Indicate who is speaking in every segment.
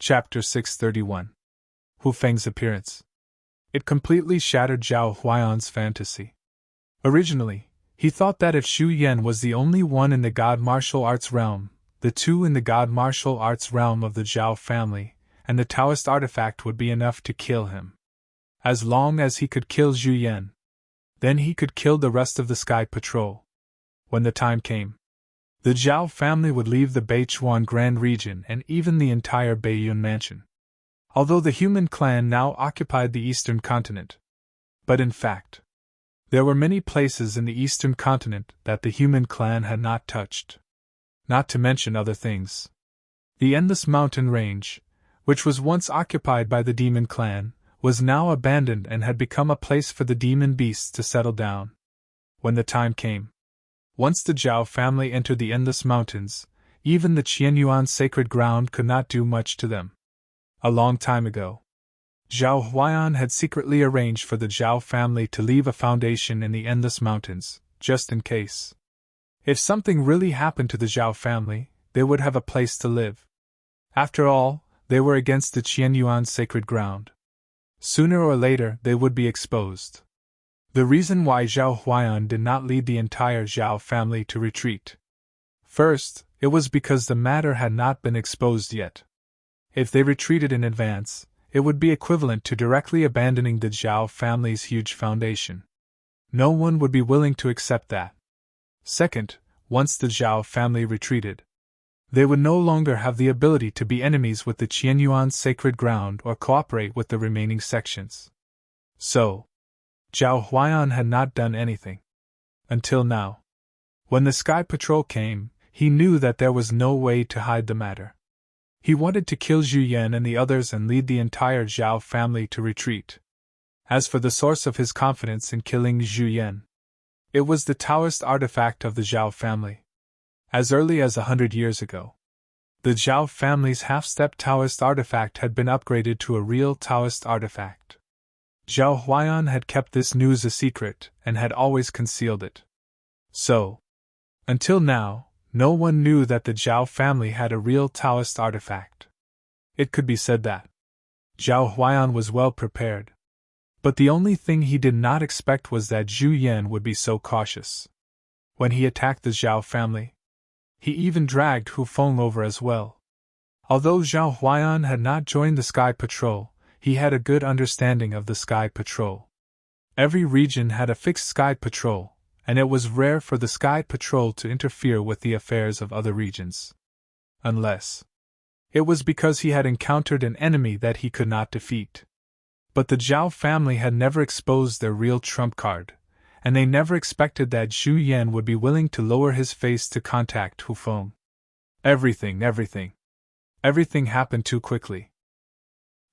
Speaker 1: Chapter 631. Hu Feng's appearance. It completely shattered Zhao Huayan's fantasy. Originally, he thought that if Xu Yan was the only one in the God martial arts realm, the two in the God martial arts realm of the Zhao family, and the Taoist artifact would be enough to kill him. As long as he could kill Xu Yan, then he could kill the rest of the Sky Patrol. When the time came, the Zhao family would leave the Beichuan Grand Region and even the entire Beiyun Mansion. Although the human clan now occupied the eastern continent. But in fact, there were many places in the eastern continent that the human clan had not touched. Not to mention other things. The endless mountain range, which was once occupied by the demon clan, was now abandoned and had become a place for the demon beasts to settle down. When the time came, once the Zhao family entered the endless mountains, even the Qianyuan sacred ground could not do much to them. A long time ago, Zhao Huayan had secretly arranged for the Zhao family to leave a foundation in the endless mountains, just in case. If something really happened to the Zhao family, they would have a place to live. After all, they were against the Qianyuan sacred ground. Sooner or later, they would be exposed. The reason why Zhao Huayan did not lead the entire Zhao family to retreat. First, it was because the matter had not been exposed yet. If they retreated in advance, it would be equivalent to directly abandoning the Zhao family's huge foundation. No one would be willing to accept that. Second, once the Zhao family retreated, they would no longer have the ability to be enemies with the Qianyuan sacred ground or cooperate with the remaining sections. So, Zhao Huayan had not done anything. Until now. When the Sky Patrol came, he knew that there was no way to hide the matter. He wanted to kill Xu Yan and the others and lead the entire Zhao family to retreat. As for the source of his confidence in killing Xu Yan, it was the Taoist artifact of the Zhao family. As early as 100 years ago, the Zhao family's half-step Taoist artifact had been upgraded to a real Taoist artifact. Zhao Huayan had kept this news a secret and had always concealed it. So, until now, no one knew that the Zhao family had a real Taoist artifact. It could be said that Zhao Huayan was well prepared. But the only thing he did not expect was that Xu Yan would be so cautious. When he attacked the Zhao family, he even dragged Hu Feng over as well. Although Zhao Huayan had not joined the Sky Patrol, he had a good understanding of the Sky Patrol. Every region had a fixed Sky Patrol, and it was rare for the Sky Patrol to interfere with the affairs of other regions. Unless it was because he had encountered an enemy that he could not defeat. But the Zhao family had never exposed their real trump card, and they never expected that Xu Yan would be willing to lower his face to contact Hu Feng. Everything happened too quickly.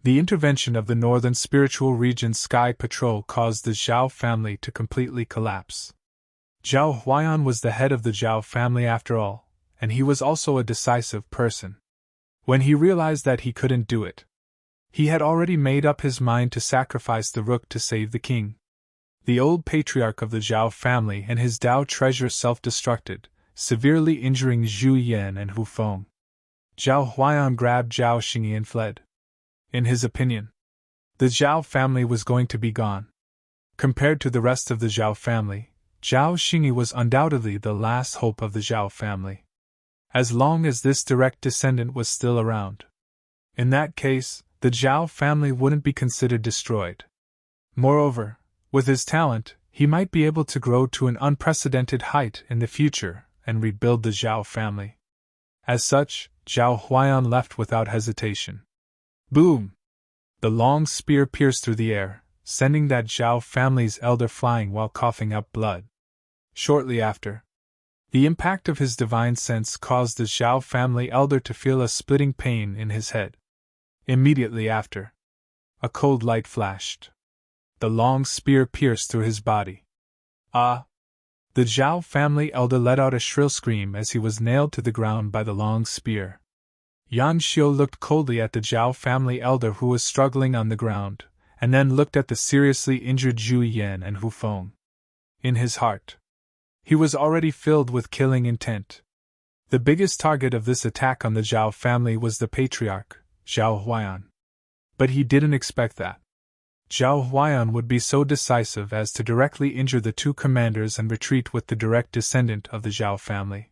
Speaker 1: The intervention of the Northern Spiritual Region's Sky Patrol caused the Zhao family to completely collapse. Zhao Huayan was the head of the Zhao family after all, and he was also a decisive person. When he realized that he couldn't do it, he had already made up his mind to sacrifice the rook to save the king. The old patriarch of the Zhao family and his Dao treasure self-destructed, severely injuring Xu Yan and Hu Feng. Zhao Huayan grabbed Zhao Xingyi and fled. In his opinion, the Zhao family was going to be gone. Compared to the rest of the Zhao family, Zhao Xingyi was undoubtedly the last hope of the Zhao family. As long as this direct descendant was still around. In that case, the Zhao family wouldn't be considered destroyed. Moreover, with his talent, he might be able to grow to an unprecedented height in the future and rebuild the Zhao family. As such, Zhao Huayan left without hesitation. Boom! The long spear pierced through the air, sending that Zhao family's elder flying while coughing up blood. Shortly after, the impact of his divine sense caused the Zhao family elder to feel a splitting pain in his head. Immediately after, a cold light flashed. The long spear pierced through his body. Ah! The Zhao family elder let out a shrill scream as he was nailed to the ground by the long spear. Yan Xiu looked coldly at the Zhao family elder who was struggling on the ground, and then looked at the seriously injured Xu Yan and Hu Feng. In his heart, he was already filled with killing intent. The biggest target of this attack on the Zhao family was the patriarch, Zhao Huaiyan. But he didn't expect that Zhao Huaiyan would be so decisive as to directly injure the two commanders and retreat with the direct descendant of the Zhao family.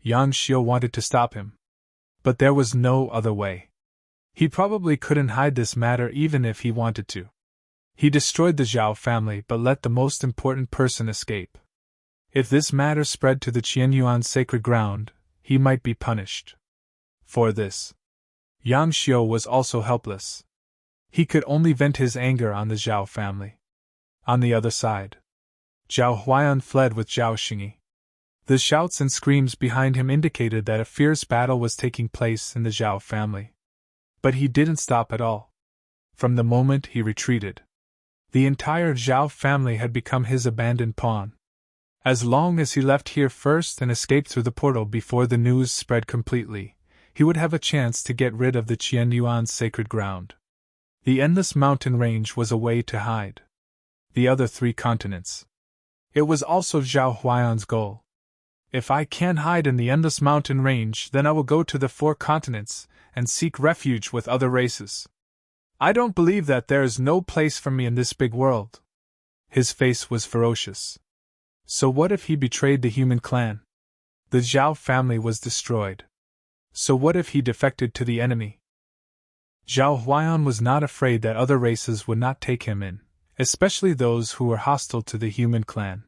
Speaker 1: Yang Xiu wanted to stop him. But there was no other way. He probably couldn't hide this matter even if he wanted to. He destroyed the Zhao family but let the most important person escape. If this matter spread to the Qianyuan sacred ground, he might be punished. For this, Yang Xiu was also helpless. He could only vent his anger on the Zhao family. On the other side, Zhao Huaiyan fled with Zhao Xingyi. The shouts and screams behind him indicated that a fierce battle was taking place in the Zhao family. But he didn't stop at all. From the moment he retreated, the entire Zhao family had become his abandoned pawn. As long as he left here first and escaped through the portal before the news spread completely, he would have a chance to get rid of the Qianyuan sacred ground. The endless mountain range was a way to hide the other 3 continents. It was also Zhao Huaiyan's goal. If I can't hide in the endless mountain range, then I will go to the 4 continents and seek refuge with other races. I don't believe that there is no place for me in this big world. His face was ferocious. So what if he betrayed the human clan? The Zhao family was destroyed. So what if he defected to the enemy? Zhao Huaiyan was not afraid that other races would not take him in, especially those who were hostile to the human clan.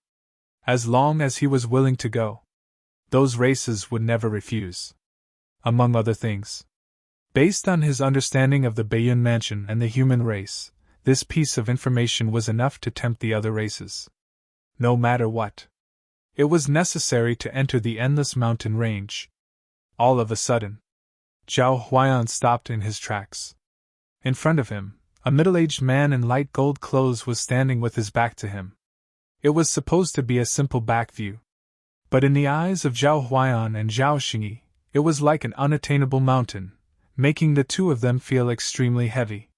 Speaker 1: As long as he was willing to go, those races would never refuse. Among other things, based on his understanding of the Baiyun Mansion and the human race, this piece of information was enough to tempt the other races. No matter what, it was necessary to enter the endless mountain range. All of a sudden, Zhao Huaiyan stopped in his tracks. In front of him, a middle-aged man in light gold clothes was standing with his back to him. It was supposed to be a simple back view, but in the eyes of Zhao Huaiyan and Zhao Xingyi, it was like an unattainable mountain, making the two of them feel extremely heavy.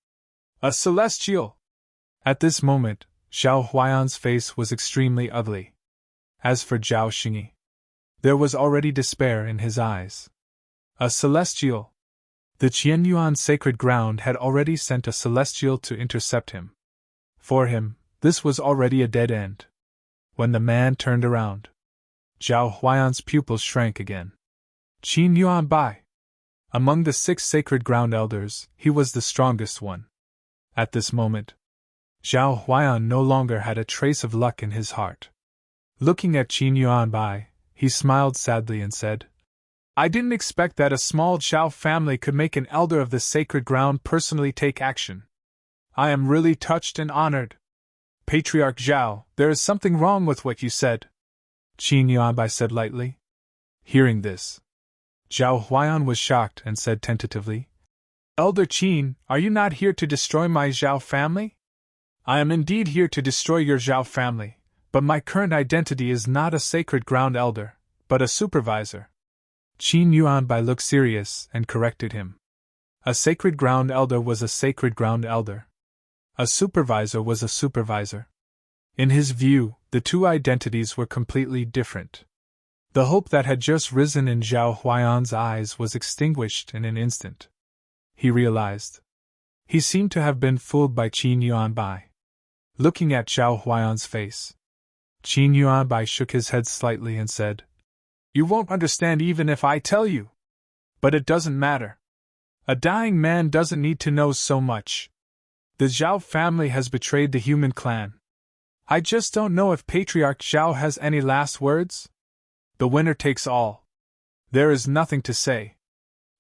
Speaker 1: A celestial! At this moment, Zhao Huaiyan's face was extremely ugly. As for Zhao Xingyi, there was already despair in his eyes. A celestial! The Qianyuan sacred ground had already sent a celestial to intercept him. For him, this was already a dead end. When the man turned around, Zhao Huaiyan's pupils shrank again. Qin Yuan Bai. Among the 6 sacred ground elders, he was the strongest one. At this moment, Zhao Huaiyan no longer had a trace of luck in his heart. Looking at Qin Yuan Bai, he smiled sadly and said, I didn't expect that a small Zhao family could make an elder of the sacred ground personally take action. I am really touched and honored. Patriarch Zhao, there is something wrong with what you said, Qin Yuanbai said lightly. Hearing this, Zhao Huaiyan was shocked and said tentatively, Elder Qin, are you not here to destroy my Zhao family? I am indeed here to destroy your Zhao family, but my current identity is not a sacred ground elder, but a supervisor. Qin Yuanbai looked serious and corrected him. A sacred ground elder was a sacred ground elder. A supervisor was a supervisor. In his view, the two identities were completely different. The hope that had just risen in Zhao Huaiyan's eyes was extinguished in an instant. He realized. He seemed to have been fooled by Qin Yuanbai. Looking at Zhao Huaiyan's face, Qin Yuanbai shook his head slightly and said, You won't understand even if I tell you. But it doesn't matter. A dying man doesn't need to know so much. The Zhao family has betrayed the human clan. I just don't know if Patriarch Zhao has any last words? The winner takes all. There is nothing to say.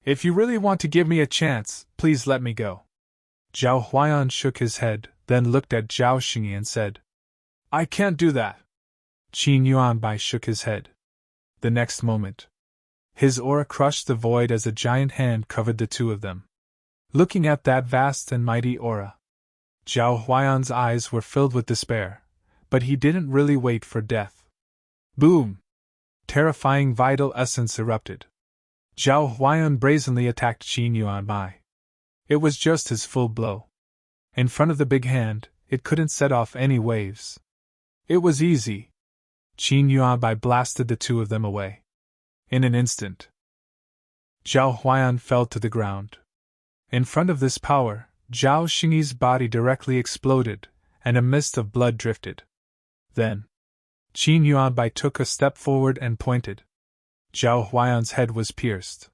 Speaker 1: If you really want to give me a chance, please let me go. Zhao Huaiyan shook his head, then looked at Zhao Xingyi and said, I can't do that. Qin Yuanbai shook his head. The next moment, his aura crushed the void as a giant hand covered the two of them. Looking at that vast and mighty aura, Zhao Huaiyan's eyes were filled with despair, but he didn't really wait for death. Boom! Terrifying vital essence erupted. Zhao Huaiyan brazenly attacked Qin Yuanbai. It was just his full blow. In front of the big hand, it couldn't set off any waves. It was easy. Qin Yuanbai blasted the two of them away. In an instant, Zhao Huaiyan fell to the ground. In front of this power, Zhao Xingyi's body directly exploded, and a mist of blood drifted. Then, Qin Yuanbai took a step forward and pointed. Zhao Huayan's head was pierced.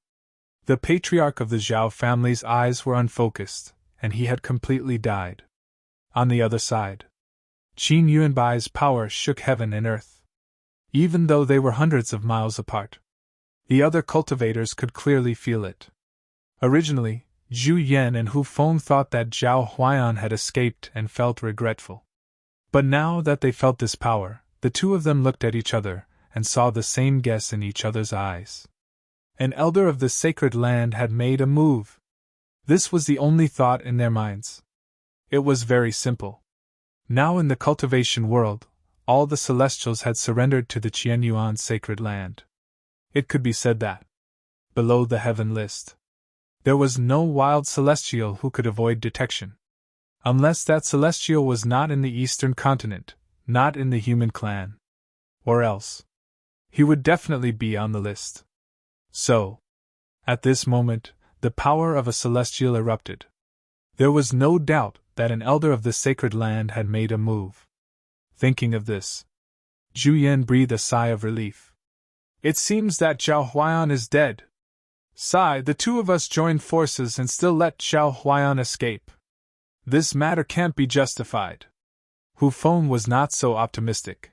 Speaker 1: The patriarch of the Zhao family's eyes were unfocused, and he had completely died. On the other side, Qin Yuanbai's power shook heaven and earth. Even though they were hundreds of miles apart, the other cultivators could clearly feel it. Originally, Zhu Yan and Hu Feng thought that Zhao Huayan had escaped and felt regretful. But now that they felt this power, the two of them looked at each other and saw the same guess in each other's eyes. An elder of the sacred land had made a move. This was the only thought in their minds. It was very simple. Now in the cultivation world, all the celestials had surrendered to the Qianyuan sacred land. It could be said that, below the heaven list, there was no wild celestial who could avoid detection. Unless that celestial was not in the eastern continent, not in the human clan. Or else, he would definitely be on the list. So, at this moment, the power of a celestial erupted. There was no doubt that an elder of the sacred land had made a move. Thinking of this, Zhu Yan breathed a sigh of relief. It seems that Zhao Huayan is dead. Sigh, the two of us joined forces and still let Zhao Huayan escape. This matter can't be justified. Hu Feng was not so optimistic.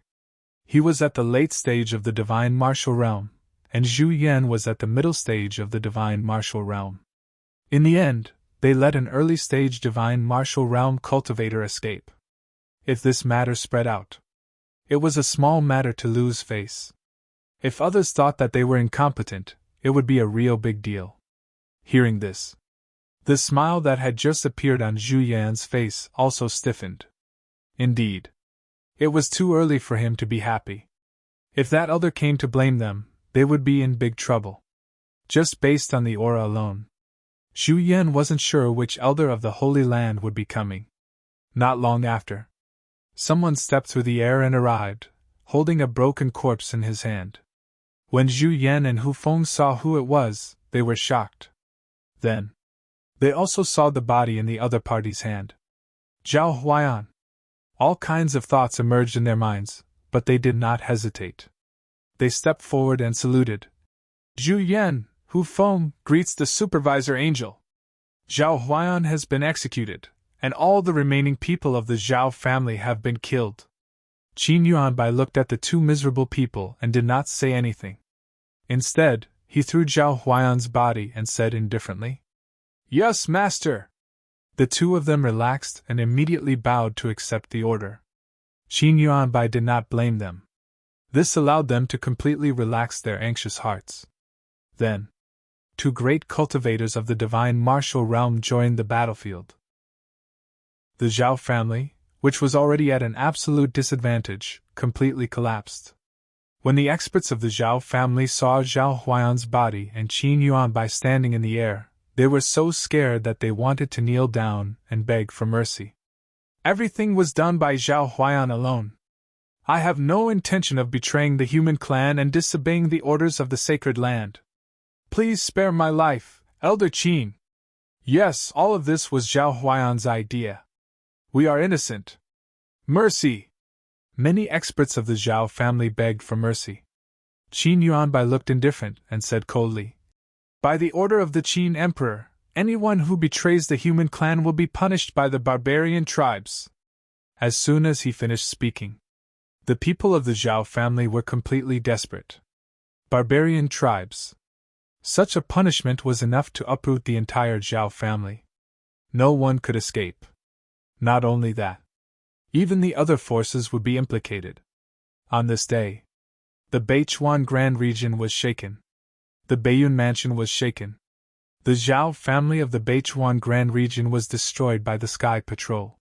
Speaker 1: He was at the late stage of the divine martial realm, and Zhu Yan was at the middle stage of the divine martial realm. In the end, they let an early stage divine martial realm cultivator escape. If this matter spread out, it was a small matter to lose face. If others thought that they were incompetent, it would be a real big deal. Hearing this, the smile that had just appeared on Zhu Yan's face also stiffened. Indeed, it was too early for him to be happy. If that elder came to blame them, they would be in big trouble. Just based on the aura alone, Zhu Yan wasn't sure which elder of the Holy Land would be coming. Not long after, someone stepped through the air and arrived, holding a broken corpse in his hand. When Zhu Yan and Hu Feng saw who it was, they were shocked. Then, they also saw the body in the other party's hand. Zhao Huayan. All kinds of thoughts emerged in their minds, but they did not hesitate. They stepped forward and saluted. Zhu Yan, Hu Feng, greets the supervisor angel. Zhao Huayan has been executed, and all the remaining people of the Zhao family have been killed. Qin Yuanbai looked at the two miserable people and did not say anything. Instead, he threw Zhao Huayan's body and said indifferently, "Yes, master." The two of them relaxed and immediately bowed to accept the order. Qin Yuanbai did not blame them. This allowed them to completely relax their anxious hearts. Then, two great cultivators of the divine martial realm joined the battlefield. The Zhao family, which was already at an absolute disadvantage, completely collapsed. When the experts of the Zhao family saw Zhao Huayan's body and Qin Yuanbai standing in the air, they were so scared that they wanted to kneel down and beg for mercy. Everything was done by Zhao Huayan alone. I have no intention of betraying the human clan and disobeying the orders of the sacred land. Please spare my life, Elder Qin. Yes, all of this was Zhao Huayan's idea. We are innocent. Mercy! Many experts of the Zhao family begged for mercy. Qin Yuanbai looked indifferent and said coldly, "By the order of the Qin Emperor, anyone who betrays the human clan will be punished by the barbarian tribes." As soon as he finished speaking, the people of the Zhao family were completely desperate. Barbarian tribes. Such a punishment was enough to uproot the entire Zhao family. No one could escape. Not only that, even the other forces would be implicated. On this day, the Beichuan Grand Region was shaken. The Beiyun Mansion was shaken. The Zhao family of the Beichuan Grand Region was destroyed by the Sky Patrol.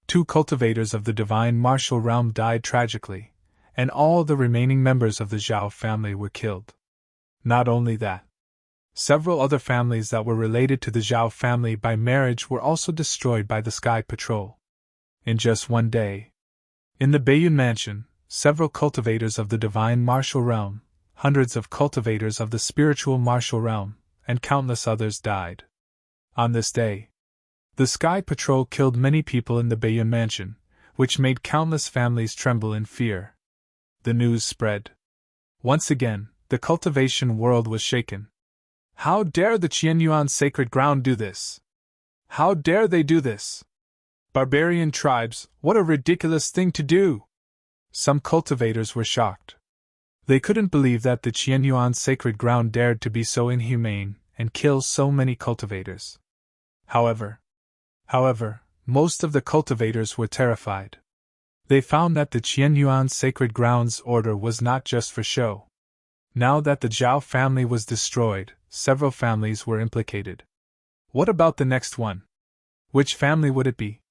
Speaker 1: Two cultivators of the divine martial realm died tragically, and all the remaining members of the Zhao family were killed. Not only that, several other families that were related to the Zhao family by marriage were also destroyed by the Sky Patrol. In just one day, in the Beiyun Mansion, several cultivators of the divine martial realm, hundreds of cultivators of the spiritual martial realm, and countless others died. On this day, the Sky Patrol killed many people in the Bayun mansion, which made countless families tremble in fear. The news spread. Once again, the cultivation world was shaken. How dare the Qianyuan sacred ground do this? How dare they do this? Barbarian tribes, what a ridiculous thing to do! Some cultivators were shocked. They couldn't believe that the Qianyuan sacred ground dared to be so inhumane and kill so many cultivators. However, most of the cultivators were terrified. They found that the Qianyuan sacred ground's order was not just for show. Now that the Zhao family was destroyed, several families were implicated. What about the next one? Which family would it be?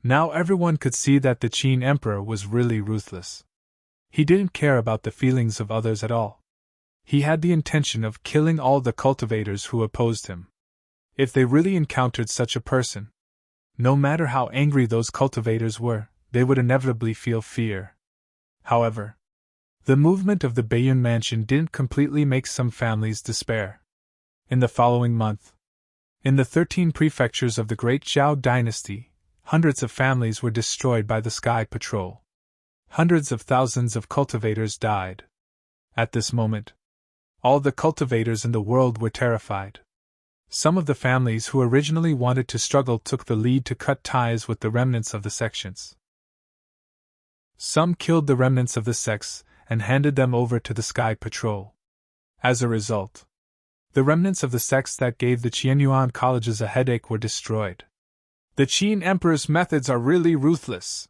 Speaker 1: Now everyone could see that the Qin emperor was really ruthless. He didn't care about the feelings of others at all. He had the intention of killing all the cultivators who opposed him. If they really encountered such a person, no matter how angry those cultivators were, they would inevitably feel fear. However, the movement of the Bayun mansion didn't completely make some families despair. In the following month, in the 13 prefectures of the Great Zhao dynasty, hundreds of families were destroyed by the Sky Patrol. Hundreds of thousands of cultivators died. At this moment, all the cultivators in the world were terrified. Some of the families who originally wanted to struggle took the lead to cut ties with the remnants of the sections. Some killed the remnants of the sects and handed them over to the Sky Patrol. As a result, the remnants of the sects that gave the Qianyuan colleges a headache were destroyed. The Qin Emperor's methods are really ruthless.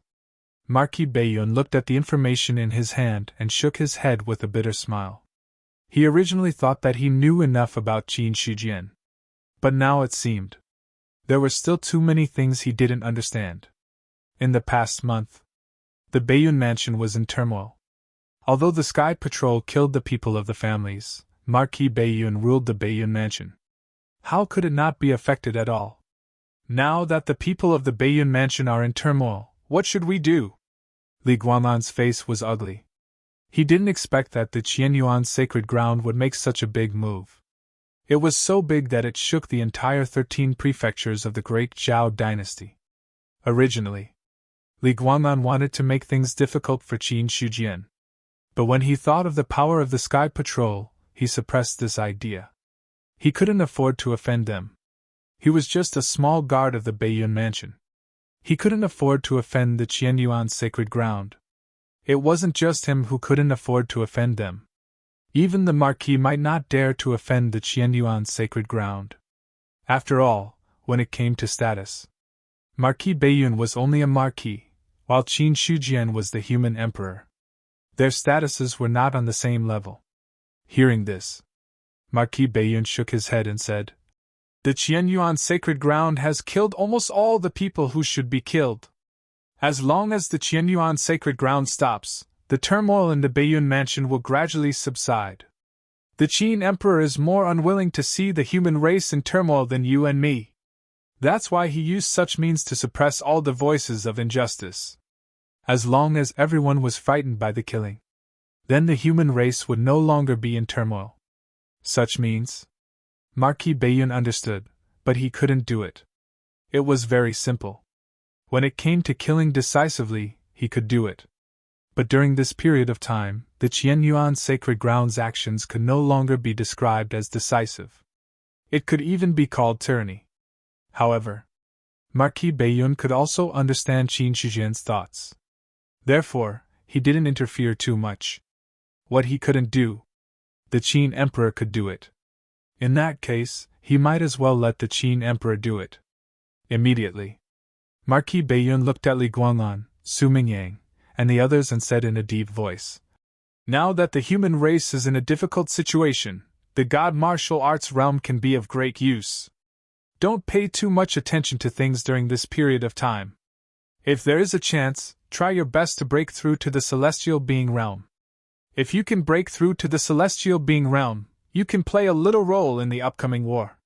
Speaker 1: Marquis Bayun looked at the information in his hand and shook his head with a bitter smile. He originally thought that he knew enough about Qin Shijian. But now it seemed there were still too many things he didn't understand. In the past month, the Bayun mansion was in turmoil. Although the Sky Patrol killed the people of the families, Marquis Bayun ruled the Bayun mansion. How could it not be affected at all? Now that the people of the Bayun mansion are in turmoil, what should we do? Li Guanlan's face was ugly. He didn't expect that the Qianyuan sacred ground would make such a big move. It was so big that it shook the entire 13 prefectures of the Great Zhao dynasty. Originally, Li Guanlan wanted to make things difficult for Qin Shijian. But when he thought of the power of the Sky Patrol, he suppressed this idea. He couldn't afford to offend them. He was just a small guard of the Bayun mansion. He couldn't afford to offend the Qianyuan sacred ground. It wasn't just him who couldn't afford to offend them. Even the Marquis might not dare to offend the Qianyuan sacred ground. After all, when it came to status, Marquis Bayun was only a marquis, while Qin Shijian was the human emperor. Their statuses were not on the same level. Hearing this, Marquis Bayun shook his head and said, "The Qianyuan sacred ground has killed almost all the people who should be killed. As long as the Qianyuan sacred ground stops, the turmoil in the Bayun mansion will gradually subside. The Qin Emperor is more unwilling to see the human race in turmoil than you and me. That's why he used such means to suppress all the voices of injustice. As long as everyone was frightened by the killing, then the human race would no longer be in turmoil. Such means?" Marquis Bayun understood, but he couldn't do it. It was very simple. When it came to killing decisively, he could do it. But during this period of time, the Qianyuan sacred ground's actions could no longer be described as decisive. It could even be called tyranny. However, Marquis Bayun could also understand Qin Shijian's thoughts. Therefore, he didn't interfere too much. What he couldn't do, the Qin Emperor could do it. In that case, he might as well let the Qin Emperor do it. Immediately, Marquis Bayun looked at Li Guanlan, Su Mingyang, and the others and said in a deep voice, "Now that the human race is in a difficult situation, the God martial arts realm can be of great use. Don't pay too much attention to things during this period of time. If there is a chance, try your best to break through to the celestial being realm. If you can break through to the celestial being realm, you can play a little role in the upcoming war.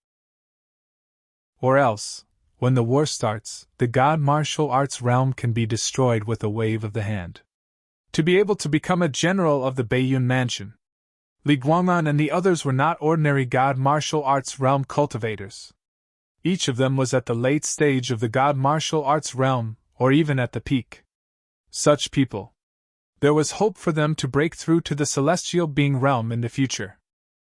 Speaker 1: Or else, when the war starts, the God martial arts realm can be destroyed with a wave of the hand. To be able to become a general of the Bayun mansion, Li Guanlan and the others were not ordinary God martial arts realm cultivators. Each of them was at the late stage of the god martial arts realm, or even at the peak. Such people. There was hope for them to break through to the celestial being realm in the future.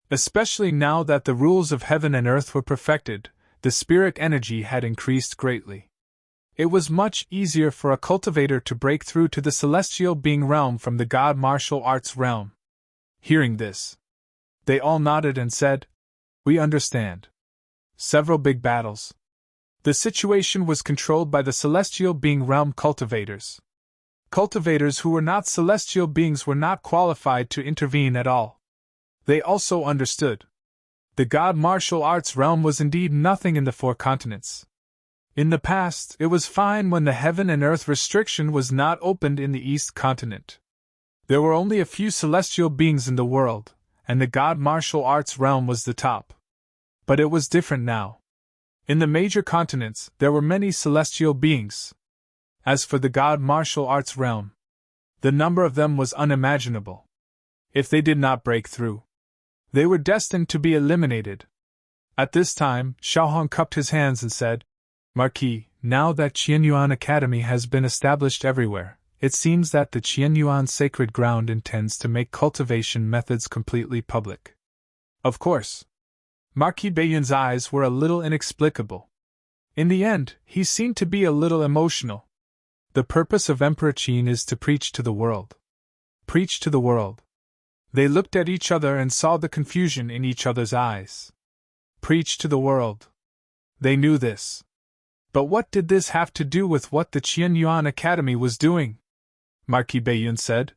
Speaker 1: Especially now that the rules of heaven and earth were perfected, the spirit energy had increased greatly. It was much easier for a cultivator to break through to the celestial being realm from the god martial arts realm. Hearing this, they all nodded and said, "We understand." Several big battles. The situation was controlled by the celestial being realm cultivators. Cultivators who were not celestial beings were not qualified to intervene at all. They also understood. The god martial arts realm was indeed nothing in the four continents. In the past, it was fine when the heaven and earth restriction was not opened in the east continent. There were only a few celestial beings in the world, and the god martial arts realm was the top. But it was different now. In the major continents, there were many celestial beings. As for the god martial arts realm, the number of them was unimaginable. If they did not break through, they were destined to be eliminated. At this time, Xiaohong cupped his hands and said, "Marquis, now that Qianyuan Academy has been established everywhere, it seems that the Qianyuan Sacred Ground intends to make cultivation methods completely public." Of course. Marquis Baiyun's eyes were a little inexplicable. In the end, he seemed to be a little emotional. The purpose of Emperor Qin is to preach to the world. Preach to the world. They looked at each other and saw the confusion in each other's eyes. Preach to the world. They knew this. But what did this have to do with what the Qianyuan Academy was doing? Marquis Baiyun said,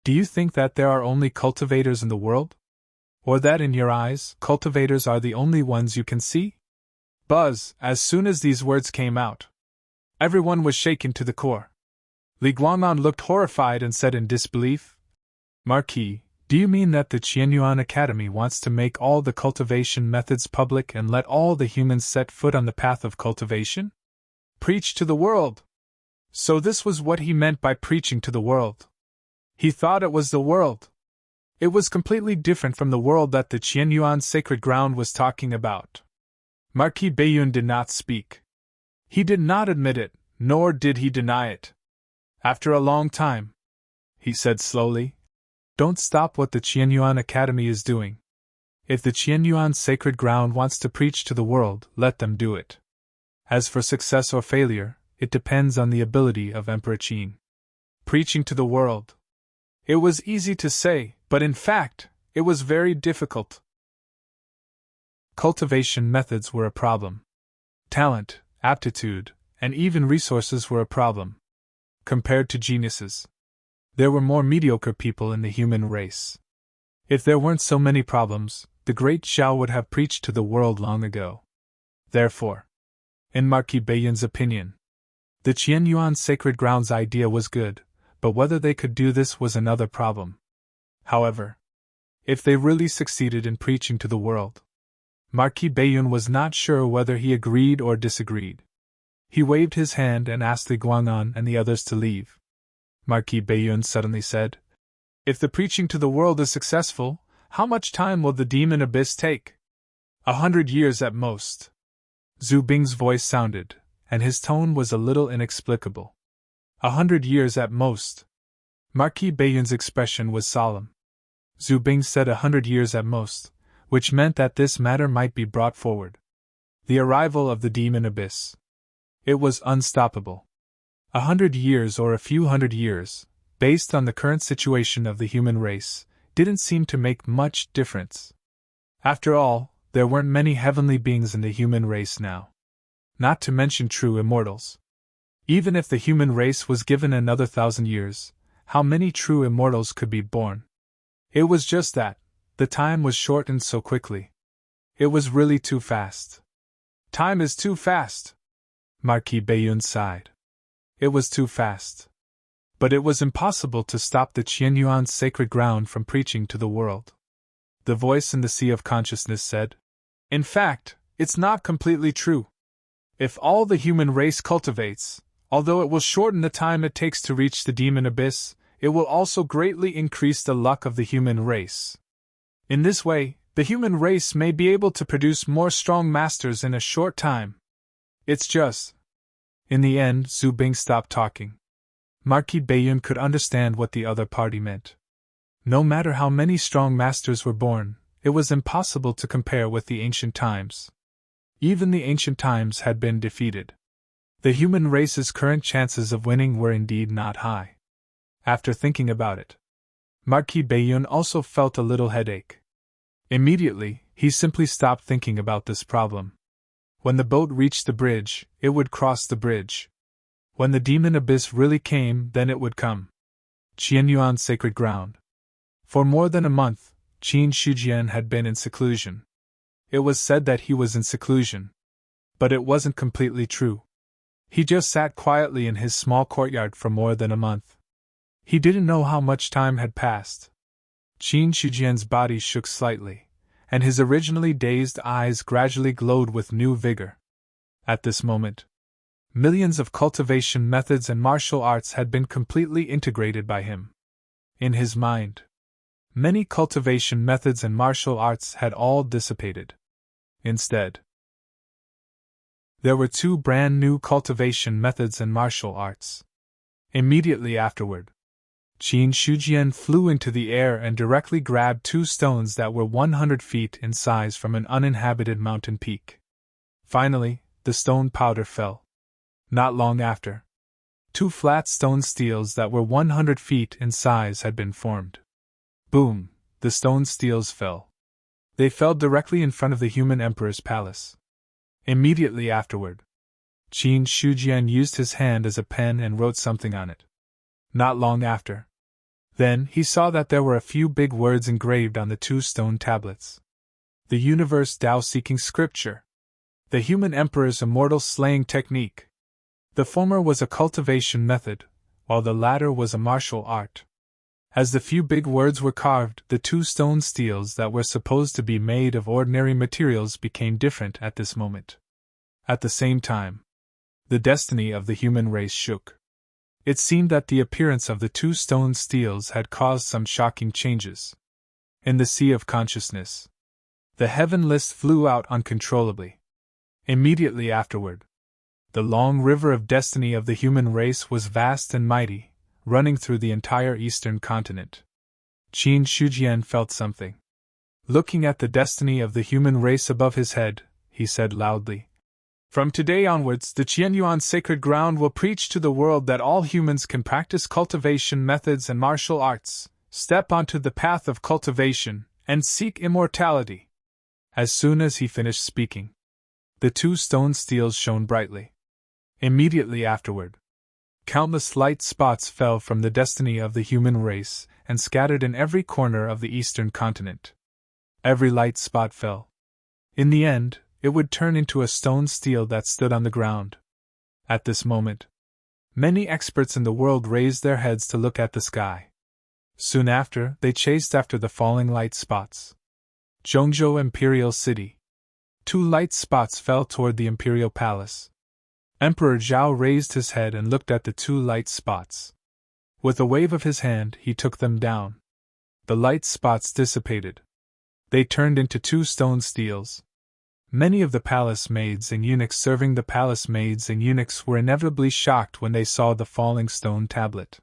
Speaker 1: "Do you think that there are only cultivators in the world? Or that in your eyes, cultivators are the only ones you can see?" Buzz, as soon as these words came out, everyone was shaken to the core. Li Guangnan looked horrified and said in disbelief, "Marquis, do you mean that the Qianyuan Academy wants to make all the cultivation methods public and let all the humans set foot on the path of cultivation? Preach to the world!" So this was what he meant by preaching to the world. He thought it was the world. It was completely different from the world that the Qianyuan Sacred Ground was talking about. Marquis Baiyun did not speak. He did not admit it, nor did he deny it. After a long time, he said slowly, "Don't stop what the Qianyuan Academy is doing. If the Qianyuan Sacred Ground wants to preach to the world, let them do it. As for success or failure, it depends on the ability of Emperor Qin." Preaching to the world. It was easy to say, but in fact, it was very difficult. Cultivation methods were a problem. Talent, aptitude, and even resources were a problem. Compared to geniuses, there were more mediocre people in the human race. If there weren't so many problems, the great Xiao would have preached to the world long ago. Therefore, in Marquis Baiyun's opinion, the Qianyuan Sacred Ground's idea was good, but whether they could do this was another problem. However, if they really succeeded in preaching to the world, Marquis Baiyun was not sure whether he agreed or disagreed. He waved his hand and asked Li Guangnan and the others to leave. Marquis Baiyun suddenly said, "If the preaching to the world is successful, how much time will the demon abyss take?" 100 years at most. Zhu Bing's voice sounded, and his tone was a little inexplicable. 100 years at most. Marquis Baiyun's expression was solemn. Zhu Bing said 100 years at most, which meant that this matter might be brought forward. The arrival of the demon abyss. It was unstoppable. 100 years or a few hundred years, based on the current situation of the human race, didn't seem to make much difference. After all, there weren't many heavenly beings in the human race now. Not to mention true immortals. Even if the human race was given another 1,000 years, how many true immortals could be born? It was just that the time was shortened so quickly. It was really too fast. Time is too fast. Marquis Baiyun sighed. It was too fast. But it was impossible to stop the Qianyuan Sacred Ground from preaching to the world. The voice in the sea of consciousness said, "In fact, it's not completely true. If all the human race cultivates, although it will shorten the time it takes to reach the demon abyss, it will also greatly increase the luck of the human race. In this way, The human race may be able to produce more strong masters in a short time. It's just. In the end, Zhu Bing stopped talking. Marquis Baiyun could understand what the other party meant. No matter how many strong masters were born, it was impossible to compare with the ancient times. Even the ancient times had been defeated. The human race's current chances of winning were indeed not high. After thinking about it, Marquis Baiyun also felt a little headache. Immediately, he simply stopped thinking about this problem. When the boat reached the bridge, it would cross the bridge. When the demon abyss really came, then it would come. Qianyuan's sacred ground. For more than a month, Qin Shujian had been in seclusion. It was said that he was in seclusion. But it wasn't completely true. He just sat quietly in his small courtyard for more than a month. He didn't know how much time had passed. Qin Shujian's body shook slightly, and his originally dazed eyes gradually glowed with new vigor. At this moment, millions of cultivation methods and martial arts had been completely integrated by him. In his mind, many cultivation methods and martial arts had all dissipated. Instead, there were 2 brand new cultivation methods and martial arts. Immediately afterward, Qin Shujian flew into the air and directly grabbed 2 stones that were 100 feet in size from an uninhabited mountain peak. Finally, the stone powder fell. Not long after, 2 flat stone steels that were 100 feet in size had been formed. Boom! The stone steels fell. They fell directly in front of the human emperor's palace. Immediately afterward, Qin Shujian used his hand as a pen and wrote something on it. Not long after, then he saw that there were a few big words engraved on the 2 stone tablets. The Universe Tao-Seeking Scripture. The Human Emperor's Immortal Slaying Technique. The former was a cultivation method, while the latter was a martial art. As the few big words were carved, the 2 stone steels that were supposed to be made of ordinary materials became different at this moment. At the same time, the destiny of the human race shook. It seemed that the appearance of the 2 stone steels had caused some shocking changes. In the sea of consciousness, the heaven list flew out uncontrollably. Immediately afterward, the long river of destiny of the human race was vast and mighty, running through the entire eastern continent. Qin Shujian felt something. Looking at the destiny of the human race above his head, he said loudly, "From today onwards, the Qianyuan sacred ground will preach to the world that all humans can practice cultivation methods and martial arts, step onto the path of cultivation, and seek immortality." As soon as he finished speaking, the 2 stone steels shone brightly. Immediately afterward, countless light spots fell from the destiny of the human race and scattered in every corner of the eastern continent. Every light spot fell. In the end, it would turn into a stone steel that stood on the ground. At this moment, many experts in the world raised their heads to look at the sky. Soon after, they chased after the falling light spots. Zhongzhou Imperial City. 2 light spots fell toward the imperial palace. Emperor Zhao raised his head and looked at the 2 light spots. With a wave of his hand, he took them down. The light spots dissipated. They turned into 2 stone steels. Many of the palace maids and eunuchs serving the palace maids and eunuchs were inevitably shocked when they saw the falling stone tablet.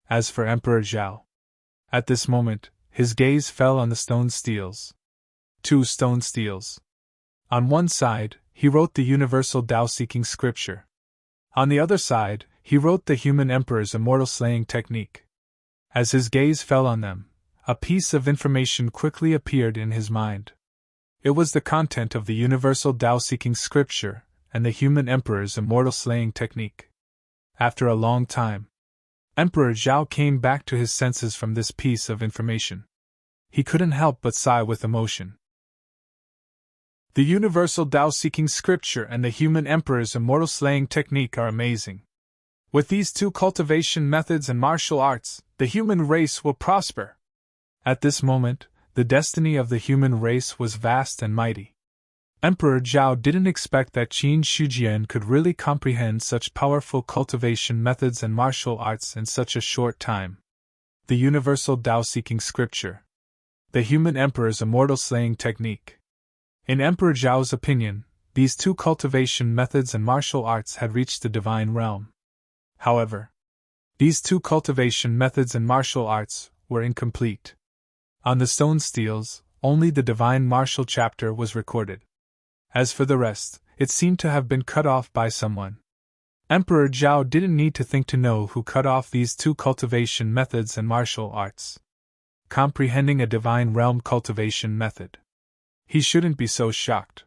Speaker 1: As for Emperor Zhao, at this moment, his gaze fell on the stone steels. 2 stone steels. On one side, he wrote the Universal Tao-Seeking Scripture. On the other side, he wrote the Human Emperor's Immortal Slaying Technique. As his gaze fell on them, a piece of information quickly appeared in his mind. It was the content of the Universal Tao-Seeking Scripture and the Human Emperor's Immortal Slaying Technique. After a long time, Emperor Zhao came back to his senses from this piece of information. He couldn't help but sigh with emotion. The Universal Tao-Seeking Scripture and the Human Emperor's Immortal Slaying Technique are amazing. With these 2 cultivation methods and martial arts, the human race will prosper. At this moment, the destiny of the human race was vast and mighty. Emperor Zhao didn't expect that Qin Shujian could really comprehend such powerful cultivation methods and martial arts in such a short time. The Universal Tao-Seeking Scripture. The human emperor's immortal slaying technique. In Emperor Zhao's opinion, these two cultivation methods and martial arts had reached the divine realm. However, these two cultivation methods and martial arts were incomplete. On the stone steels, only the divine martial chapter was recorded. As for the rest, it seemed to have been cut off by someone. Emperor Zhao didn't need to think to know who cut off these two cultivation methods and martial arts. Comprehending a divine realm cultivation method, he shouldn't be so shocked.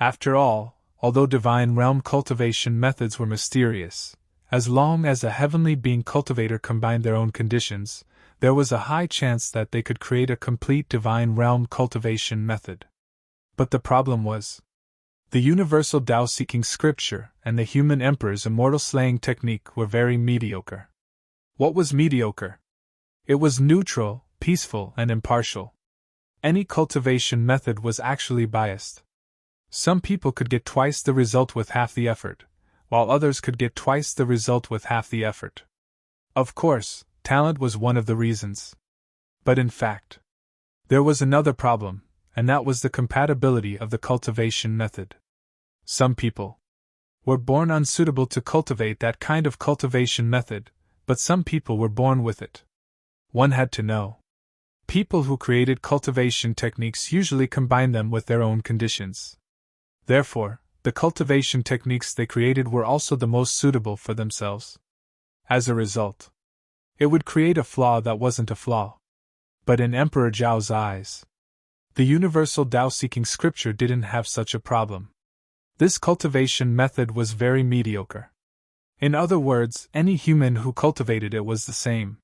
Speaker 1: After all, although divine realm cultivation methods were mysterious, as long as a heavenly being cultivator combined their own conditions, there was a high chance that they could create a complete divine realm cultivation method. But the problem was, the universal Tao-seeking scripture and the human emperor's immortal slaying technique were very mediocre. What was mediocre? It was neutral, peaceful, and impartial. Any cultivation method was actually biased. Some people could get twice the result with half the effort, while others could get twice the result with half the effort. Of course, talent was one of the reasons. But in fact, there was another problem, and that was the compatibility of the cultivation method. Some people were born unsuitable to cultivate that kind of cultivation method, but some people were born with it. One had to know. People who created cultivation techniques usually combined them with their own conditions. Therefore, the cultivation techniques they created were also the most suitable for themselves. As a result, it would create a flaw that wasn't a flaw. But in Emperor Zhao's eyes, the universal Tao-seeking scripture didn't have such a problem. This cultivation method was very mediocre. In other words, any human who cultivated it was the same.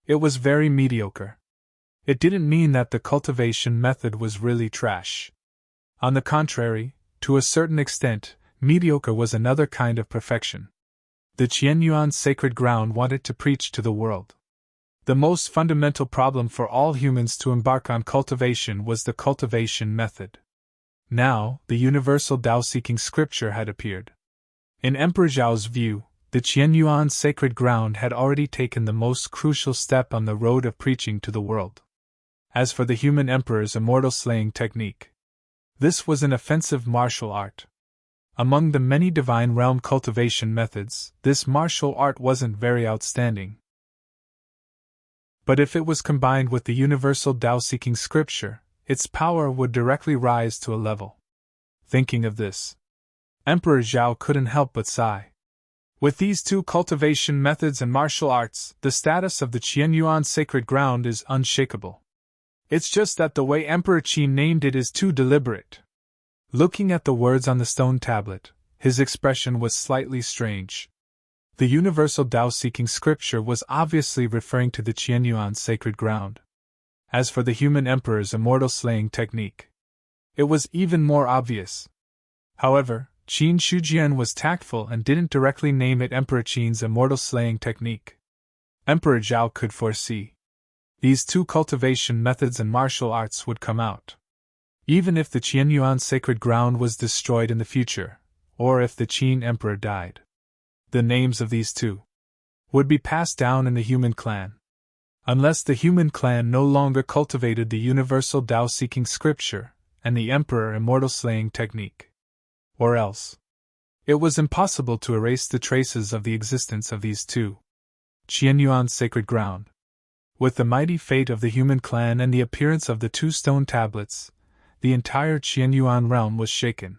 Speaker 1: It was very mediocre. It didn't mean that the cultivation method was really trash. On the contrary, to a certain extent, mediocre was another kind of perfection. The Qianyuan sacred ground wanted to preach to the world. The most fundamental problem for all humans to embark on cultivation was the cultivation method. Now, the universal Tao-seeking scripture had appeared. In Emperor Zhao's view, the Qianyuan sacred ground had already taken the most crucial step on the road of preaching to the world. As for the human emperor's immortal slaying technique, this was an offensive martial art. Among the many divine realm cultivation methods, this martial art wasn't very outstanding. But if it was combined with the universal Tao-seeking scripture, its power would directly rise to a level. Thinking of this, Emperor Zhao couldn't help but sigh. With these two cultivation methods and martial arts, the status of the Qianyuan sacred ground is unshakable. It's just that the way Emperor Qin named it is too deliberate. Looking at the words on the stone tablet, his expression was slightly strange. The universal Tao-seeking scripture was obviously referring to the Qianyuan sacred ground. As for the human emperor's immortal slaying technique, it was even more obvious. However, Qin Shujian was tactful and didn't directly name it Emperor Qin's immortal slaying technique. Emperor Zhao could foresee these two cultivation methods and martial arts would come out. Even if the Qianyuan sacred ground was destroyed in the future, or if the Qin emperor died, the names of these two would be passed down in the human clan. Unless the human clan no longer cultivated the universal Tao-seeking scripture and the emperor immortal slaying technique. Or else, it was impossible to erase the traces of the existence of these two Qianyuan sacred ground. With the mighty fate of the human clan and the appearance of the two stone tablets, the entire Qianyuan realm was shaken.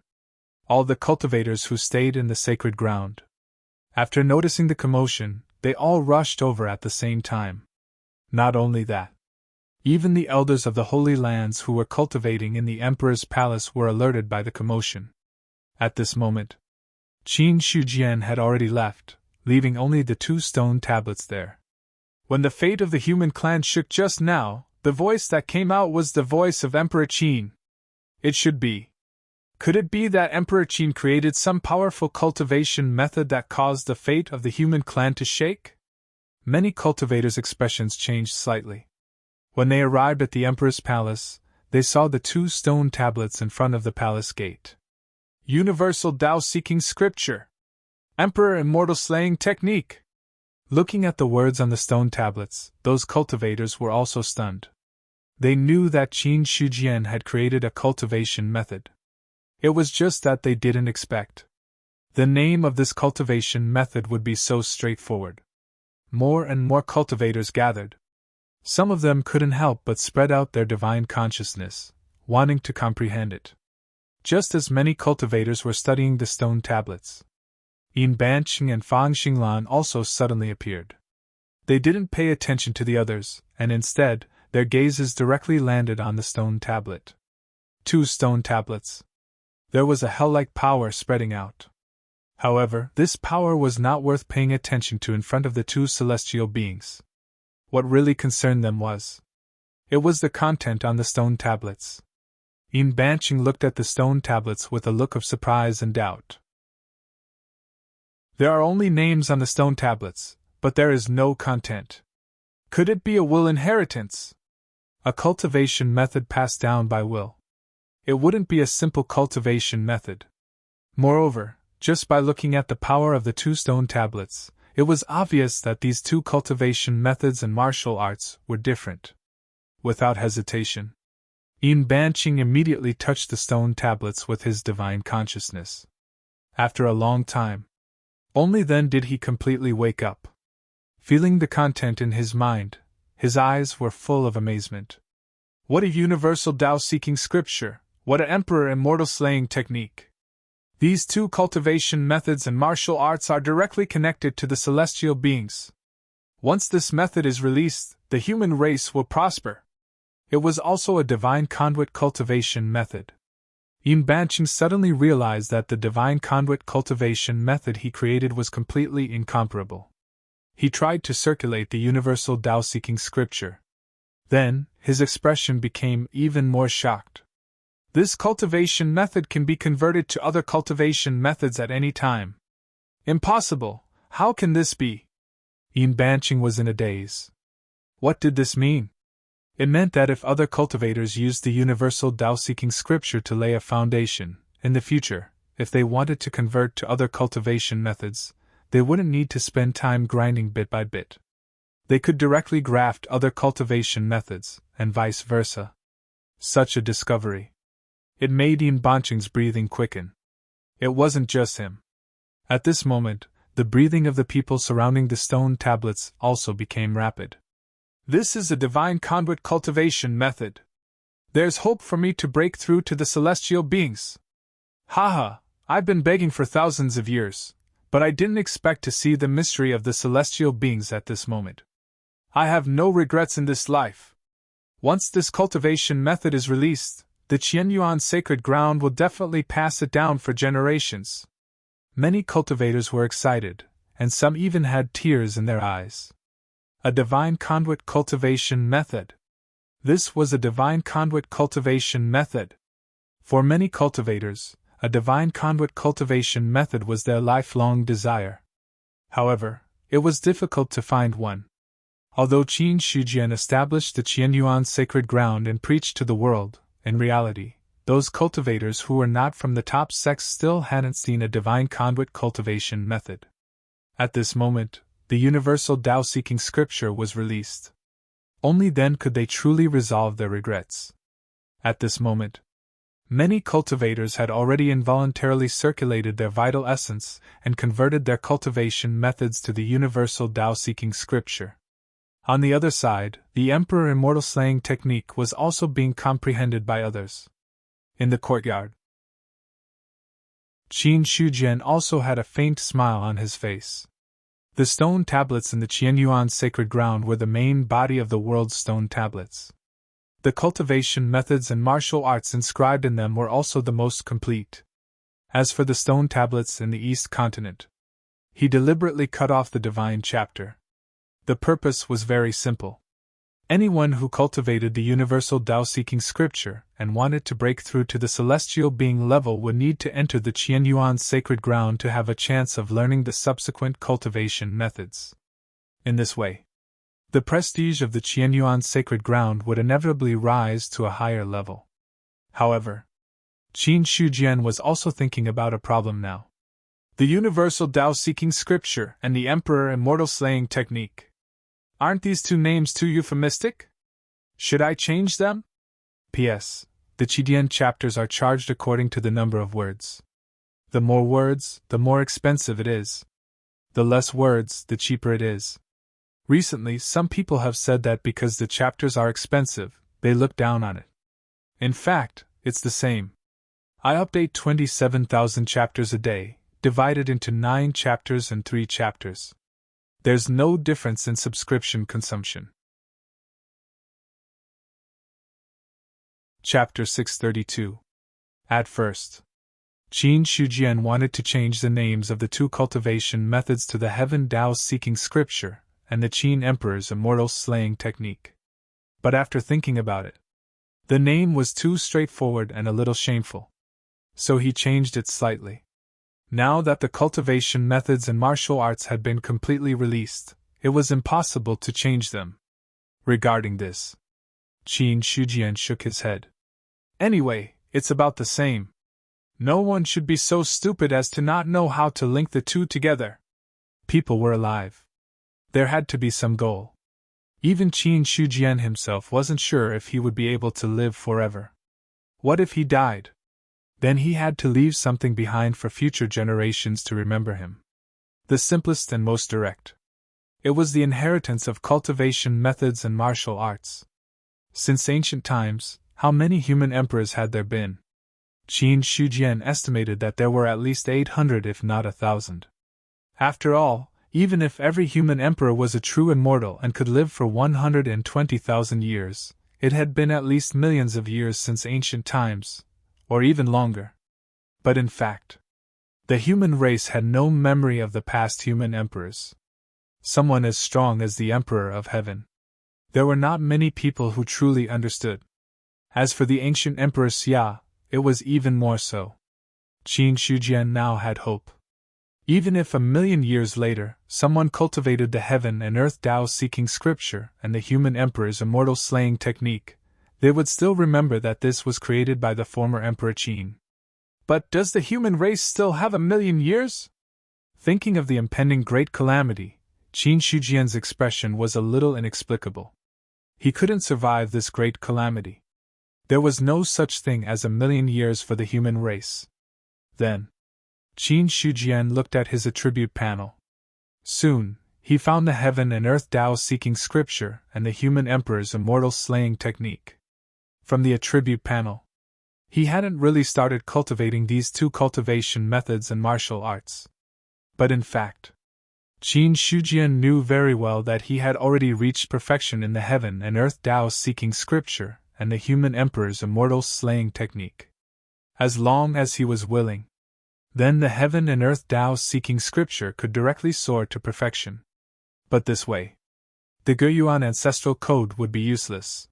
Speaker 1: All the cultivators who stayed in the sacred ground, after noticing the commotion, they all rushed over at the same time. Not only that, even the elders of the Holy Lands who were cultivating in the Emperor's palace were alerted by the commotion. At this moment, Qin Shujian had already left, leaving only the two stone tablets there. When the fate of the human clan shook just now, the voice that came out was the voice of Emperor Qin. It should be. Could it be that Emperor Qin created some powerful cultivation method that caused the fate of the human clan to shake? Many cultivators' expressions changed slightly. When they arrived at the Emperor's palace, they saw the two stone tablets in front of the palace gate. Universal Tao-seeking scripture. Emperor immortal slaying technique. Looking at the words on the stone tablets, those cultivators were also stunned. They knew that Qin Shujian had created a cultivation method. It was just that they didn't expect. The name of this cultivation method would be so straightforward. More and more cultivators gathered. Some of them couldn't help but spread out their divine consciousness, wanting to comprehend it. Just as many cultivators were studying the stone tablets. Yin Banqing and Fang Xinglan also suddenly appeared. They didn't pay attention to the others, and instead, their gazes directly landed on the stone tablet. 2 stone tablets. There was a hell-like power spreading out. However, this power was not worth paying attention to in front of the 2 celestial beings. What really concerned them was the content on the stone tablets. Yin Banqing looked at the stone tablets with a look of surprise and doubt. There are only names on the stone tablets, but there is no content. Could it be a will inheritance? A cultivation method passed down by will. It wouldn't be a simple cultivation method. Moreover, just by looking at the power of the 2 stone tablets, it was obvious that these 2 cultivation methods and martial arts were different. Without hesitation, Yin Banqing immediately touched the stone tablets with his divine consciousness. After a long time, only then did he completely wake up. Feeling the content in his mind, his eyes were full of amazement. What a universal Tao-seeking scripture! What an emperor immortal slaying technique! These 2 cultivation methods and martial arts are directly connected to the celestial beings. Once this method is released, the human race will prosper. It was also a divine conduit cultivation method. Yin Banqing suddenly realized that the divine conduit cultivation method he created was completely incomparable. He tried to circulate the universal Tao-seeking scripture. Then, his expression became even more shocked. This cultivation method can be converted to other cultivation methods at any time. Impossible! How can this be? Yin Banqing was in a daze. What did this mean? It meant that if other cultivators used the universal Tao-seeking scripture to lay a foundation, in the future, if they wanted to convert to other cultivation methods, they wouldn't need to spend time grinding bit by bit. They could directly graft other cultivation methods, and vice versa. Such a discovery. It made Yin Banqing's breathing quicken. It wasn't just him. At this moment, the breathing of the people surrounding the stone tablets also became rapid. This is a divine conduit cultivation method. There's hope for me to break through to the celestial beings. Haha, I've been begging for thousands of years, but I didn't expect to see the mystery of the celestial beings at this moment. I have no regrets in this life. Once this cultivation method is released, the Qianyuan sacred ground will definitely pass it down for generations. Many cultivators were excited, and some even had tears in their eyes. A divine conduit cultivation method. This was a divine conduit cultivation method. For many cultivators, a divine conduit cultivation method was their lifelong desire. However, it was difficult to find one. Although Qin Shujian established the Qianyuan sacred ground and preached to the world, in reality, those cultivators who were not from the top sects still hadn't seen a divine conduit cultivation method. At this moment, the universal Tao-seeking scripture was released. Only then could they truly resolve their regrets. At this moment, many cultivators had already involuntarily circulated their vital essence and converted their cultivation methods to the universal Tao-seeking scripture. On the other side, the Emperor Immortal Slaying technique was also being comprehended by others. In the courtyard, Qin Shujian also had a faint smile on his face. The stone tablets in the Qianyuan sacred ground were the main body of the world's stone tablets. The cultivation methods and martial arts inscribed in them were also the most complete. As for the stone tablets in the East continent, he deliberately cut off the divine chapter. The purpose was very simple. Anyone who cultivated the universal Tao-seeking scripture and wanted to break through to the celestial being level would need to enter the Qianyuan sacred ground to have a chance of learning the subsequent cultivation methods. In this way, the prestige of the Qianyuan sacred ground would inevitably rise to a higher level. However, Qin Shujian was also thinking about a problem now. The universal Tao-seeking scripture and the Emperor Immortal Slaying technique. Aren't these 2 names too euphemistic? Should I change them? P.S. The Qidian chapters are charged according to the number of words. The more words, the more expensive it is. The less words, the cheaper it is. Recently, some people have said that because the chapters are expensive, they look down on it. In fact, it's the same. I update 27,000 chapters a day, divided into 9 chapters and 3 chapters. There's no difference in subscription consumption. Chapter 632. At first, Qin Shujian wanted to change the names of the 2 cultivation methods to the Heaven Dao Seeking Scripture and the Qin Emperor's Immortal Slaying Technique. But after thinking about it, the name was too straightforward and a little shameful. So he changed it slightly. Now that the cultivation methods and martial arts had been completely released, it was impossible to change them. Regarding this, Qin Shujian shook his head. Anyway, it's about the same. No one should be so stupid as to not know how to link the 2 together. People were alive. There had to be some goal. Even Qin Shujian himself wasn't sure if he would be able to live forever. What if he died? Then he had to leave something behind for future generations to remember him. The simplest and most direct. It was the inheritance of cultivation methods and martial arts. Since ancient times, how many human emperors had there been? Qin Shujian estimated that there were at least 800 if not 1,000. After all, even if every human emperor was a true immortal and could live for 120,000 years, it had been at least millions of years since ancient times, or even longer. But in fact, the human race had no memory of the past human emperors. Someone as strong as the Emperor of Heaven. There were not many people who truly understood. As for the ancient Emperor Xia, it was even more so. Qin Shujian now had hope. Even if 1,000,000 years later, someone cultivated the Heaven and Earth Dao Seeking Scripture and the human emperor's Immortal Slaying Technique, they would still remember that this was created by the former Emperor Qin. But does the human race still have 1,000,000 years? Thinking of the impending great calamity, Qin Shujian's expression was a little inexplicable. He couldn't survive this great calamity. There was no such thing as 1,000,000 years for the human race. Then, Qin Shujian looked at his attribute panel. Soon, he found the Heaven and Earth Dao Seeking Scripture and the human emperor's Immortal Slaying Technique. From the attribute panel, he hadn't really started cultivating these 2 cultivation methods and martial arts. But in fact, Qin Shujian knew very well that he had already reached perfection in the Heaven and Earth Dao Seeking Scripture and the human emperor's Immortal Slaying Technique. As long as he was willing, then the Heaven and Earth Dao Seeking Scripture could directly soar to perfection. But this way, the Guiyuan ancestral code would be useless.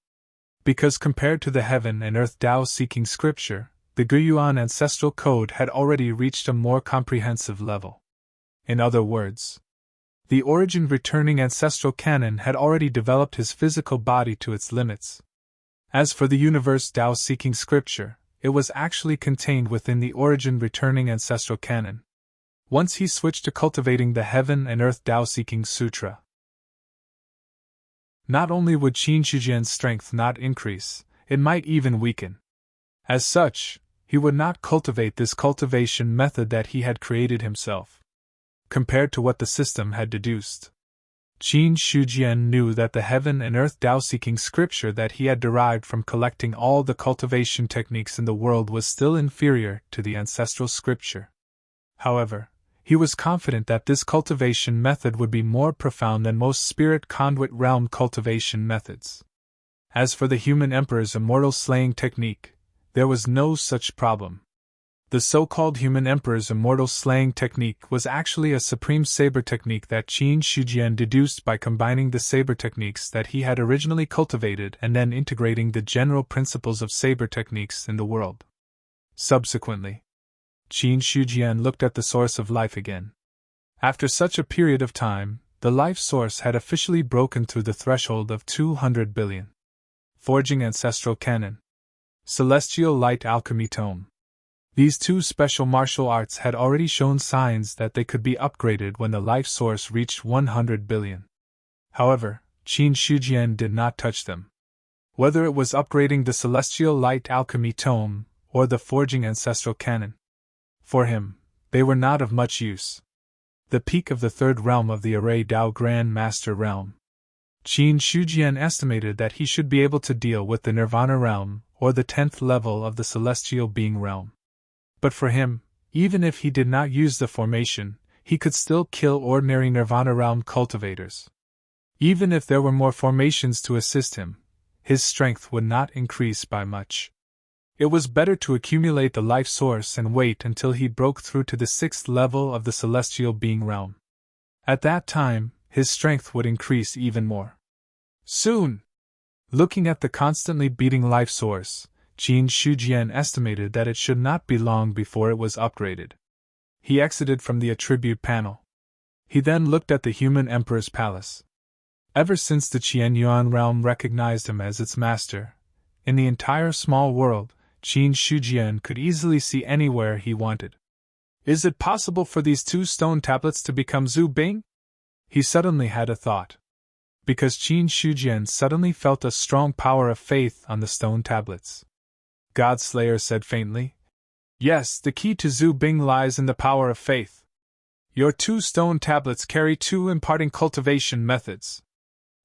Speaker 1: Because compared to the Heaven and Earth Dao Seeking Scripture, the Guiyuan ancestral code had already reached a more comprehensive level. In other words, the origin returning ancestral canon had already developed his physical body to its limits. As for the universe Dao Seeking Scripture, it was actually contained within the origin returning ancestral canon. Once he switched to cultivating the Heaven and Earth Dao Seeking Sutra, not only would Qin Shujian's strength not increase, it might even weaken. As such, he would not cultivate this cultivation method that he had created himself. Compared to what the system had deduced, Qin Shujian knew that the Heaven and Earth Dao Seeking Scripture that he had derived from collecting all the cultivation techniques in the world was still inferior to the ancestral scripture. However, he was confident that this cultivation method would be more profound than most spirit conduit realm cultivation methods. As for the human emperor's Immortal Slaying Technique, there was no such problem. The so-called human emperor's Immortal Slaying Technique was actually a supreme saber technique that Qin Shujian deduced by combining the saber techniques that he had originally cultivated and then integrating the general principles of saber techniques in the world. Subsequently, Qin Shujian looked at the source of life again. After such a period of time, the life source had officially broken through the threshold of 200 billion. Forging Ancestral Canon. Celestial Light Alchemy Tome. These 2 special martial arts had already shown signs that they could be upgraded when the life source reached 100 billion. However, Qin Shujian did not touch them. whether it was upgrading the celestial light alchemy tome or the forging ancestral cannon. For him, they were not of much use. The peak of the third realm of the Array Dao Grand Master realm. Qin Shujian estimated that he should be able to deal with the Nirvana realm or the 10th level of the celestial being realm. But for him, even if he did not use the formation, he could still kill ordinary Nirvana realm cultivators. Even if there were more formations to assist him, his strength would not increase by much. It was better to accumulate the life source and wait until he broke through to the 6th level of the celestial being realm. At that time, his strength would increase even more. Soon! Looking at the constantly beating life source, Qin Shujian estimated that it should not be long before it was upgraded. He exited from the attribute panel. He then looked at the human emperor's palace. Ever since the Qianyuan realm recognized him as its master, in the entire small world, Qin Shujian could easily see anywhere he wanted. Is it possible for these 2 stone tablets to become Zhu Bing? He suddenly had a thought. Because Qin Shujian suddenly felt a strong power of faith on the stone tablets. Godslayer said faintly. Yes, the key to Zhu Bing lies in the power of faith. Your 2 stone tablets carry 2 imparting cultivation methods.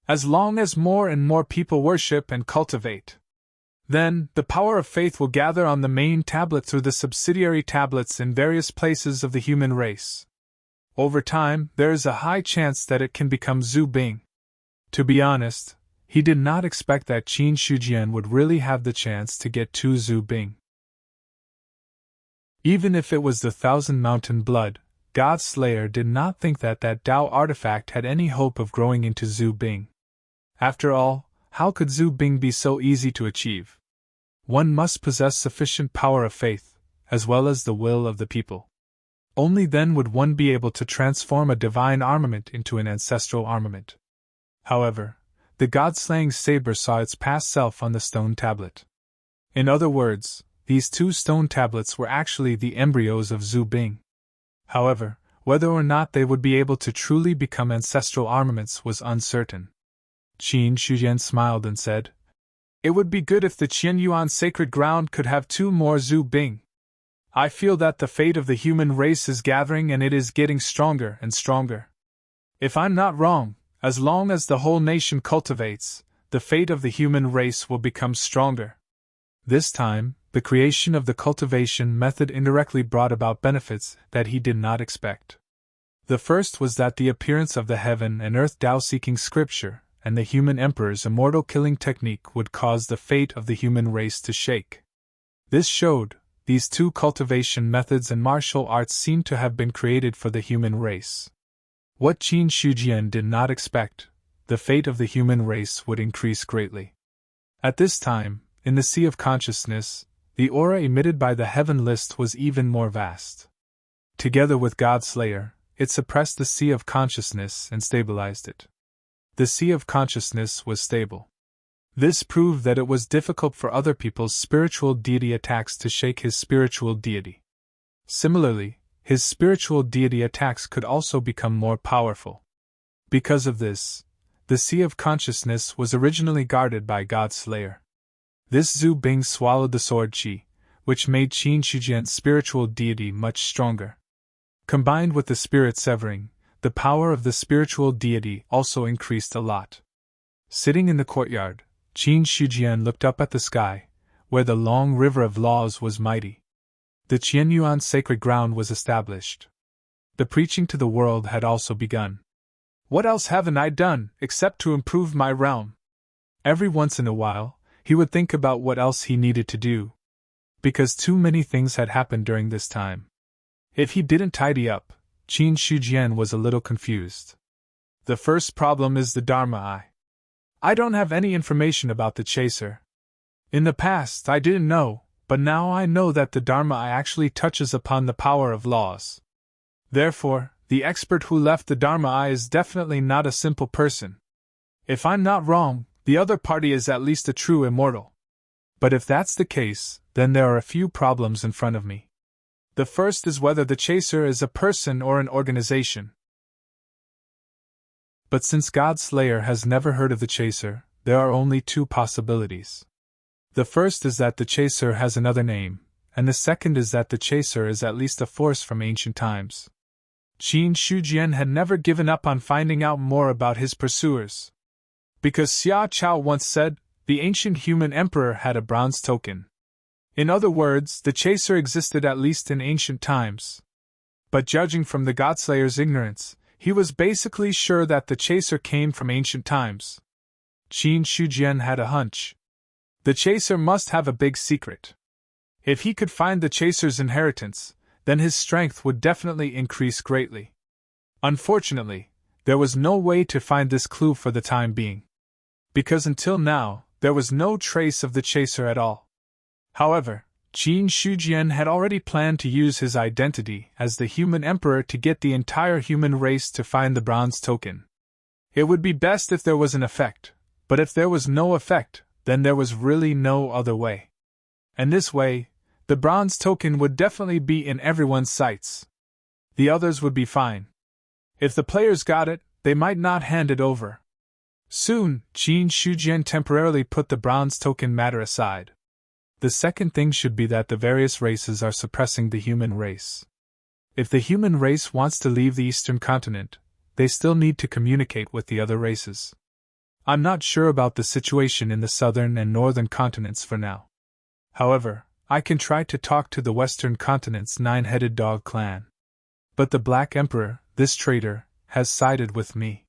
Speaker 1: As long as more and more people worship and cultivate, then the power of faith will gather on the main tablet through the subsidiary tablets in various places of the human race. Over time, there is a high chance that it can become Zhu Bing. To be honest, he did not expect that Qin Shujian would really have the chance to get 2 Zhu Bing. Even if it was the 1,000 Mountain Blood, Godslayer did not think that Dao artifact had any hope of growing into Zhu Bing. After all, how could Zhu Bing be so easy to achieve? One must possess sufficient power of faith, as well as the will of the people. Only then would one be able to transform a divine armament into an ancestral armament. However, the god-slaying saber saw its past self on the stone tablet. In other words, these 2 stone tablets were actually the embryos of Zhu Bing. However, whether or not they would be able to truly become ancestral armaments was uncertain. Qin Shujian smiled and said, It would be good if the Qianyuan sacred ground could have 2 more Zhu Bing. I feel that the fate of the human race is gathering and it is getting stronger and stronger. If I'm not wrong, as long as the whole nation cultivates, the fate of the human race will become stronger. This time, the creation of the cultivation method indirectly brought about benefits that he did not expect. The first was that the appearance of the heaven and earth Tao-seeking scripture and the human emperor's immortal killing technique would cause the fate of the human race to shake. This showed, these 2 cultivation methods and martial arts seemed to have been created for the human race. What Qin Shujian did not expect, the fate of the human race would increase greatly. At this time, in the Sea of Consciousness, the aura emitted by the Heaven List was even more vast. Together with Godslayer, it suppressed the Sea of Consciousness and stabilized it. The Sea of Consciousness was stable. This proved that it was difficult for other people's spiritual deity attacks to shake his spiritual deity. Similarly, his spiritual deity attacks could also become more powerful. Because of this, the Sea of Consciousness was originally guarded by Godslayer. This Zhu Bing swallowed the sword qi, which made Qin Shujian's spiritual deity much stronger. Combined with the spirit severing, the power of the spiritual deity also increased a lot. Sitting in the courtyard, Qin Shujian looked up at the sky, where the long river of laws was mighty. The Qianyuan sacred ground was established. The preaching to the world had also begun. What else haven't I done, except to improve my realm? Every once in a while, he would think about what else he needed to do. Because too many things had happened during this time. If he didn't tidy up, Qin Shujian was a little confused. The first problem is the Dharma Eye. I don't have any information about the Chaser. In the past, I didn't know, but now I know that the Dharma Eye actually touches upon the power of laws. Therefore, the expert who left the Dharma Eye is definitely not a simple person. If I'm not wrong, the other party is at least a true immortal. But if that's the case, then there are a few problems in front of me. The first is whether the Chaser is a person or an organization. But since Godslayer has never heard of the Chaser, there are only two possibilities. The first is that the chaser has another name, and the second is that the chaser is at least a force from ancient times. Qin Shujian had never given up on finding out more about his pursuers. Because Xia Chao once said, the ancient human emperor had a bronze token. In other words, the chaser existed at least in ancient times. But judging from the Godslayer's ignorance, he was basically sure that the chaser came from ancient times. Qin Shujian had a hunch. The chaser must have a big secret. If he could find the chaser's inheritance, then his strength would definitely increase greatly. Unfortunately, there was no way to find this clue for the time being. Because until now, there was no trace of the chaser at all. However, Qin Shujian had already planned to use his identity as the human emperor to get the entire human race to find the bronze token. It would be best if there was an effect, but if there was no effect, then there was really no other way. And this way, the bronze token would definitely be in everyone's sights. The others would be fine. If the players got it, they might not hand it over. Soon, Qin Shujian temporarily put the bronze token matter aside. The second thing should be that the various races are suppressing the human race. If the human race wants to leave the eastern continent, they still need to communicate with the other races. I'm not sure about the situation in the southern and northern continents for now. However, I can try to talk to the western continent's nine-headed dog clan. But the Black Emperor, this traitor, has sided with me.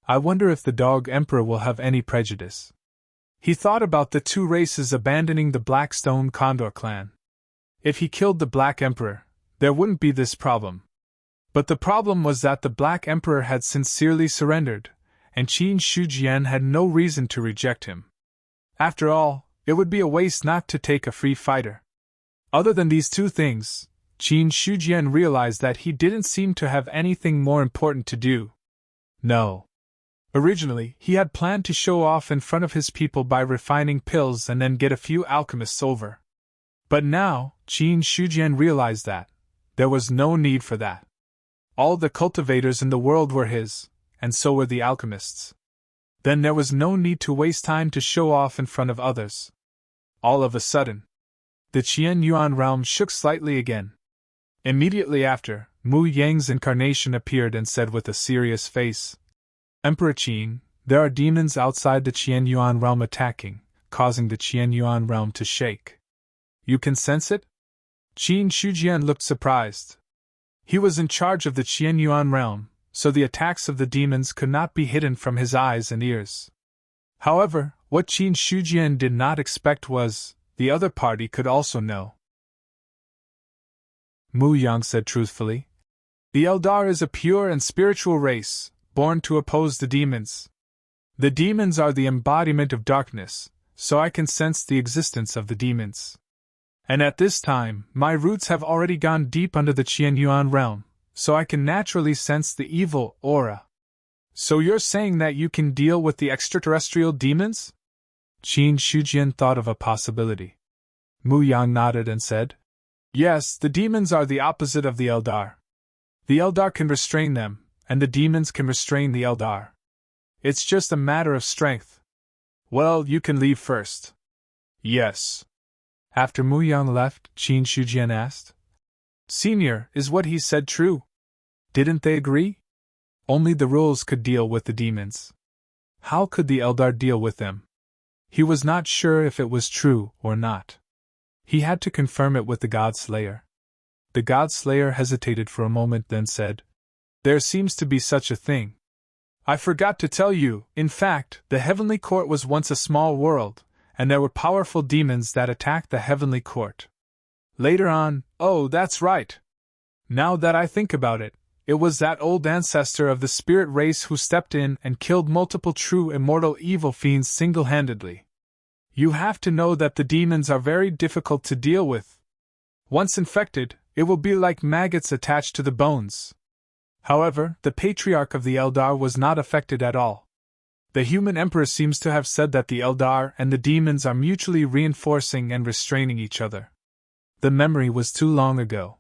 Speaker 1: I wonder if the Dog Emperor will have any prejudice. He thought about the two races abandoning the Blackstone Condor clan. If he killed the Black Emperor, there wouldn't be this problem. But the problem was that the Black Emperor had sincerely surrendered, and Qin Shujian had no reason to reject him. After all, it would be a waste not to take a free fighter. Other than these two things, Qin Shujian realized that he didn't seem to have anything more important to do. No. Originally, he had planned to show off in front of his people by refining pills and then get a few alchemists over. But now, Qin Shujian realized that there was no need for that. All the cultivators in the world were his, and so were the alchemists. Then there was no need to waste time to show off in front of others. All of a sudden, the Qian Yuan realm shook slightly again. Immediately after, Mu Yang's incarnation appeared and said with a serious face, Emperor Qin, there are demons outside the Qian Yuan realm attacking, causing the Qian Yuan realm to shake. You can sense it? Qin Shujian looked surprised. He was in charge of the Qian Yuan realm, so the attacks of the demons could not be hidden from his eyes and ears. However, what Qin Shujian did not expect was, the other party could also know. Mu Yang said truthfully, the Eldar is a pure and spiritual race, born to oppose the demons. The demons are the embodiment of darkness, so I can sense the existence of the demons. And at this time, my roots have already gone deep under the Qian Yuan realm, so I can naturally sense the evil aura. So you're saying that you can deal with the extraterrestrial demons? Qin Shujian thought of a possibility. Mu Yang nodded and said, yes, the demons are the opposite of the Eldar. The Eldar can restrain them, and the demons can restrain the Eldar. It's just a matter of strength. Well, you can leave first. Yes. After Mu Yang left, Qin Shujian asked, Senior, is what he said true? Didn't they agree? Only the rules could deal with the demons. How could the Eldar deal with them? He was not sure if it was true or not. He had to confirm it with the God-Slayer. The God-Slayer hesitated for a moment, then said, there seems to be such a thing. I forgot to tell you, in fact, the Heavenly Court was once a small world, and there were powerful demons that attacked the Heavenly Court. Later on, oh, that's right. Now that I think about it, it was that old ancestor of the spirit race who stepped in and killed multiple true immortal evil fiends single-handedly. You have to know that the demons are very difficult to deal with. Once infected, it will be like maggots attached to the bones. However, the patriarch of the Eldar was not affected at all. The human emperor seems to have said that the Eldar and the demons are mutually reinforcing and restraining each other. The memory was too long ago.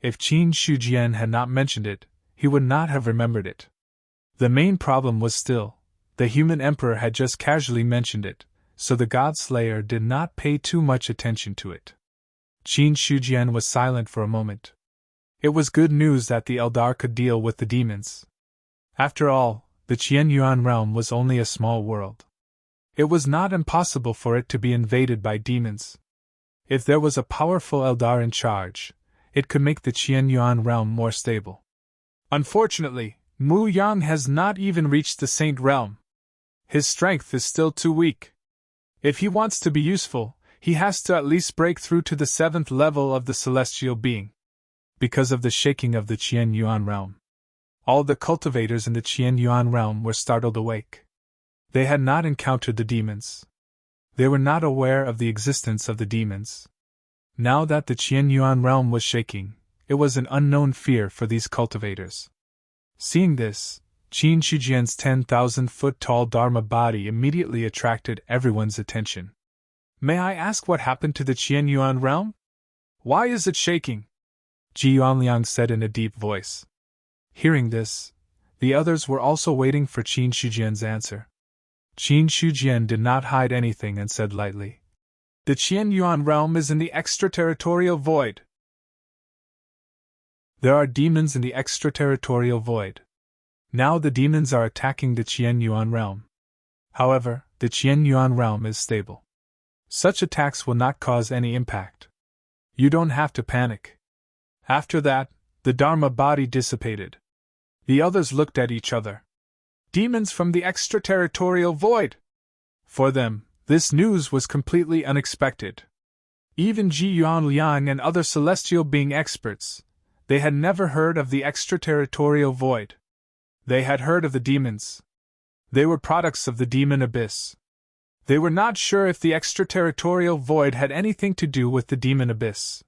Speaker 1: If Qin Shujian had not mentioned it, he would not have remembered it. The main problem was still, the human emperor had just casually mentioned it, so the god slayer did not pay too much attention to it. Qin Shujian was silent for a moment. It was good news that the Eldar could deal with the demons. After all, the Qianyuan realm was only a small world. It was not impossible for it to be invaded by demons. If there was a powerful Eldar in charge, it could make the Qianyuan realm more stable. Unfortunately, Mu Yang has not even reached the Saint realm. His strength is still too weak. If he wants to be useful, he has to at least break through to the 7th level of the celestial being. Because of the shaking of the Qianyuan realm, all the cultivators in the Qianyuan realm were startled awake. They had not encountered the demons. They were not aware of the existence of the demons. Now that the Qianyuan realm was shaking, it was an unknown fear for these cultivators. Seeing this, Qin Shujian's 10,000-foot-tall Dharma body immediately attracted everyone's attention. May I ask what happened to the Qianyuan realm? Why is it shaking? Ji Yuanliang said in a deep voice. Hearing this, the others were also waiting for Qin Shujian's answer. Qin Shujian did not hide anything and said lightly, "The Qianyuan realm is in the extraterritorial void. There are demons in the extraterritorial void. Now the demons are attacking the Qianyuan realm. However, the Qianyuan realm is stable. Such attacks will not cause any impact. You don't have to panic." After that, the Dharma body dissipated. The others looked at each other. Demons from the extraterritorial void! For them, this news was completely unexpected. Even Ji Yuanliang and other celestial being experts, they had never heard of the extraterritorial void. They had heard of the demons. They were products of the demon abyss. They were not sure if the extraterritorial void had anything to do with the demon abyss.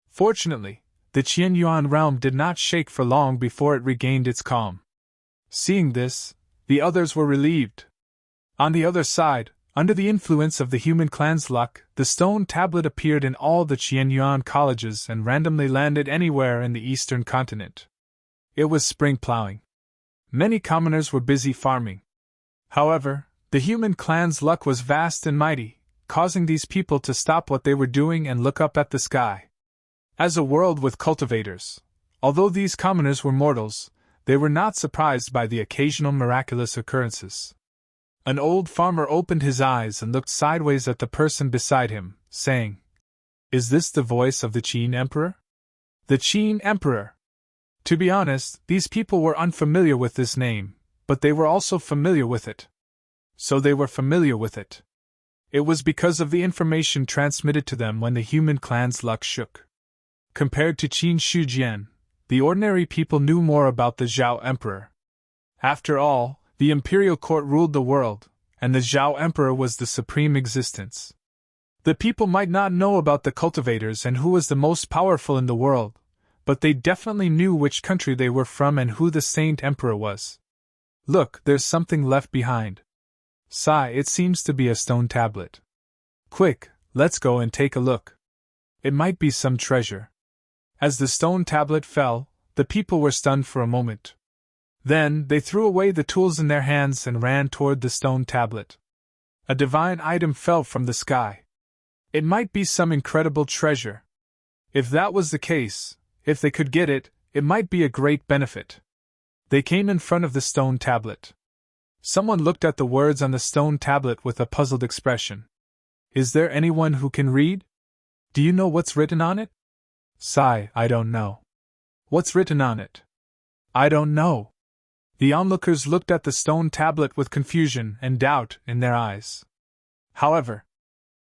Speaker 1: Fortunately, the Qianyuan realm did not shake for long before it regained its calm. Seeing this, the others were relieved. On the other side, under the influence of the human clan's luck, the stone tablet appeared in all the Qianyuan colleges and randomly landed anywhere in the eastern continent. It was spring plowing. Many commoners were busy farming. However, the human clan's luck was vast and mighty, causing these people to stop what they were doing and look up at the sky. As a world with cultivators, although these commoners were mortals, they were not surprised by the occasional miraculous occurrences. An old farmer opened his eyes and looked sideways at the person beside him, saying, "Is this the voice of the Qin Emperor?" The Qin Emperor! To be honest, these people were unfamiliar with this name, but they were also familiar with it. So they were familiar with it. It was because of the information transmitted to them when the human clan's luck shook. Compared to Qin Shujian, the ordinary people knew more about the Zhao Emperor. After all, the imperial court ruled the world, and the Zhao Emperor was the supreme existence. The people might not know about the cultivators and who was the most powerful in the world, but they definitely knew which country they were from and who the Saint Emperor was. Look, there's something left behind. Sigh, it seems to be a stone tablet. Quick, let's go and take a look. It might be some treasure. As the stone tablet fell, the people were stunned for a moment. Then, they threw away the tools in their hands and ran toward the stone tablet. A divine item fell from the sky. It might be some incredible treasure. If that was the case, if they could get it, it might be a great benefit. They came in front of the stone tablet. Someone looked at the words on the stone tablet with a puzzled expression. Is there anyone who can read? Do you know what's written on it? Sigh, I don't know. What's written on it? I don't know. The onlookers looked at the stone tablet with confusion and doubt in their eyes. However,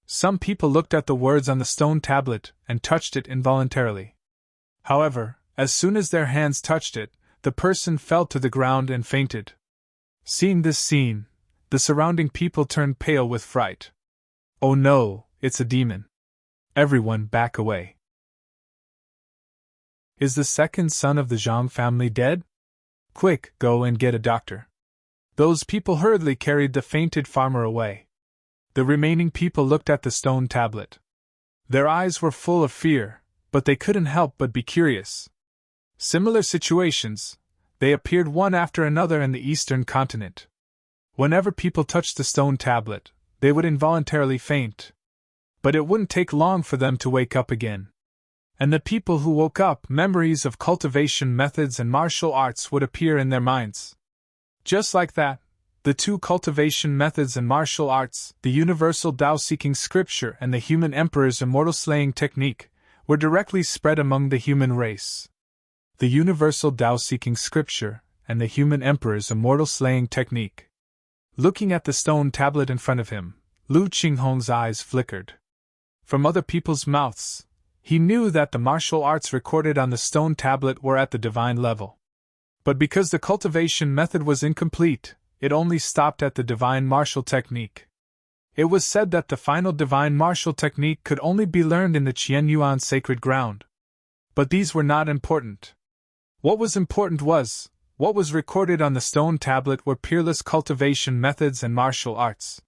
Speaker 1: some people looked at the words on the stone tablet and touched it involuntarily. However, as soon as their hands touched it, the person fell to the ground and fainted. Seeing this scene, the surrounding people turned pale with fright. Oh no, it's a demon. Everyone back away. Is the second son of the Zhang family dead? Quick, go and get a doctor. Those people hurriedly carried the fainted farmer away. The remaining people looked at the stone tablet. Their eyes were full of fear, but they couldn't help but be curious. Similar situations, they appeared one after another in the eastern continent. Whenever people touched the stone tablet, they would involuntarily faint. But it wouldn't take long for them to wake up again. And the people who woke up, memories of cultivation methods and martial arts would appear in their minds. Just like that, the two cultivation methods and martial arts, the universal Tao-seeking scripture and the human emperor's immortal slaying technique, were directly spread among the human race. The universal Tao-seeking scripture and the human emperor's immortal slaying technique. Looking at the stone tablet in front of him, Lu Qinghong's eyes flickered. From other people's mouths, he knew that the martial arts recorded on the stone tablet were at the divine level. But because the cultivation method was incomplete, it only stopped at the divine martial technique. It was said that the final divine martial technique could only be learned in the Qianyuan sacred ground. But these were not important. What was important was, what was recorded on the stone tablet were peerless cultivation methods and martial arts.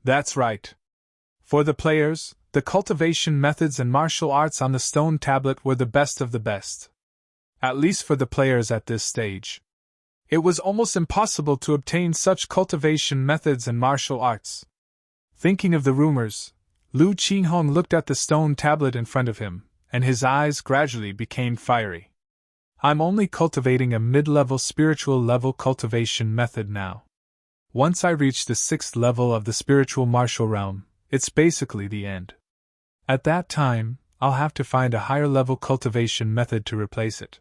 Speaker 1: That's right. For the players, the cultivation methods and martial arts on the stone tablet were the best of the best. At least for the players at this stage. It was almost impossible to obtain such cultivation methods and martial arts. Thinking of the rumors, Lu Qinghong looked at the stone tablet in front of him, and his eyes gradually became fiery. I'm only cultivating a mid-level spiritual level cultivation method now. Once I reach the 6th level of the spiritual martial realm, it's basically the end. At that time, I'll have to find a higher level cultivation method to replace it.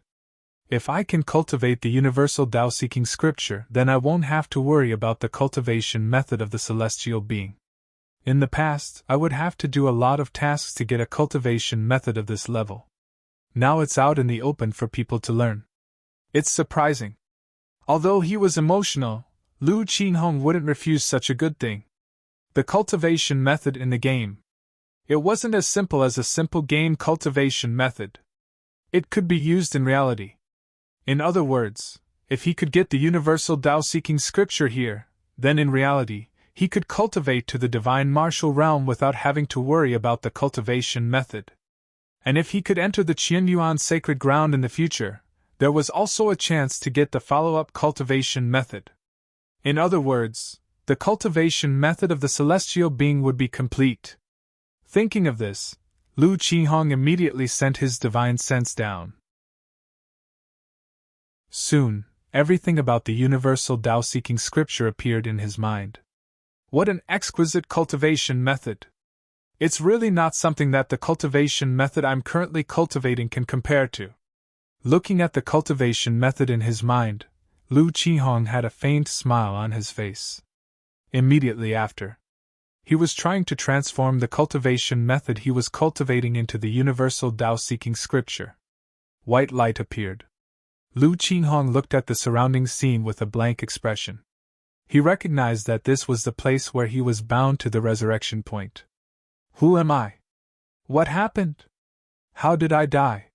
Speaker 1: If I can cultivate the universal Tao-seeking scripture, then I won't have to worry about the cultivation method of the celestial being. In the past, I would have to do a lot of tasks to get a cultivation method of this level. Now it's out in the open for people to learn. It's surprising. Although he was emotional, Lu Qinghong wouldn't refuse such a good thing. The cultivation method in the game. It wasn't as simple as a simple game cultivation method. It could be used in reality. In other words, if he could get the universal Tao-seeking scripture here, then in reality, he could cultivate to the divine martial realm without having to worry about the cultivation method. And if he could enter the Qianyuan sacred ground in the future, there was also a chance to get the follow-up cultivation method. In other words, the cultivation method of the celestial being would be complete. Thinking of this, Lu Qinghong immediately sent his divine sense down. Soon, everything about the universal Tao-seeking scripture appeared in his mind. What an exquisite cultivation method! It's really not something that the cultivation method I'm currently cultivating can compare to. Looking at the cultivation method in his mind, Lu Qinghong had a faint smile on his face. Immediately after, he was trying to transform the cultivation method he was cultivating into the universal Tao-seeking scripture. White light appeared. Lu Qinghong looked at the surrounding scene with a blank expression. He recognized that this was the place where he was bound to the resurrection point. Who am I? What happened? How did I die?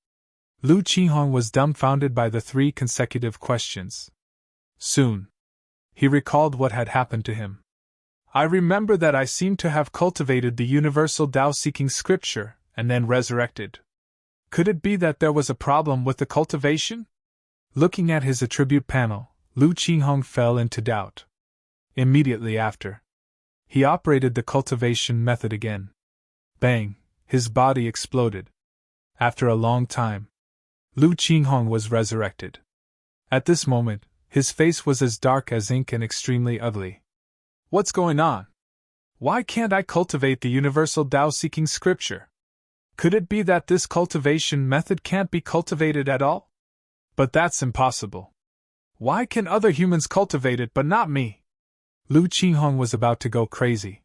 Speaker 1: Lu Qinghong was dumbfounded by the 3 consecutive questions. Soon, he recalled what had happened to him. I remember that I seemed to have cultivated the universal Tao-seeking scripture, and then resurrected. Could it be that there was a problem with the cultivation? Looking at his attribute panel, Lu Qinghong fell into doubt. Immediately after, he operated the cultivation method again. Bang! His body exploded. After a long time, Lu Qinghong was resurrected. At this moment, his face was as dark as ink and extremely ugly. What's going on? Why can't I cultivate the universal Tao-seeking scripture? Could it be that this cultivation method can't be cultivated at all? But that's impossible. Why can other humans cultivate it but not me? Lu Qinghong was about to go crazy.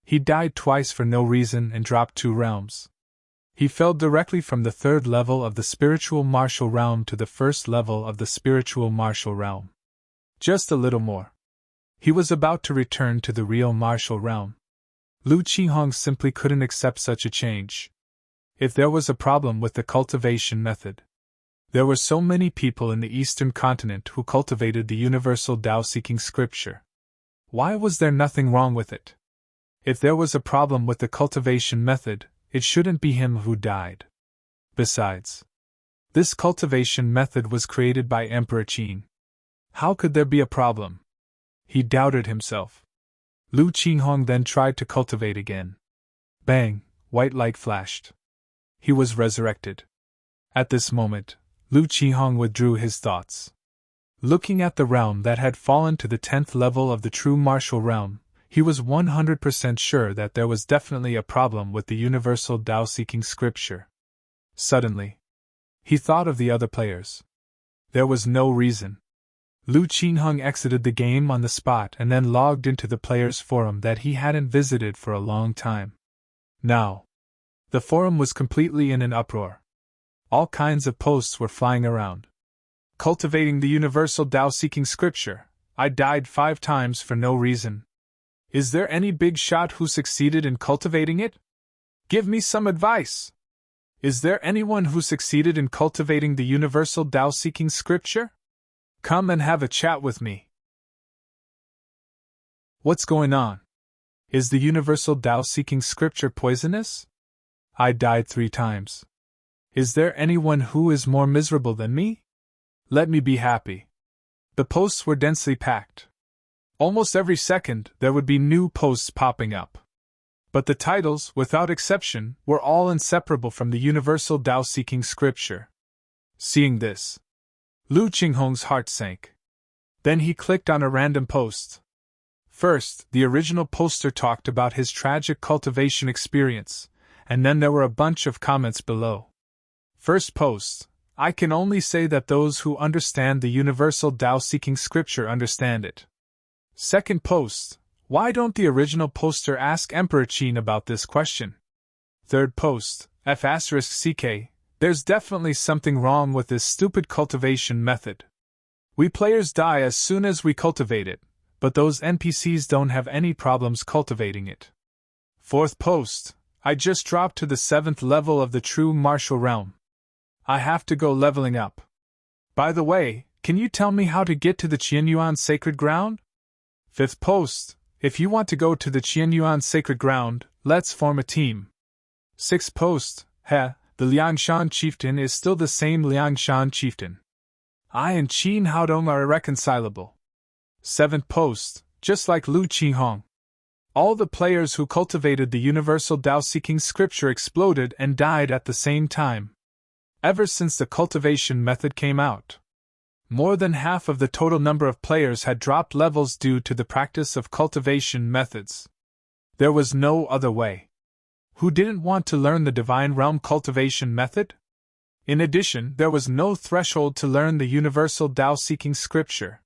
Speaker 1: He died twice for no reason and dropped 2 realms. He fell directly from the 3rd level of the spiritual martial realm to the 1st level of the spiritual martial realm. Just a little more. He was about to return to the real martial realm. Lu Qinghong simply couldn't accept such a change. If there was a problem with the cultivation method, there were so many people in the Eastern continent who cultivated the universal Tao-seeking scripture. Why was there nothing wrong with it? If there was a problem with the cultivation method, it shouldn't be him who died. Besides, this cultivation method was created by Emperor Qin. How could there be a problem? He doubted himself. Lu Qinghong then tried to cultivate again. Bang! White light flashed. He was resurrected. At this moment, Lu Qinghong withdrew his thoughts. Looking at the realm that had fallen to the 10th level of the true martial realm, he was 100% sure that there was definitely a problem with the universal Tao-seeking scripture. Suddenly, he thought of the other players. There was no reason. Lu Qinghong exited the game on the spot and then logged into the players' forum that he hadn't visited for a long time. Now, the forum was completely in an uproar. All kinds of posts were flying around. Cultivating the universal Tao-seeking scripture, I died 5 times for no reason. Is there any big shot who succeeded in cultivating it? Give me some advice. Is there anyone who succeeded in cultivating the universal Tao-seeking scripture? Come and have a chat with me. What's going on? Is the universal Tao-seeking scripture poisonous? I died 3 times. Is there anyone who is more miserable than me? Let me be happy. The posts were densely packed. Almost every second there would be new posts popping up. But the titles, without exception, were all inseparable from the universal Tao-seeking scripture. Seeing this, Lu Qinghong's heart sank. Then he clicked on a random post. First, the original poster talked about his tragic cultivation experience, and then there were a bunch of comments below. First post: I can only say that those who understand the universal Tao-seeking scripture understand it. Second post: why don't the original poster ask Emperor Qin about this question? Third post: F***ck, there's definitely something wrong with this stupid cultivation method. We players die as soon as we cultivate it, but those NPCs don't have any problems cultivating it. Fourth post: I just dropped to the 7th level of the true martial realm. I have to go leveling up. By the way, can you tell me how to get to the Qianyuan sacred ground? Fifth post: if you want to go to the Qianyuan sacred ground, let's form a team. Sixth post: the Liangshan chieftain is still the same Liangshan chieftain. I and Qin Haodong are irreconcilable. Seventh post: just like Lu Qinghong. All the players who cultivated the universal Tao-seeking scripture exploded and died at the same time. Ever since the cultivation method came out, more than half of the total number of players had dropped levels due to the practice of cultivation methods. There was no other way. Who didn't want to learn the Divine Realm cultivation method? In addition, there was no threshold to learn the universal Tao-seeking scripture.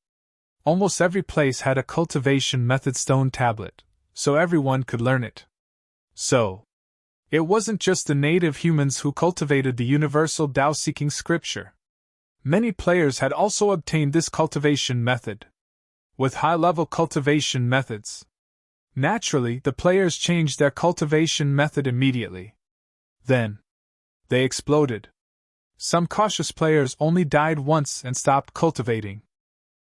Speaker 1: Almost every place had a cultivation method stone tablet, so everyone could learn it. So, it wasn't just the native humans who cultivated the universal Tao-seeking scripture. Many players had also obtained this cultivation method. With high-level cultivation methods, naturally the players changed their cultivation method immediately. Then, they exploded. Some cautious players only died once and stopped cultivating.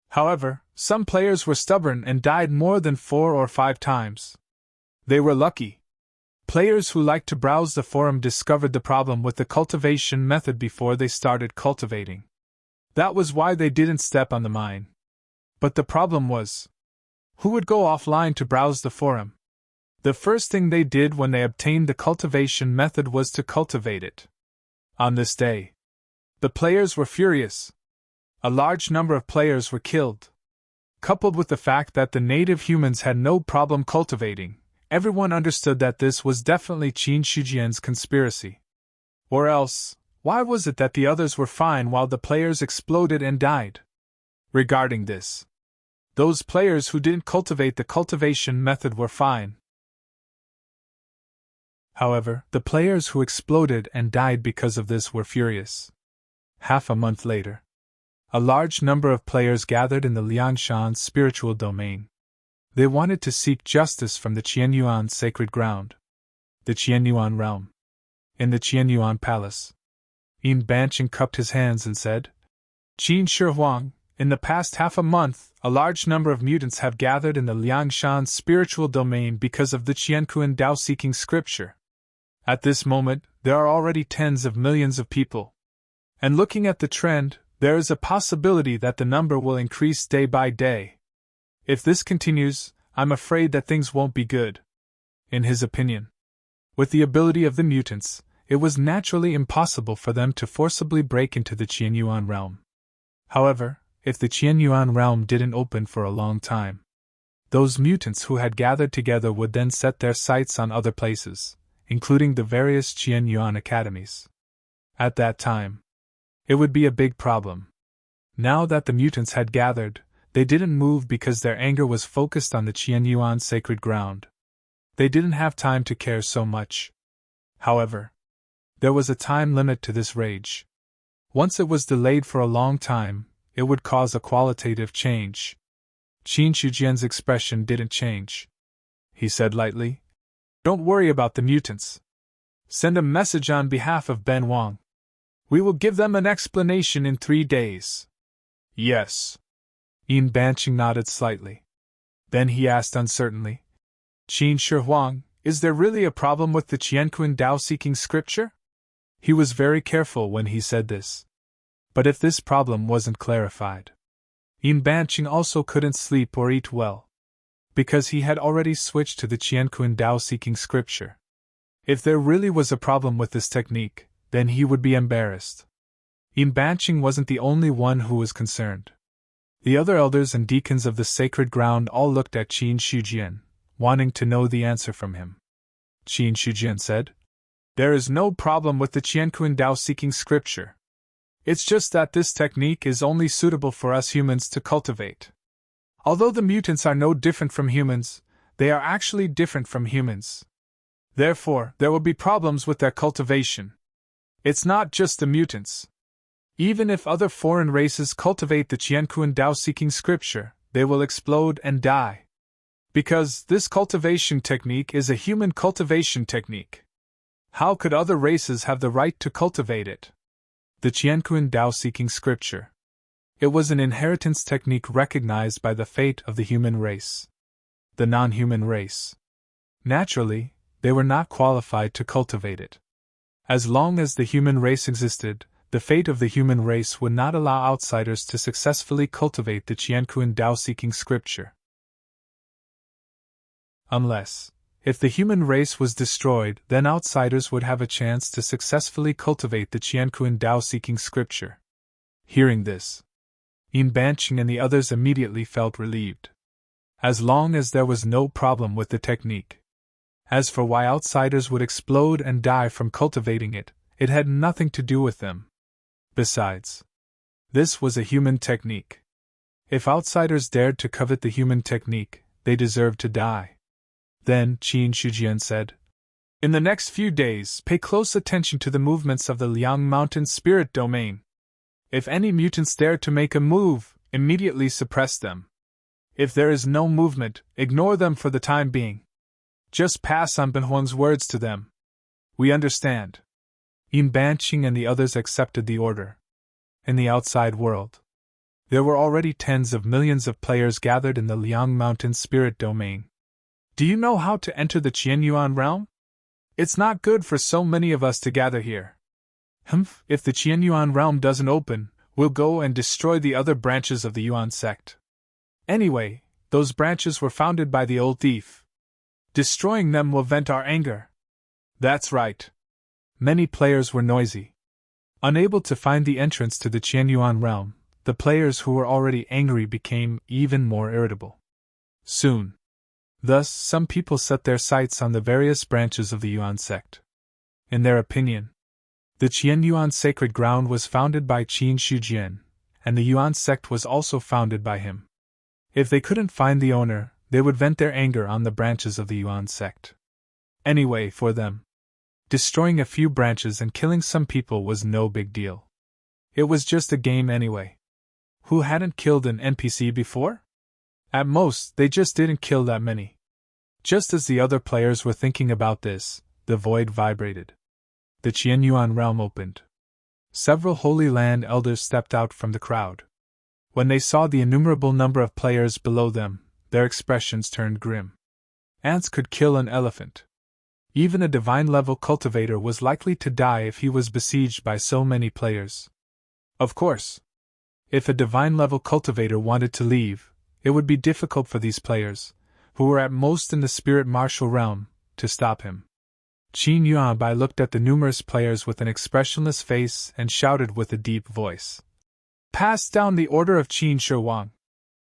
Speaker 1: However, some players were stubborn and died more than 4 or 5 times. They were lucky. Players who liked to browse the forum discovered the problem with the cultivation method before they started cultivating. That was why they didn't step on the mine. But the problem was, who would go offline to browse the forum? The first thing they did when they obtained the cultivation method was to cultivate it. On this day, the players were furious. A large number of players were killed. Coupled with the fact that the native humans had no problem cultivating, everyone understood that this was definitely Qin Shijian's conspiracy. Or else, why was it that the others were fine while the players exploded and died? Regarding this, those players who didn't cultivate the cultivation method were fine. However, the players who exploded and died because of this were furious. Half a month later, a large number of players gathered in the Liangshan spiritual domain. They wanted to seek justice from the Qianyuan sacred ground, the Qianyuan realm. In the Qianyuan palace, Yin Banqing cupped his hands and said, Qin Shi Huang, in the past half a month, a large number of mutants have gathered in the Liangshan spiritual domain because of the Qiankuan Tao-seeking scripture. At this moment, there are already tens of millions of people. And looking at the trend, there is a possibility that the number will increase day by day. If this continues, I'm afraid that things won't be good. In his opinion, with the ability of the mutants, it was naturally impossible for them to forcibly break into the Qianyuan realm. However, if the Qianyuan realm didn't open for a long time, those mutants who had gathered together would then set their sights on other places, including the various Qianyuan academies. At that time, it would be a big problem. Now that the mutants had gathered, they didn't move because their anger was focused on the Qianyuan sacred ground. They didn't have time to care so much. However, there was a time limit to this rage. Once it was delayed for a long time, it would cause a qualitative change. Qin Shujian's expression didn't change. He said lightly, "Don't worry about the mutants. Send a message on behalf of Ben Wang. We will give them an explanation in 3 days." "Yes." Yin Banqing nodded slightly. Then he asked uncertainly, "Qin Shi Huang, is there really a problem with the Qianquan Dao-seeking scripture?" He was very careful when he said this. But if this problem wasn't clarified, Yin Banqing also couldn't sleep or eat well, because he had already switched to the Qianquan Dao-seeking scripture. If there really was a problem with this technique, then he would be embarrassed. Yin Banqing wasn't the only one who was concerned. The other elders and deacons of the sacred ground all looked at Qin Shujian, wanting to know the answer from him. Qin Shujian said, "There is no problem with the Qianquan Dao-seeking scripture. It's just that this technique is only suitable for us humans to cultivate. Although the mutants are no different from humans, they are actually different from humans. Therefore, there will be problems with their cultivation. It's not just the mutants. Even if other foreign races cultivate the Qianquan Dao-seeking scripture, they will explode and die. Because this cultivation technique is a human cultivation technique. How could other races have the right to cultivate it? The Qianquan Dao-seeking scripture. It was an inheritance technique recognized by the fate of the human race. The non-human race. Naturally, they were not qualified to cultivate it. As long as the human race existed, the fate of the human race would not allow outsiders to successfully cultivate the Qianquan Dao-seeking scripture. Unless, if the human race was destroyed, then outsiders would have a chance to successfully cultivate the Qianquan Dao-seeking scripture. Hearing this, Yin Banqing and the others immediately felt relieved. As long as there was no problem with the technique. As for why outsiders would explode and die from cultivating it, it had nothing to do with them. Besides, this was a human technique. If outsiders dared to covet the human technique, they deserved to die. Then Qin Shujian said, "In the next few days, pay close attention to the movements of the Liang Mountain Spirit Domain. If any mutants dare to make a move, immediately suppress them. If there is no movement, ignore them for the time being. Just pass on Benhuang's words to them. We understand." Yin Banqing and the others accepted the order. In the outside world, there were already tens of millions of players gathered in the Liang Mountain Spirit Domain. "Do you know how to enter the Qianyuan realm? It's not good for so many of us to gather here." If the Qianyuan realm doesn't open, we'll go and destroy the other branches of the Yuan sect. Anyway, those branches were founded by the old thief. Destroying them will vent our anger. That's right. Many players were noisy. Unable to find the entrance to the Qianyuan realm, the players who were already angry became even more irritable. Soon. Thus, some people set their sights on the various branches of the Yuan sect. In their opinion, the Qianyuan sacred ground was founded by Qin Shujian, and the Yuan sect was also founded by him. If they couldn't find the owner, they would vent their anger on the branches of the Yuan sect. Anyway, for them, destroying a few branches and killing some people was no big deal. It was just a game anyway. Who hadn't killed an NPC before? At most, they just didn't kill that many. Just as the other players were thinking about this, the void vibrated. The Qianyuan realm opened. Several Holy Land elders stepped out from the crowd. When they saw the innumerable number of players below them, their expressions turned grim. Ants could kill an elephant. Even a divine-level cultivator was likely to die if he was besieged by so many players. Of course, if a divine-level cultivator wanted to leave, it would be difficult for these players, who were at most in the spirit martial realm, to stop him. Qin Yuanbai looked at the numerous players with an expressionless face and shouted with a deep voice. Pass down the order of Qin Shiwang.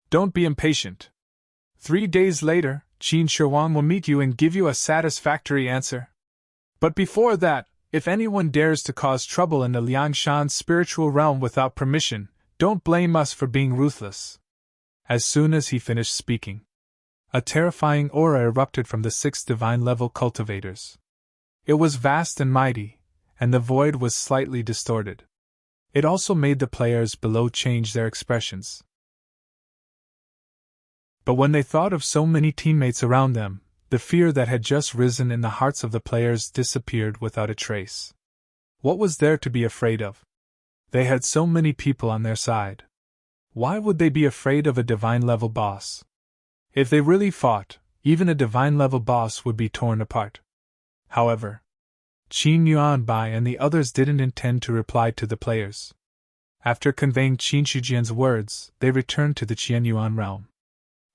Speaker 1: Don't be impatient. 3 days later, Qin Shiwang will meet you and give you a satisfactory answer. But before that, if anyone dares to cause trouble in the Liangshan spiritual realm without permission, don't blame us for being ruthless. As soon as he finished speaking, a terrifying aura erupted from the 6 divine-level cultivators. It was vast and mighty, and the void was slightly distorted. It also made the players below change their expressions. But when they thought of so many teammates around them, the fear that had just risen in the hearts of the players disappeared without a trace. What was there to be afraid of? They had so many people on their side. Why would they be afraid of a divine-level boss? If they really fought, even a divine-level boss would be torn apart. However, Qin Yuanbai and the others didn't intend to reply to the players. After conveying Qin Shijian's words, they returned to the Qianyuan realm.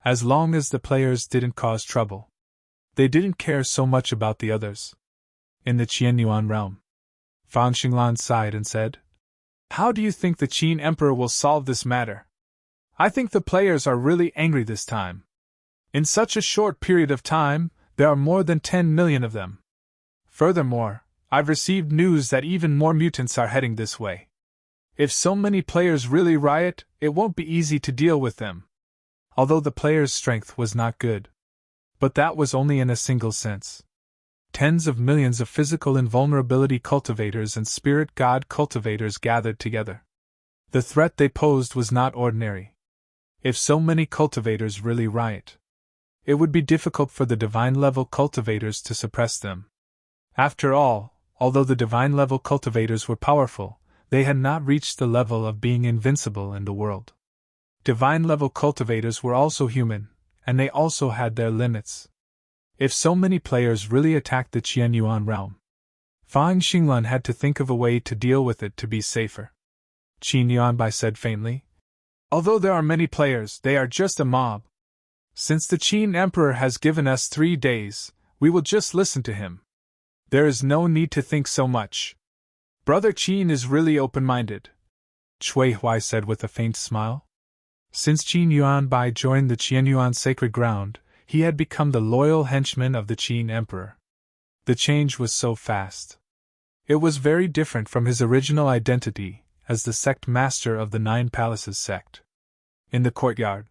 Speaker 1: As long as the players didn't cause trouble, they didn't care so much about the others. In the Qianyuan realm, Fan Xinglan sighed and said, How do you think the Qin Emperor will solve this matter? I think the players are really angry this time. In such a short period of time, there are more than 10 million of them. Furthermore, I've received news that even more mutants are heading this way. If so many players really riot, it won't be easy to deal with them. Although the players' strength was not good. But that was only in a single sense. Tens of millions of physical invulnerability cultivators and spirit god cultivators gathered together. The threat they posed was not ordinary. If so many cultivators really riot, it would be difficult for the divine-level cultivators to suppress them. After all, although the divine-level cultivators were powerful, they had not reached the level of being invincible in the world. Divine-level cultivators were also human, and they also had their limits. If so many players really attacked the Qianyuan realm, Fan Xinglan had to think of a way to deal with it to be safer. Qin Yuanbai said faintly, Although there are many players, they are just a mob. Since the Qin Emperor has given us 3 days, we will just listen to him. There is no need to think so much. Brother Qin is really open-minded, Cui Huai said with a faint smile. Since Qin Yuanbai joined the Qianyuan sacred ground, he had become the loyal henchman of the Qin Emperor. The change was so fast. It was very different from his original identity as the sect master of the 9 Palaces sect. In the courtyard,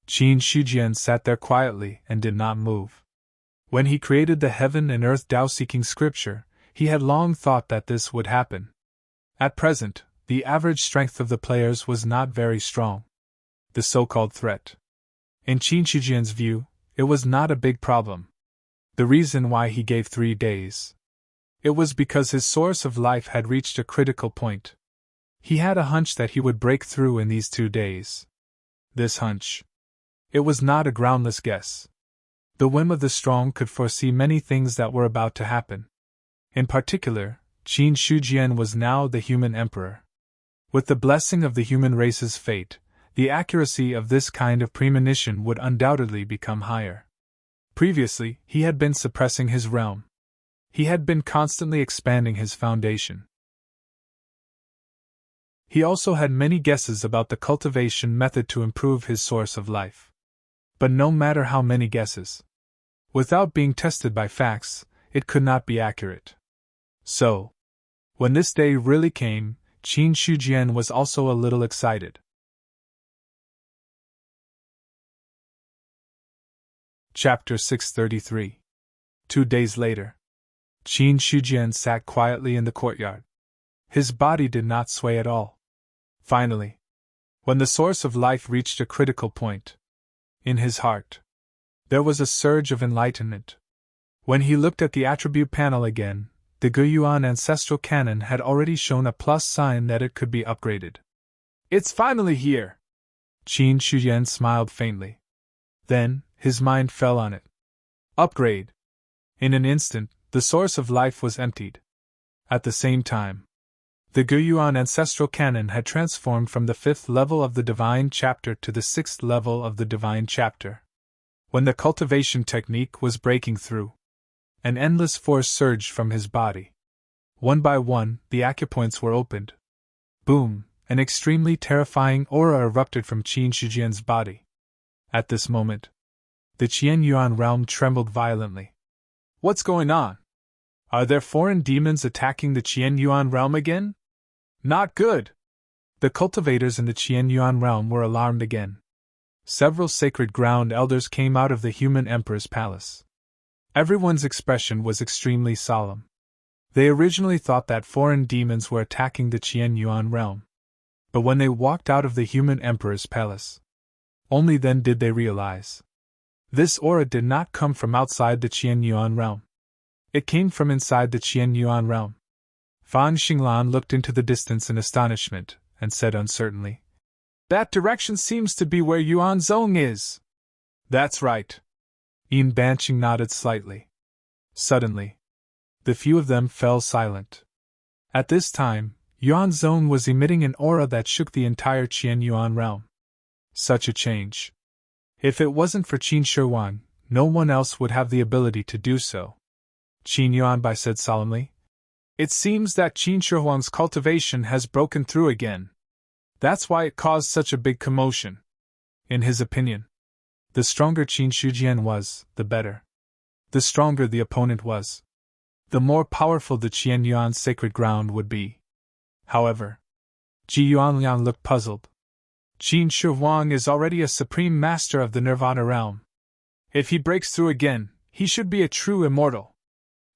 Speaker 1: Qin Shijian sat there quietly and did not move. When he created the heaven and earth Tao-seeking scripture, he had long thought that this would happen. At present, the average strength of the players was not very strong. The so-called threat. In Qin Shijian's view, it was not a big problem. The reason why he gave 3 days. It was because his source of life had reached a critical point. He had a hunch that he would break through in these 2 days. This hunch. It was not a groundless guess. The whim of the strong could foresee many things that were about to happen. In particular, Qin Shijian was now the human emperor. With the blessing of the human race's fate, the accuracy of this kind of premonition would undoubtedly become higher. Previously, he had been suppressing his realm. He had been constantly expanding his foundation. He also had many guesses about the cultivation method to improve his source of life. But no matter how many guesses, without being tested by facts, it could not be accurate. So, when this day really came, Qin Shijian was also a little excited. Chapter 633. 2 days later. Qin Shijian sat quietly in the courtyard. His body did not sway at all. Finally, when the source of life reached a critical point, in his heart, there was a surge of enlightenment. When he looked at the attribute panel again, the Guyuan ancestral canon had already shown a plus sign that it could be upgraded. It's finally here! Qin Shijian smiled faintly. Then, his mind fell on it. Upgrade! In an instant, the source of life was emptied. At the same time, The Guyuan ancestral canon had transformed from the 5th level of the Divine Chapter to the 6th level of the Divine Chapter. When the cultivation technique was breaking through, an endless force surged from his body. One by one, the acupoints were opened. Boom! An extremely terrifying aura erupted from Qin Shijian's body. At this moment, the Qian Yuan realm trembled violently. What's going on? Are there foreign demons attacking the Qian Yuan realm again? Not good! The cultivators in the Qian Yuan realm were alarmed again. Several sacred ground elders came out of the human emperor's palace. Everyone's expression was extremely solemn. They originally thought that foreign demons were attacking the Qian Yuan realm. But when they walked out of the human emperor's palace, only then did they realize. This aura did not come from outside the Qian Yuan realm. It came from inside the Qian Yuan realm. Fan Xinglan looked into the distance in astonishment, and said uncertainly, "That direction seems to be where Yuan Zong is." "That's right." Yin Banqing nodded slightly. Suddenly, the few of them fell silent. At this time, Yuan Zong was emitting an aura that shook the entire Qian Yuan realm. Such a change. If it wasn't for Qin Shi Huang, no one else would have the ability to do so. Qin Yuanbai said solemnly, "It seems that Qin Shi Huang's cultivation has broken through again. That's why it caused such a big commotion." In his opinion, the stronger Qin Shijian was, the better. The stronger the opponent was, the more powerful the Qian Yuan's sacred ground would be. However, Ji Yuanliang looked puzzled. Qin Shi Huang is already a supreme master of the Nirvana realm. If he breaks through again, he should be a true immortal.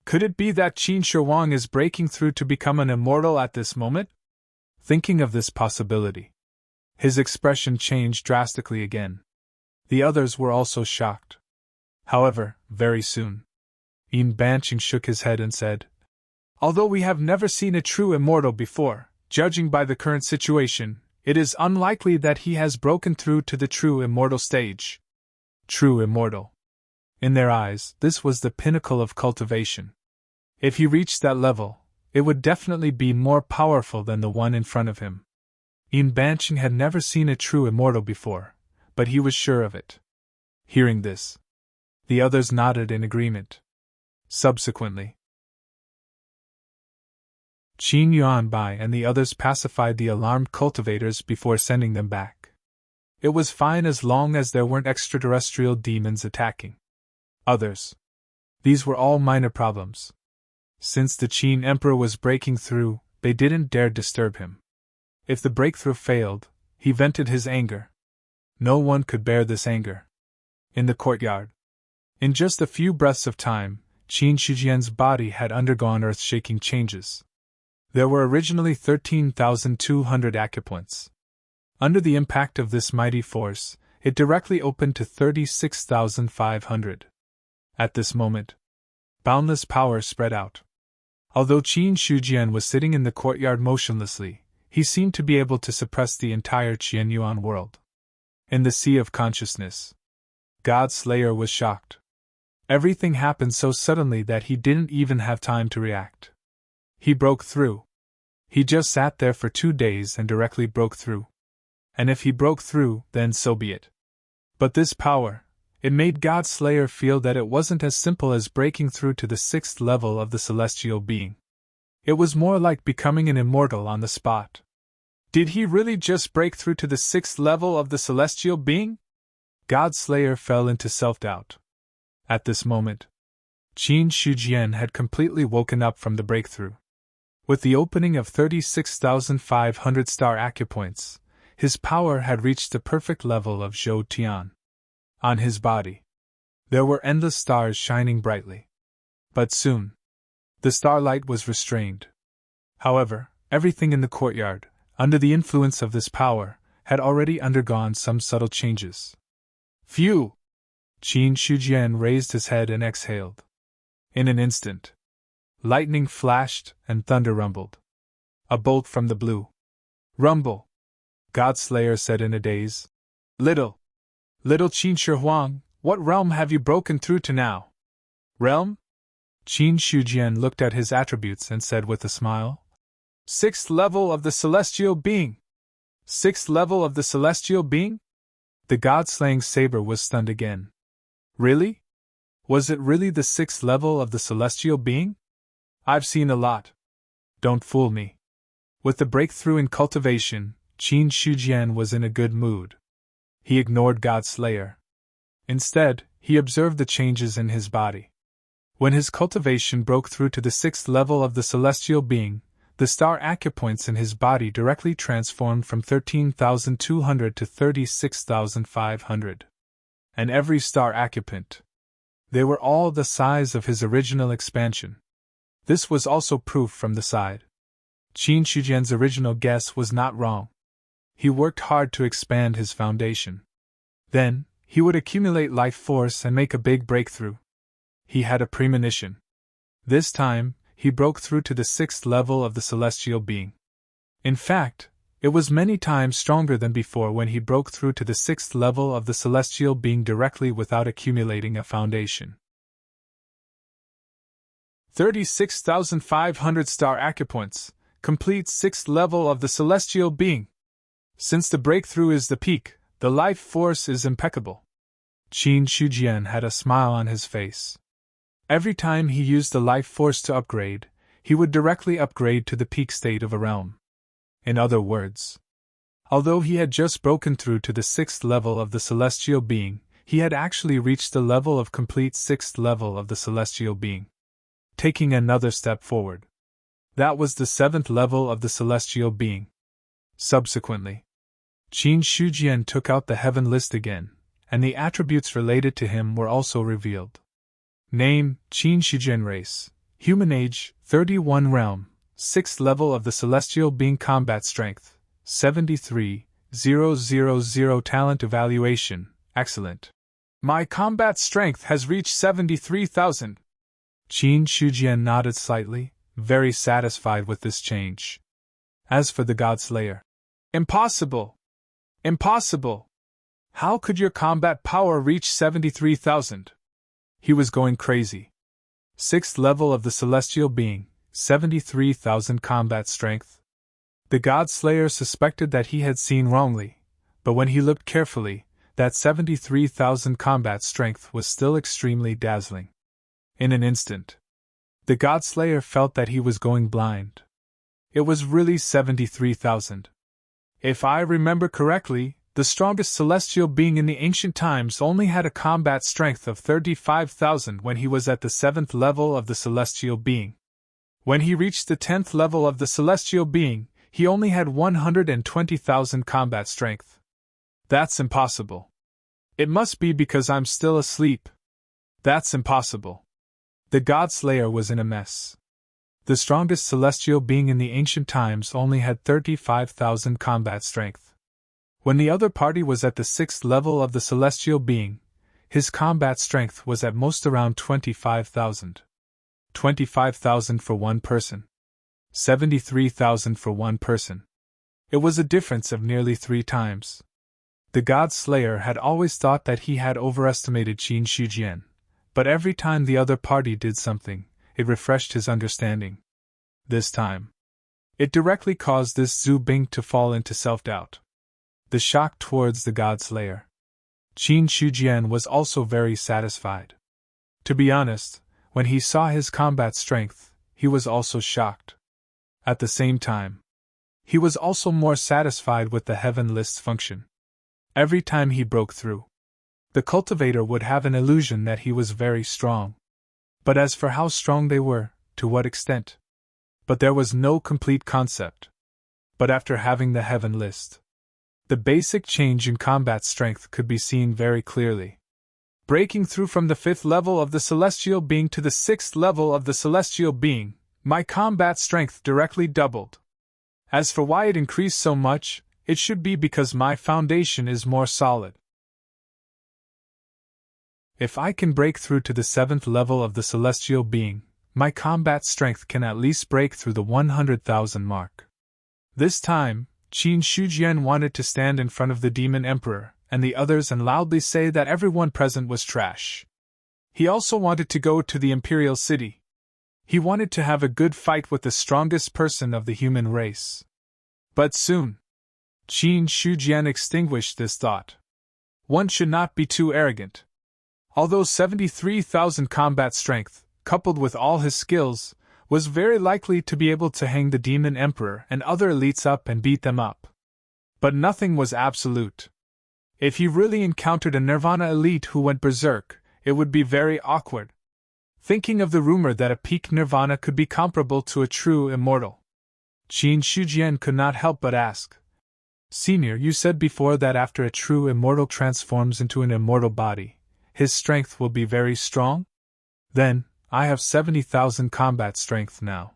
Speaker 1: Could it be that Qin Shi Huang is breaking through to become an immortal at this moment? Thinking of this possibility, his expression changed drastically again. The others were also shocked. However, very soon, Yin Banqing shook his head and said, "Although we have never seen a true immortal before, judging by the current situation, it is unlikely that he has broken through to the true immortal stage." True immortal. In their eyes, this was the pinnacle of cultivation. If he reached that level, it would definitely be more powerful than the one in front of him. Yin Banqing had never seen a true immortal before, but he was sure of it. Hearing this, the others nodded in agreement. Subsequently, Qin Yuanbai and the others pacified the alarmed cultivators before sending them back. It was fine as long as there weren't extraterrestrial demons attacking. Others. These were all minor problems. Since the Qin Emperor was breaking through, they didn't dare disturb him. If the breakthrough failed, he vented his anger. No one could bear this anger. In the courtyard, in just a few breaths of time, Qin Shijian's body had undergone earth-shaking changes. There were originally 13,200 acupoints. Under the impact of this mighty force, it directly opened to 36,500. At this moment, boundless power spread out. Although Qin Shijian was sitting in the courtyard motionlessly, he seemed to be able to suppress the entire Qian Yuan world. In the sea of consciousness, God Slayer was shocked. Everything happened so suddenly that he didn't even have time to react. He broke through. He just sat there for 2 days and directly broke through. And if he broke through, then so be it. But this power, it made God Slayer feel that it wasn't as simple as breaking through to the 6th level of the celestial being. It was more like becoming an immortal on the spot. Did he really just break through to the 6th level of the celestial being? God Slayer fell into self-doubt. At this moment, Qin Shijian had completely woken up from the breakthrough. With the opening of 36,500 star acupoints, his power had reached the perfect level of Zhou Tian. On his body, there were endless stars shining brightly. But soon, the starlight was restrained. However, everything in the courtyard, under the influence of this power, had already undergone some subtle changes. Phew! Qin Shijian raised his head and exhaled. In an instant, lightning flashed and thunder rumbled. A bolt from the blue. Rumble! Godslayer said in a daze. Little Qin Shi Huang, what realm have you broken through to now? Realm? Qin Shijian looked at his attributes and said with a smile. Sixth level of the celestial being! Sixth level of the celestial being? The god-slaying saber was stunned again. Really? Was it really the sixth level of the celestial being? I've seen a lot. Don't fool me. With the breakthrough in cultivation, Qin Shujian was in a good mood. He ignored God-slayer. Instead, he observed the changes in his body. When his cultivation broke through to the sixth level of the celestial being, the star acupoints in his body directly transformed from 13,200 to 36,500. And every star acupoint. They were all the size of his original expansion. This was also proof from the side. Qin Shujian's original guess was not wrong. He worked hard to expand his foundation. Then, he would accumulate life force and make a big breakthrough. He had a premonition. This time, he broke through to the sixth level of the celestial being. In fact, it was many times stronger than before when he broke through to the sixth level of the celestial being directly without accumulating a foundation. 36,500 star acupoints, complete sixth level of the celestial being. Since the breakthrough is the peak, the life force is impeccable. Qin Shujian had a smile on his face. Every time he used the life force to upgrade, he would directly upgrade to the peak state of a realm. In other words, although he had just broken through to the sixth level of the celestial being, he had actually reached the level of complete sixth level of the celestial being. Taking another step forward. That was the seventh level of the celestial being. Subsequently, Qin Shujian took out the heaven list again, and the attributes related to him were also revealed. Name, Qin Shujian race, human age, 31 realm, 6th level of the celestial being combat strength, 73,000 talent evaluation, excellent. My combat strength has reached 73,000. Qin Shujian nodded slightly, very satisfied with this change. As for the God-slayer, impossible! Impossible! How could your combat power reach 73,000? He was going crazy. 6th level of the celestial being, 73,000 combat strength. The God-slayer suspected that he had seen wrongly, but when he looked carefully, that 73,000 combat strength was still extremely dazzling. In an instant, the God-slayer felt that he was going blind. It was really 73,000. If I remember correctly, the strongest celestial being in the ancient times only had a combat strength of 35,000 when he was at the 7th level of the celestial being. When he reached the 10th level of the celestial being, he only had 120,000 combat strength. That's impossible. It must be because I'm still asleep. That's impossible. The God-slayer was in a mess. The strongest celestial being in the ancient times only had 35,000 combat strength. When the other party was at the 6th level of the celestial being, his combat strength was at most around 25,000. 25,000 for one person. 73,000 for one person. It was a difference of nearly 3 times. The God-slayer had always thought that he had overestimated Qin Shujian, but every time the other party did something, it refreshed his understanding. This time, it directly caused this Zhu Bing to fall into self-doubt. The shock towards the God-slayer. Qin Shujian was also very satisfied. To be honest, when he saw his combat strength, he was also shocked. At the same time, he was also more satisfied with the heaven list's function. Every time he broke through, the cultivator would have an illusion that he was very strong. But as for how strong they were, to what extent? But there was no complete concept. But after having the heaven list, the basic change in combat strength could be seen very clearly. Breaking through from the 5th level of the celestial being to the 6th level of the celestial being, my combat strength directly doubled. As for why it increased so much, it should be because my foundation is more solid. If I can break through to the 7th level of the celestial being, my combat strength can at least break through the 100,000 mark. This time, Qin Shujian wanted to stand in front of the demon emperor and the others and loudly say that everyone present was trash. He also wanted to go to the imperial city. He wanted to have a good fight with the strongest person of the human race. But soon, Qin Shujian extinguished this thought. One should not be too arrogant. Although 73,000 combat strength, coupled with all his skills, was very likely to be able to hang the Demon Emperor and other elites up and beat them up. But nothing was absolute. If he really encountered a Nirvana elite who went berserk, it would be very awkward. Thinking of the rumor that a peak Nirvana could be comparable to a true immortal, Qin Shujian could not help but ask, "Senior, you said before that after a true immortal transforms into an immortal body, his strength will be very strong? Then, I have 70,000 combat strength now.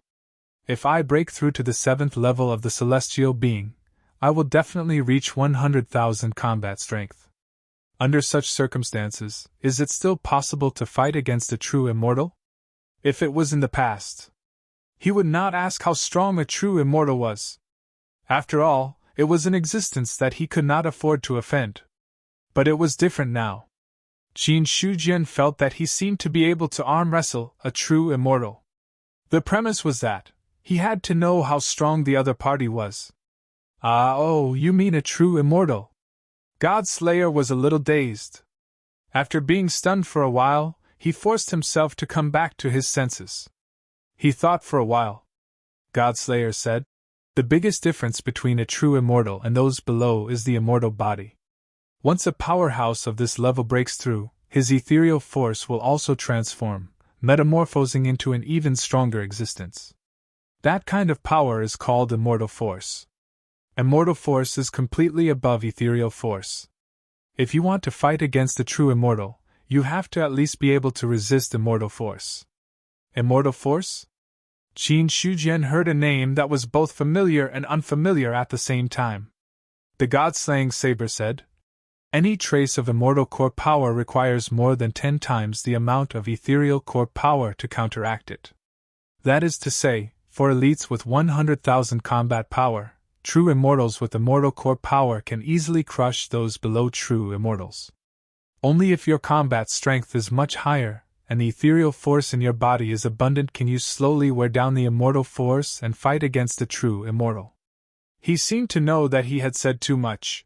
Speaker 1: If I break through to the 7th level of the celestial being, I will definitely reach 100,000 combat strength. Under such circumstances, is it still possible to fight against a true immortal? If it was in the past, he would not ask how strong a true immortal was. After all, it was an existence that he could not afford to offend. But it was different now. Qin Shujian felt that he seemed to be able to arm wrestle a true immortal. The premise was that he had to know how strong the other party was. Oh, you mean a true immortal? Godslayer was a little dazed. After being stunned for a while, he forced himself to come back to his senses. He thought for a while. Godslayer said, "The biggest difference between a true immortal and those below is the immortal body. Once a powerhouse of this level breaks through, his ethereal force will also transform, metamorphosing into an even stronger existence. That kind of power is called immortal force. Immortal force is completely above ethereal force. If you want to fight against the true immortal, you have to at least be able to resist immortal force." Immortal force? Qin Shujian heard a name that was both familiar and unfamiliar at the same time. The god-slaying saber said, "Any trace of immortal core power requires more than 10 times the amount of ethereal core power to counteract it. That is to say, for elites with 100,000 combat power, true immortals with immortal core power can easily crush those below true immortals. Only if your combat strength is much higher, and the ethereal force in your body is abundant can you slowly wear down the immortal force and fight against the true immortal." He seemed to know that he had said too much.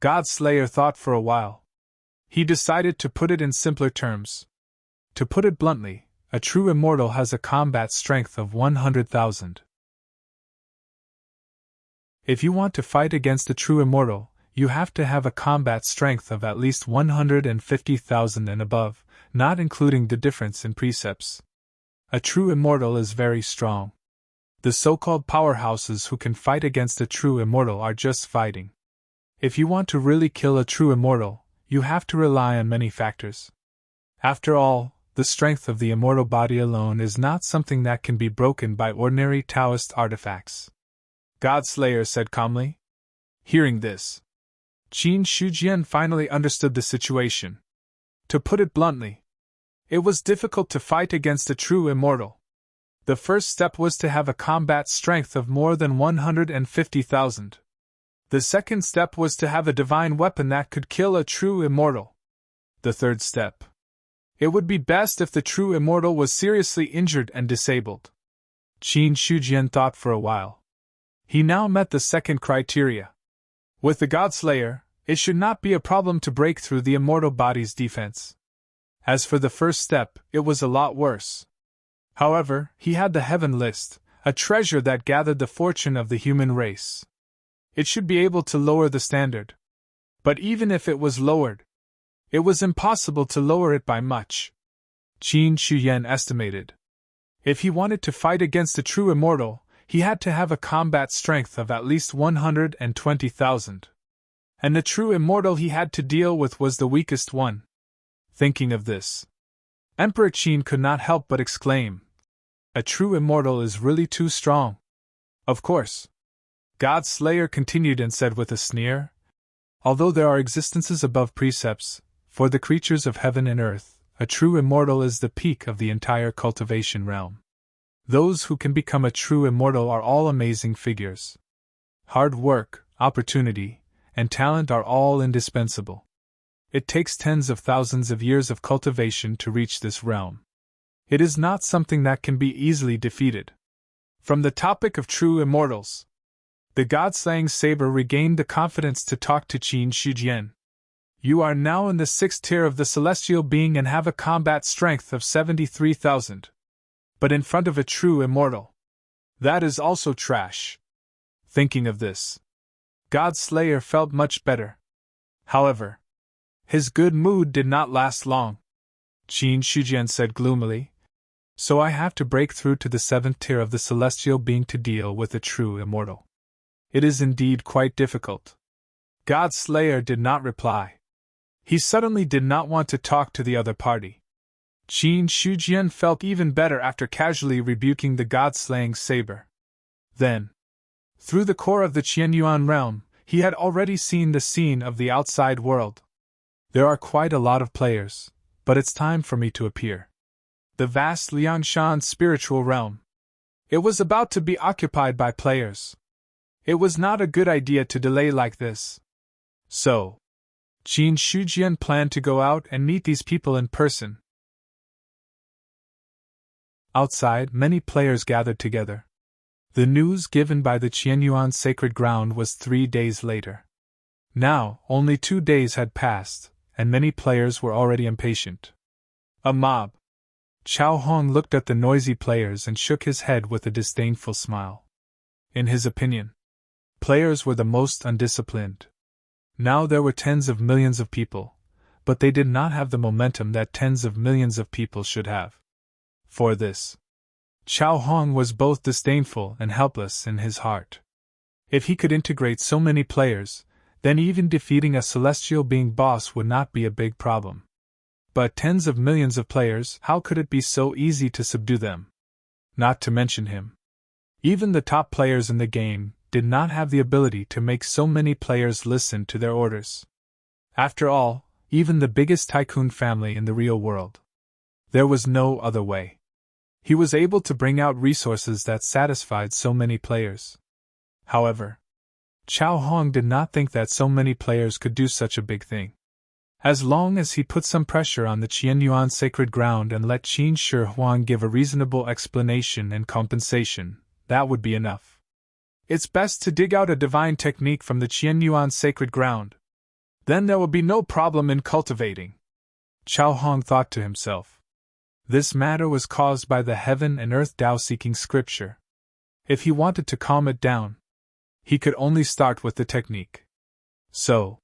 Speaker 1: Godslayer thought for a while. He decided to put it in simpler terms. To put it bluntly, a true immortal has a combat strength of 100,000. If you want to fight against a true immortal, you have to have a combat strength of at least 150,000 and above, not including the difference in precepts. A true immortal is very strong. The so-called powerhouses who can fight against a true immortal are just fighting. If you want to really kill a true immortal, you have to rely on many factors. After all, the strength of the immortal body alone is not something that can be broken by ordinary Taoist artifacts. Godslayer said calmly. Hearing this, Qin Shujian finally understood the situation. To put it bluntly, it was difficult to fight against a true immortal. The first step was to have a combat strength of more than 150,000. The second step was to have a divine weapon that could kill a true immortal. The third step. It would be best if the true immortal was seriously injured and disabled. Qin Shujian thought for a while. He now met the second criteria. With the Godslayer, it should not be a problem to break through the immortal body's defense. As for the first step, it was a lot worse. However, he had the Heaven List, a treasure that gathered the fortune of the human race. It should be able to lower the standard. But even if it was lowered, it was impossible to lower it by much. Qin Shujian estimated. If he wanted to fight against a true immortal, he had to have a combat strength of at least 120,000. And the true immortal he had to deal with was the weakest one. Thinking of this, Emperor Qin could not help but exclaim, "A true immortal is really too strong." Of course. Godslayer continued and said with a sneer, "Although there are existences above precepts, for the creatures of heaven and earth, a true immortal is the peak of the entire cultivation realm. Those who can become a true immortal are all amazing figures. Hard work, opportunity, and talent are all indispensable. It takes tens of thousands of years of cultivation to reach this realm. It is not something that can be easily defeated. From the topic of true immortals, the god-slaying saber regained the confidence to talk to Qin Shijian. You are now in the 6th tier of the celestial being and have a combat strength of 73,000. But in front of a true immortal, that is also trash. Thinking of this, God-slayer felt much better. However, his good mood did not last long. Qin Shijian said gloomily, so I have to break through to the 7th tier of the celestial being to deal with a true immortal. It is indeed quite difficult. God-slayer did not reply. He suddenly did not want to talk to the other party. Qin Shijian felt even better after casually rebuking the god-slaying saber. Then, through the core of the Qianyuan realm, he had already seen the scene of the outside world. There are quite a lot of players, but it's time for me to appear. The vast Liangshan spiritual realm. It was about to be occupied by players. It was not a good idea to delay like this. So, Qin Shijian planned to go out and meet these people in person. Outside, many players gathered together. The news given by the Qianyuan sacred ground was 3 days later. Now, only 2 days had passed, and many players were already impatient. A mob. Chao Hong looked at the noisy players and shook his head with a disdainful smile. In his opinion, players were the most undisciplined. Now there were tens of millions of people, but they did not have the momentum that tens of millions of people should have. For this, Chao Hong was both disdainful and helpless in his heart. If he could integrate so many players, then even defeating a celestial being boss would not be a big problem. But tens of millions of players, how could it be so easy to subdue them? Not to mention him. Even the top players in the game did not have the ability to make so many players listen to their orders. After all, even the biggest tycoon family in the real world. There was no other way. He was able to bring out resources that satisfied so many players. However, Chao Hong did not think that so many players could do such a big thing. As long as he put some pressure on the Qianyuan sacred ground and let Qin Shi Huang give a reasonable explanation and compensation, that would be enough. It's best to dig out a divine technique from the Qianyuan sacred ground. Then there will be no problem in cultivating. Chao Hong thought to himself. This matter was caused by the heaven and earth Tao-seeking scripture. If he wanted to calm it down, he could only start with the technique. So,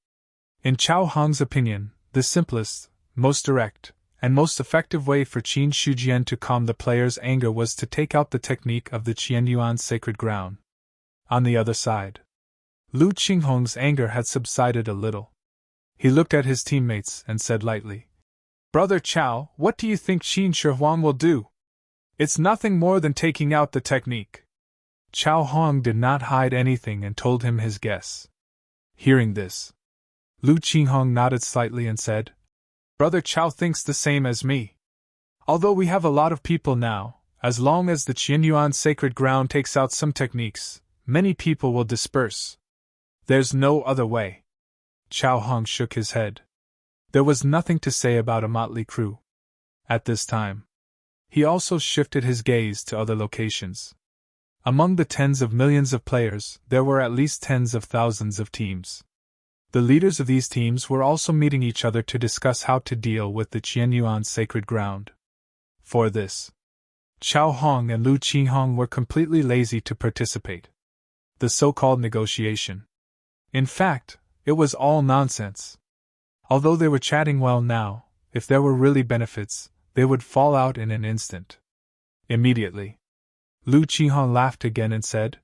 Speaker 1: in Chao Hong's opinion, the simplest, most direct, and most effective way for Qin Shijian to calm the player's anger was to take out the technique of the Qianyuan sacred ground. On the other side, Lu Qinghong's anger had subsided a little. He looked at his teammates and said lightly, "Brother Chao, what do you think Qin Shi Huang will do? It's nothing more than taking out the technique." Chao Hong did not hide anything and told him his guess. Hearing this, Lu Qinghong nodded slightly and said, "Brother Chao thinks the same as me. Although we have a lot of people now, as long as the Qianyuan sacred ground takes out some techniques, many people will disperse. There's no other way." Chao Hong shook his head. There was nothing to say about a motley crew. At this time, he also shifted his gaze to other locations. Among the tens of millions of players, there were at least tens of thousands of teams. The leaders of these teams were also meeting each other to discuss how to deal with the Qianyuan sacred ground. For this, Chao Hong and Lu Qinghong were completely lazy to participate. The so-called negotiation. In fact, it was all nonsense. Although they were chatting well now, if there were really benefits, they would fall out in an instant. Immediately, Lu Qinghong laughed again and said,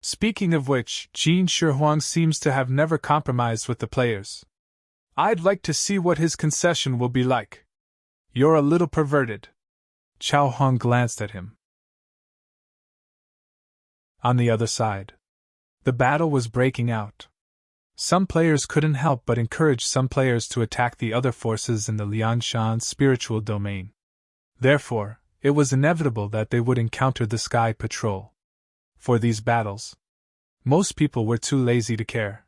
Speaker 1: "Speaking of which, Qin Shi Huang seems to have never compromised with the players. I'd like to see what his concession will be like. You're a little perverted." Chao Hong glanced at him. On the other side, the battle was breaking out. Some players couldn't help but encourage some players to attack the other forces in the Liangshan spiritual domain. Therefore, it was inevitable that they would encounter the Sky Patrol. For these battles, most people were too lazy to care.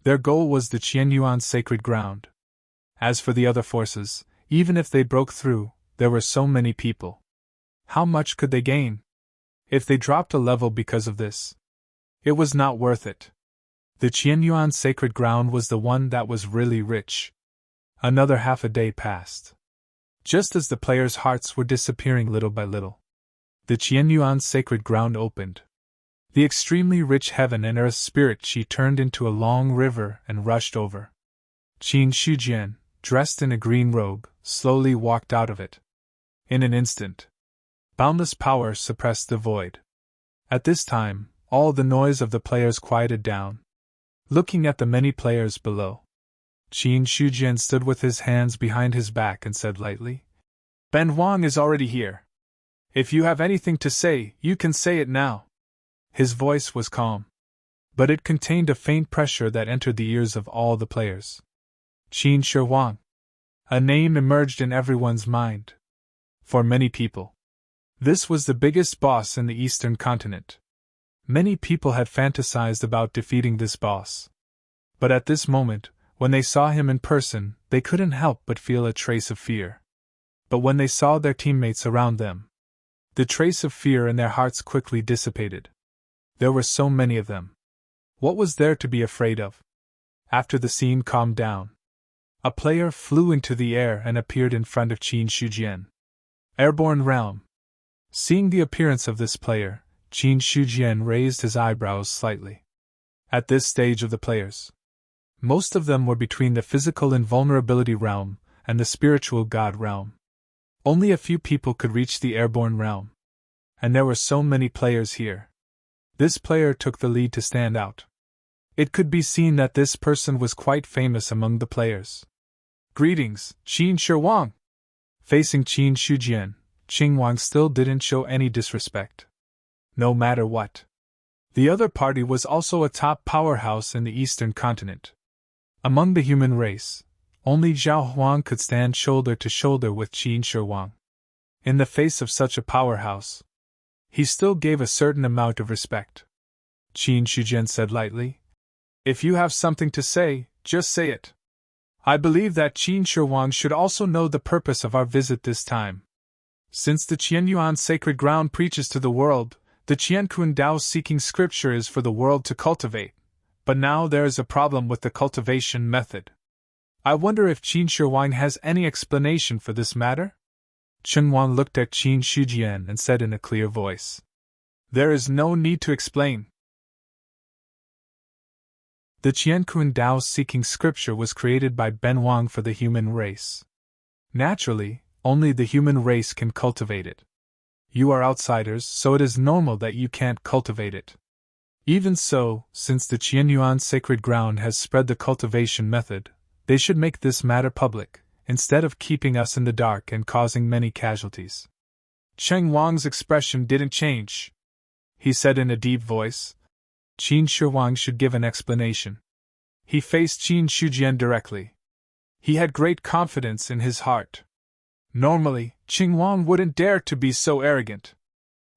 Speaker 1: Their goal was the Qianyuan sacred ground. As for the other forces, even if they broke through, there were so many people. How much could they gain? If they dropped a level because of this, it was not worth it. The Qianyuan sacred ground was the one that was really rich. Another half a day passed. Just as the players' hearts were disappearing little by little, the Qianyuan sacred ground opened. The extremely rich heaven and earth spirit Qi turned into a long river and rushed over. Qin Shujian, dressed in a green robe, slowly walked out of it. In an instant, boundless power suppressed the void. At this time, all the noise of the players quieted down. Looking at the many players below, Qin Shujian stood with his hands behind his back and said lightly, "Ben Huang is already here. If you have anything to say, you can say it now." His voice was calm, but it contained a faint pressure that entered the ears of all the players. Qin Shi Huang. A name emerged in everyone's mind. For many people, this was the biggest boss in the Eastern continent. Many people had fantasized about defeating this boss. But at this moment, when they saw him in person, they couldn't help but feel a trace of fear. But when they saw their teammates around them, the trace of fear in their hearts quickly dissipated. There were so many of them. What was there to be afraid of? After the scene calmed down, a player flew into the air and appeared in front of Qin Shujian. Airborne realm. Seeing the appearance of this player, Qin Shujian raised his eyebrows slightly. At this stage of the players, most of them were between the physical invulnerability realm and the spiritual god realm. Only a few people could reach the airborne realm. And there were so many players here. This player took the lead to stand out. It could be seen that this person was quite famous among the players. "Greetings, Qin Shi Huang." Facing Qin Shujian, Qin Huang still didn't show any disrespect. No matter what. The other party was also a top powerhouse in the Eastern continent. Among the human race, only Zhao Huang could stand shoulder to shoulder with Qin Shi Huang. In the face of such a powerhouse, he still gave a certain amount of respect. Qin Shujian said lightly, "If you have something to say, just say it. I believe that Qin Shi Huang should also know the purpose of our visit this time. Since the Qianyuan sacred ground preaches to the world, the Qiankun Dao seeking scripture is for the world to cultivate, but now there is a problem with the cultivation method. I wonder if Qin Shi Huang has any explanation for this matter?" Chen Huang looked at Qin Shujian and said in a clear voice, "There is no need to explain. The Qiankun Dao seeking scripture was created by Ben Huang for the human race. Naturally, only the human race can cultivate it. You are outsiders, so it is normal that you can't cultivate it. Even so, since the Qianyuan sacred ground has spread the cultivation method, they should make this matter public, instead of keeping us in the dark and causing many casualties." Cheng Huang's expression didn't change. He said in a deep voice, "Qin Shi Huang should give an explanation." He faced Qin Shujian directly. He had great confidence in his heart. Normally, Qin Huang wouldn't dare to be so arrogant.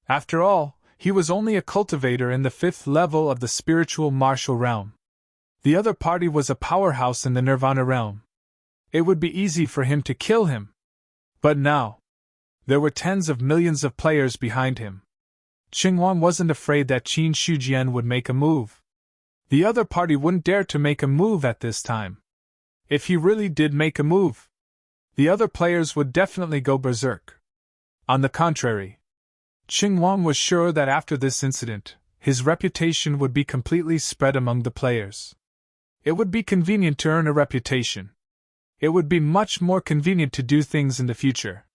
Speaker 1: After all, he was only a cultivator in the 5th level of the spiritual martial realm. The other party was a powerhouse in the nirvana realm. It would be easy for him to kill him. But now, there were tens of millions of players behind him. Qin Huang wasn't afraid that Qin Shujian would make a move. The other party wouldn't dare to make a move at this time. If he really did make a move, the other players would definitely go berserk. On the contrary, Qin Huang was sure that after this incident, his reputation would be completely spread among the players. It would be convenient to earn a reputation. It would be much more convenient to do things in the future.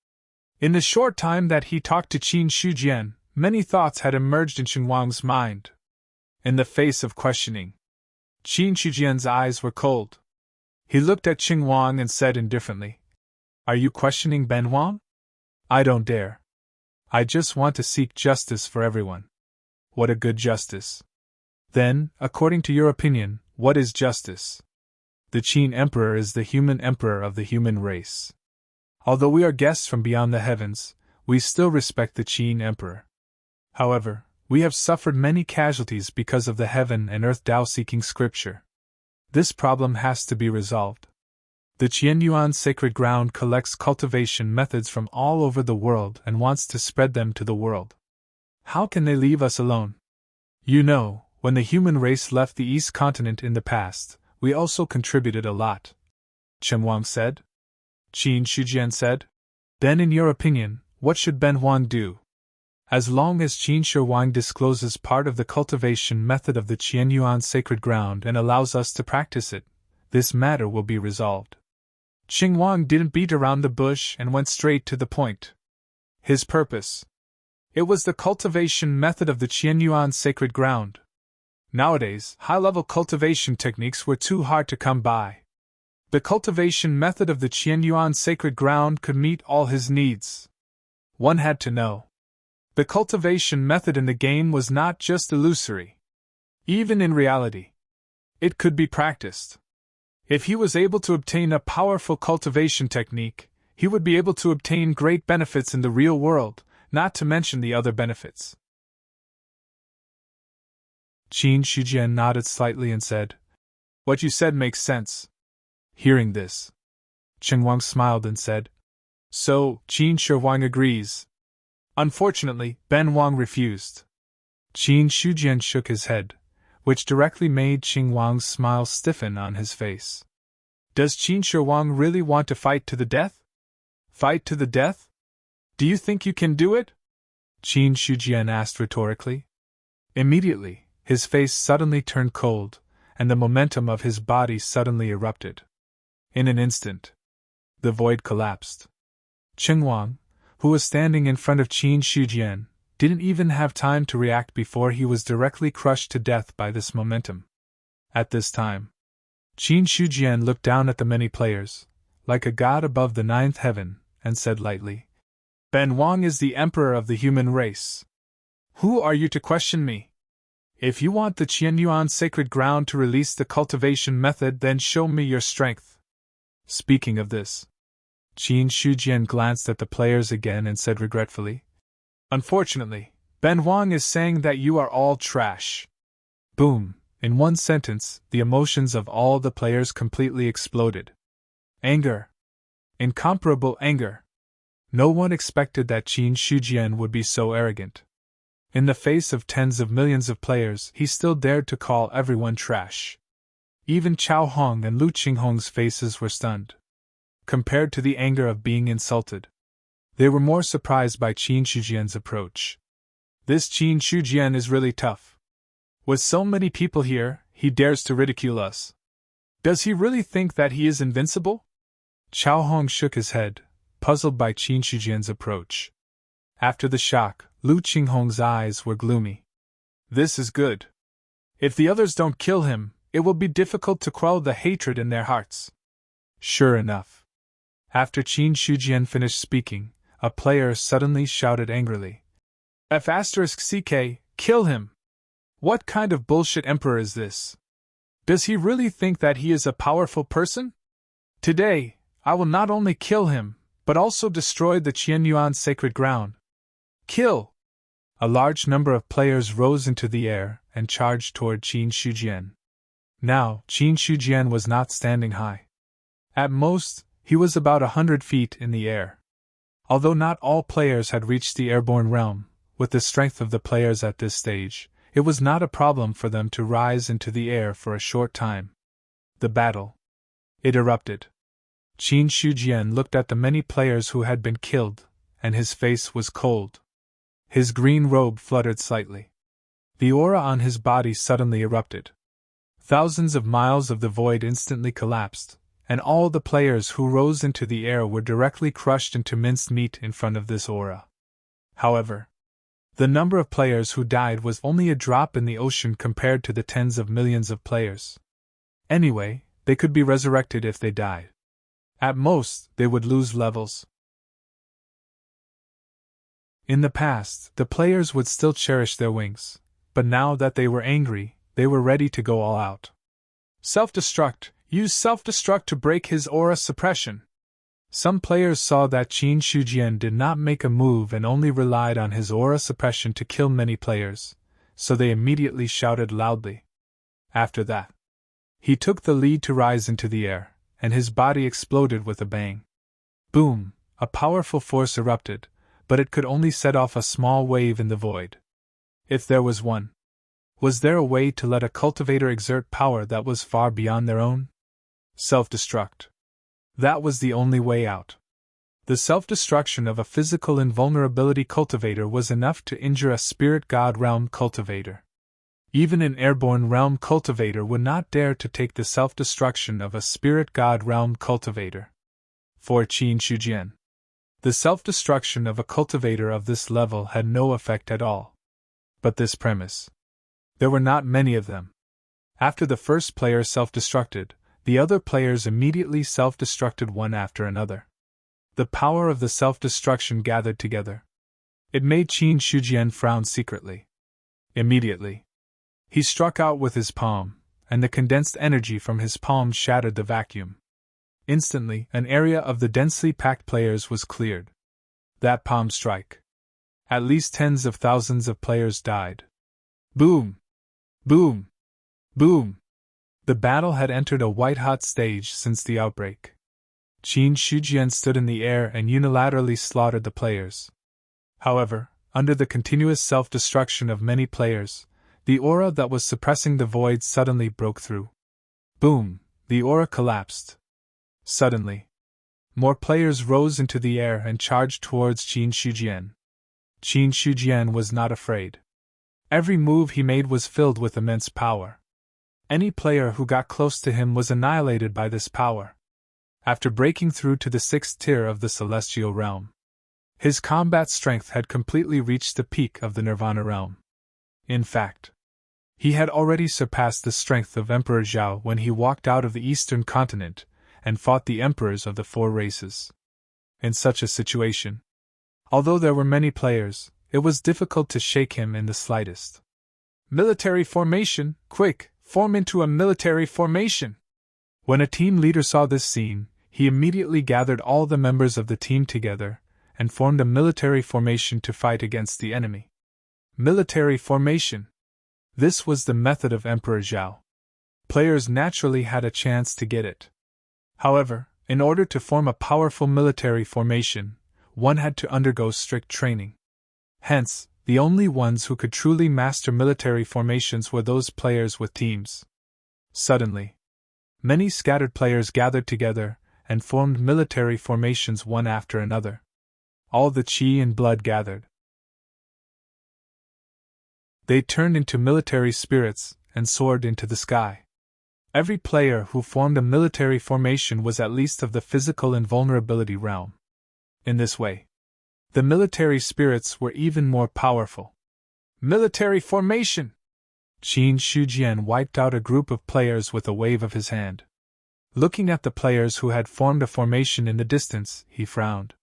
Speaker 1: In the short time that he talked to Qin Shujian, many thoughts had emerged in Qin Huang's mind. In the face of questioning, Qin Shujian's eyes were cold. He looked at Qin Huang and said indifferently, "Are you questioning Ben Huang?" "I don't dare. I just want to seek justice for everyone." "What a good justice." "Then, according to your opinion, what is justice?" "The Qin Emperor is the human emperor of the human race. Although we are guests from beyond the heavens, we still respect the Qin Emperor. However, we have suffered many casualties because of the heaven and earth Dao seeking scripture. This problem has to be resolved. The Qianyuan sacred ground collects cultivation methods from all over the world and wants to spread them to the world. How can they leave us alone? You know, when the human race left the East continent in the past, we also contributed a lot, Chen Wang said. Qin Shujian said. Then in your opinion, what should Ben Huang do? As long as Qin Shi Huang discloses part of the cultivation method of the Qianyuan sacred ground and allows us to practice it, this matter will be resolved. Qin Huang didn't beat around the bush and went straight to the point. His purpose. It was the cultivation method of the Qianyuan sacred ground. Nowadays, high-level cultivation techniques were too hard to come by. The cultivation method of the Qianyuan sacred ground could meet all his needs. One had to know. The cultivation method in the game was not just illusory. Even in reality, it could be practiced. If he was able to obtain a powerful cultivation technique, he would be able to obtain great benefits in the real world, not to mention the other benefits. Qin Shujian nodded slightly and said, "What you said makes sense." Hearing this, Chen Wang smiled and said, "So, Qin Shi Huang agrees." Unfortunately, Ben Huang refused. Qin Shujian shook his head, which directly made Qin Wang's smile stiffen on his face. Does Qin Shi Huang really want to fight to the death? Fight to the death? Do you think you can do it? Qin Shujian asked rhetorically. Immediately, his face suddenly turned cold, and the momentum of his body suddenly erupted. In an instant, the void collapsed. Qin Wang, who was standing in front of Qin Shujian, didn't even have time to react before he was directly crushed to death by this momentum. At this time, Qin Shujian looked down at the many players, like a god above the ninth heaven, and said lightly, "Ben Huang is the emperor of the human race. Who are you to question me? If you want the Qianyuan sacred ground to release the cultivation method, then show me your strength." Speaking of this, Qin Shujian glanced at the players again and said regretfully, "Unfortunately, Ben Huang is saying that you are all trash." Boom! In one sentence, the emotions of all the players completely exploded. Anger. Incomparable anger. No one expected that Qin Shujian would be so arrogant. In the face of tens of millions of players, he still dared to call everyone trash. Even Chao Hong and Lu Qinghong's faces were stunned. Compared to the anger of being insulted, they were more surprised by Qin Shujian's approach. This Qin Shujian is really tough. With so many people here, he dares to ridicule us. Does he really think that he is invincible? Chao Hong shook his head, puzzled by Qin Shujian's approach. After the shock, Lu Qinghong's eyes were gloomy. This is good. If the others don't kill him, it will be difficult to quell the hatred in their hearts. Sure enough. After Qin Shujian finished speaking, a player suddenly shouted angrily, F***CK, kill him! What kind of bullshit emperor is this? Does he really think that he is a powerful person? Today, I will not only kill him, but also destroy the Qianyuan sacred ground. Kill! A large number of players rose into the air and charged toward Qin Shujian. Now, Qin Shujian was not standing high. At most, he was about 100 feet in the air. Although not all players had reached the airborne realm, with the strength of the players at this stage, it was not a problem for them to rise into the air for a short time. The battle. It erupted. Qin Shujian looked at the many players who had been killed, and his face was cold. His green robe fluttered slightly. The aura on his body suddenly erupted. Thousands of miles of the void instantly collapsed, and all the players who rose into the air were directly crushed into minced meat in front of this aura. However, the number of players who died was only a drop in the ocean compared to the tens of millions of players. Anyway, they could be resurrected if they died. At most, they would lose levels. In the past, the players would still cherish their wings, but now that they were angry, they were ready to go all out. Self-destruct. Use self-destruct to break his aura suppression. Some players saw that Qin Shujian did not make a move and only relied on his aura suppression to kill many players, so they immediately shouted loudly. After that, he took the lead to rise into the air, and his body exploded with a bang. Boom! A powerful force erupted, but it could only set off a small wave in the void. If there was one. Was there a way to let a cultivator exert power that was far beyond their own? Self-destruct. That was the only way out. The self-destruction of a physical invulnerability cultivator was enough to injure a spirit god realm cultivator. Even an airborne realm cultivator would not dare to take the self-destruction of a spirit god realm cultivator. For Qin Shujian, the self-destruction of a cultivator of this level had no effect at all. But this premise. There were not many of them. After the first player self-destructed, the other players immediately self-destructed one after another. The power of the self-destruction gathered together. It made Qin Shujian frown secretly. Immediately, he struck out with his palm, and the condensed energy from his palm shattered the vacuum. Instantly, an area of the densely packed players was cleared. That palm strike. At least tens of thousands of players died. Boom! Boom! Boom! The battle had entered a white-hot stage since the outbreak. Qin Shujian stood in the air and unilaterally slaughtered the players. However, under the continuous self-destruction of many players, the aura that was suppressing the void suddenly broke through. Boom! The aura collapsed. Suddenly, more players rose into the air and charged towards Qin Shujian. Qin Shujian was not afraid. Every move he made was filled with immense power. Any player who got close to him was annihilated by this power. After breaking through to the 6th tier of the celestial realm, his combat strength had completely reached the peak of the Nirvana realm. In fact, he had already surpassed the strength of Emperor Zhao when he walked out of the eastern continent and fought the emperors of the 4 races. In such a situation, although there were many players, it was difficult to shake him in the slightest. Military formation, quick, form into a military formation! When a team leader saw this scene, he immediately gathered all the members of the team together and formed a military formation to fight against the enemy. Military formation. This was the method of Emperor Zhao. Players naturally had a chance to get it. However, in order to form a powerful military formation, one had to undergo strict training. Hence, the only ones who could truly master military formations were those players with teams. Suddenly, many scattered players gathered together and formed military formations one after another. All the chi and blood gathered. They turned into military spirits and soared into the sky. Every player who formed a military formation was at least of the physical invulnerability realm. In this way, the military spirits were even more powerful. Military formation! Qin Shujian wiped out a group of players with a wave of his hand. Looking at the players who had formed a formation in the distance, he frowned.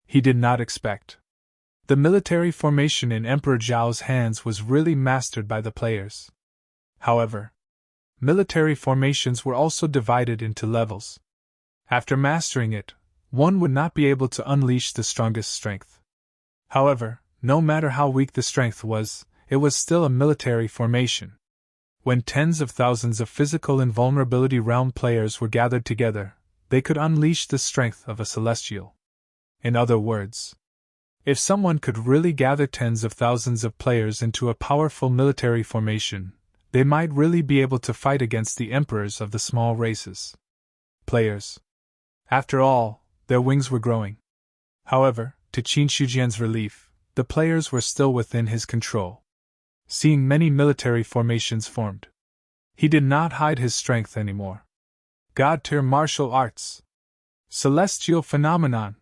Speaker 1: He did not expect. The military formation in Emperor Zhao's hands was really mastered by the players. However, military formations were also divided into levels. After mastering it, one would not be able to unleash the strongest strength. However, no matter how weak the strength was, it was still a military formation. When tens of thousands of physical invulnerability realm players were gathered together, they could unleash the strength of a celestial. In other words, if someone could really gather tens of thousands of players into a powerful military formation, they might really be able to fight against the emperors of the small races. Players. After all, their wings were growing. However, to Qin Shujian's relief, the players were still within his control. Seeing many military formations formed, he did not hide his strength anymore. God-tier martial arts. Celestial phenomenon.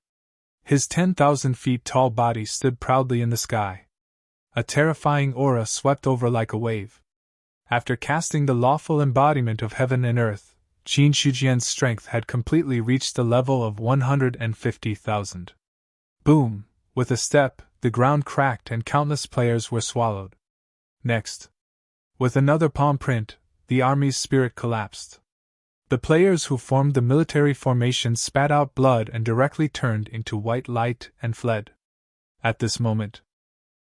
Speaker 1: His 10,000 feet tall body stood proudly in the sky. A terrifying aura swept over like a wave. After casting the lawful embodiment of heaven and earth, Qin Shujian's strength had completely reached the level of 150,000. Boom! With a step, the ground cracked and countless players were swallowed. Next, with another palm print, the army's spirit collapsed. The players who formed the military formation spat out blood and directly turned into white light and fled. At this moment,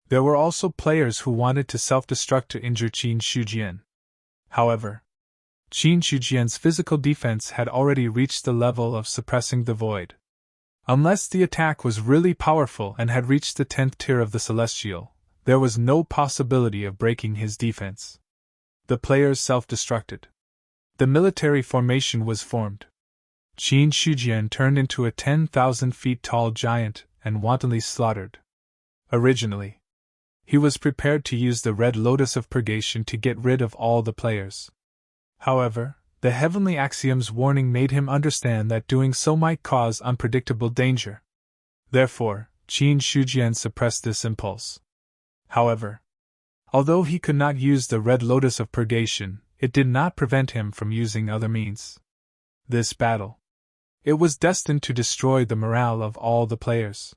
Speaker 1: there were also players who wanted to self-destruct to injure Qin Shujian. However, Qin Shujian's physical defense had already reached the level of suppressing the void. Unless the attack was really powerful and had reached the 10th tier of the celestial, there was no possibility of breaking his defense. The players self-destructed. The military formation was formed. Qin Shujian turned into a 10,000 feet tall giant and wantonly slaughtered. Originally, he was prepared to use the Red Lotus of Purgation to get rid of all the players. However, the heavenly axiom's warning made him understand that doing so might cause unpredictable danger. Therefore, Qin Shujian suppressed this impulse. However, although he could not use the Red Lotus of Purgation, it did not prevent him from using other means. This battle. It was destined to destroy the morale of all the players.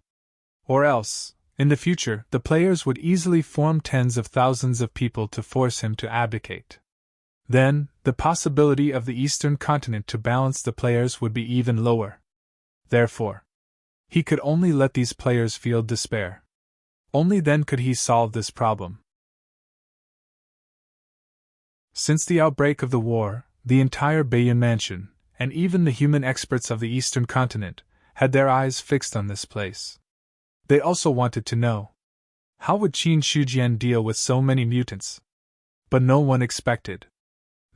Speaker 1: Or else, in the future, the players would easily form tens of thousands of people to force him to abdicate. Then, the possibility of the Eastern continent to balance the players would be even lower. Therefore, he could only let these players feel despair. Only then could he solve this problem. Since the outbreak of the war, the entire Bayan Mansion, and even the human experts of the Eastern continent, had their eyes fixed on this place. They also wanted to know, how would Qin Shujian deal with so many mutants? But no one expected.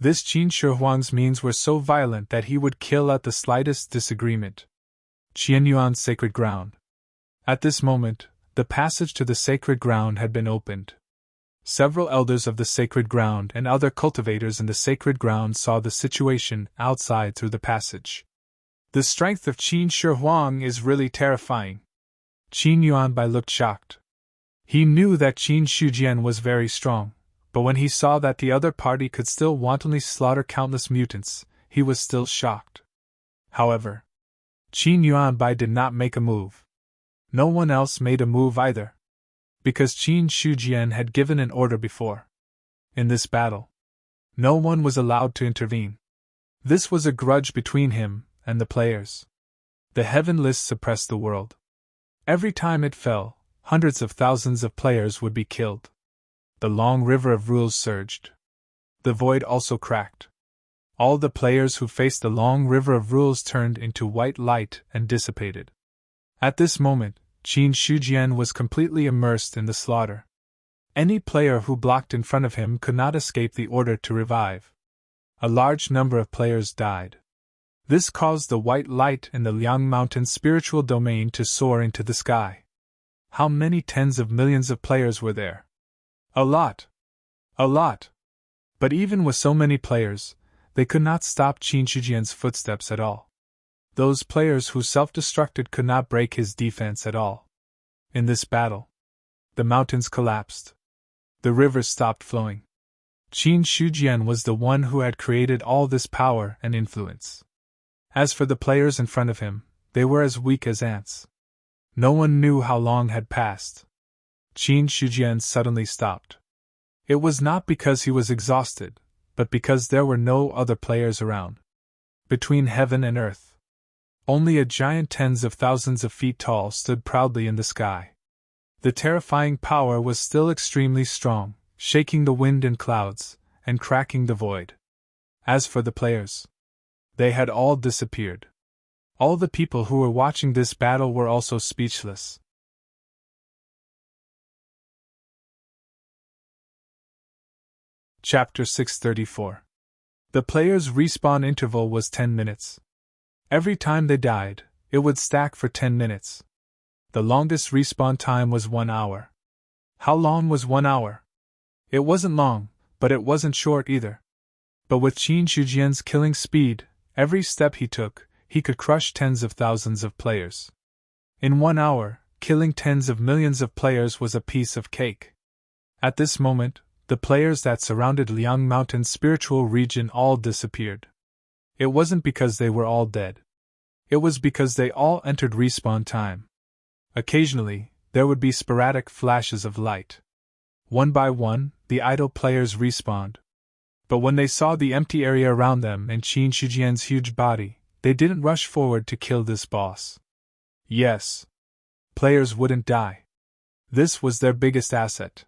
Speaker 1: This Qin Shihuang's means were so violent that he would kill at the slightest disagreement. Qianyuan's sacred ground. At this moment, the passage to the sacred ground had been opened. Several elders of the sacred ground and other cultivators in the sacred ground saw the situation outside through the passage. The strength of Qin Shihuang is really terrifying. Qin Yuanbai looked shocked. He knew that Qin Shujian was very strong, but when he saw that the other party could still wantonly slaughter countless mutants, he was still shocked. However, Qin Yuanbai did not make a move. No one else made a move either. Because Qin Shujian had given an order before. In this battle, no one was allowed to intervene. This was a grudge between him and the players. The heaven list suppressed the world. Every time it fell, hundreds of thousands of players would be killed. The long river of rules surged. The void also cracked. All the players who faced the long river of rules turned into white light and dissipated. At this moment, Qin Shujian was completely immersed in the slaughter. Any player who blocked in front of him could not escape the order to revive. A large number of players died. This caused the white light in the Liang Mountain spiritual domain to soar into the sky. How many tens of millions of players were there? A lot. A lot. But even with so many players, they could not stop Qin Shujian's footsteps at all. Those players who self-destructed could not break his defense at all. In this battle, the mountains collapsed. The rivers stopped flowing. Qin Shujian was the one who had created all this power and influence. As for the players in front of him, they were as weak as ants. No one knew how long had passed. Qin Shujian suddenly stopped. It was not because he was exhausted, but because there were no other players around. Between heaven and earth, only a giant tens of thousands of feet tall stood proudly in the sky. The terrifying power was still extremely strong, shaking the wind and clouds, and cracking the void. As for the players, they had all disappeared. All the people who were watching this battle were also speechless. Chapter 634. The players' respawn interval was 10 minutes. Every time they died, it would stack for 10 minutes. The longest respawn time was 1 hour. How long was 1 hour? It wasn't long, but it wasn't short either. But with Qin Shujian's killing speed, every step he took, he could crush tens of thousands of players. In 1 hour, killing tens of millions of players was a piece of cake. At this moment, the players that surrounded Liang Mountain's spiritual region all disappeared. It wasn't because they were all dead. It was because they all entered respawn time. Occasionally, there would be sporadic flashes of light. One by one, the idle players respawned. But when they saw the empty area around them and Qin Shujian's huge body, they didn't rush forward to kill this boss. Yes, players wouldn't die. This was their biggest asset.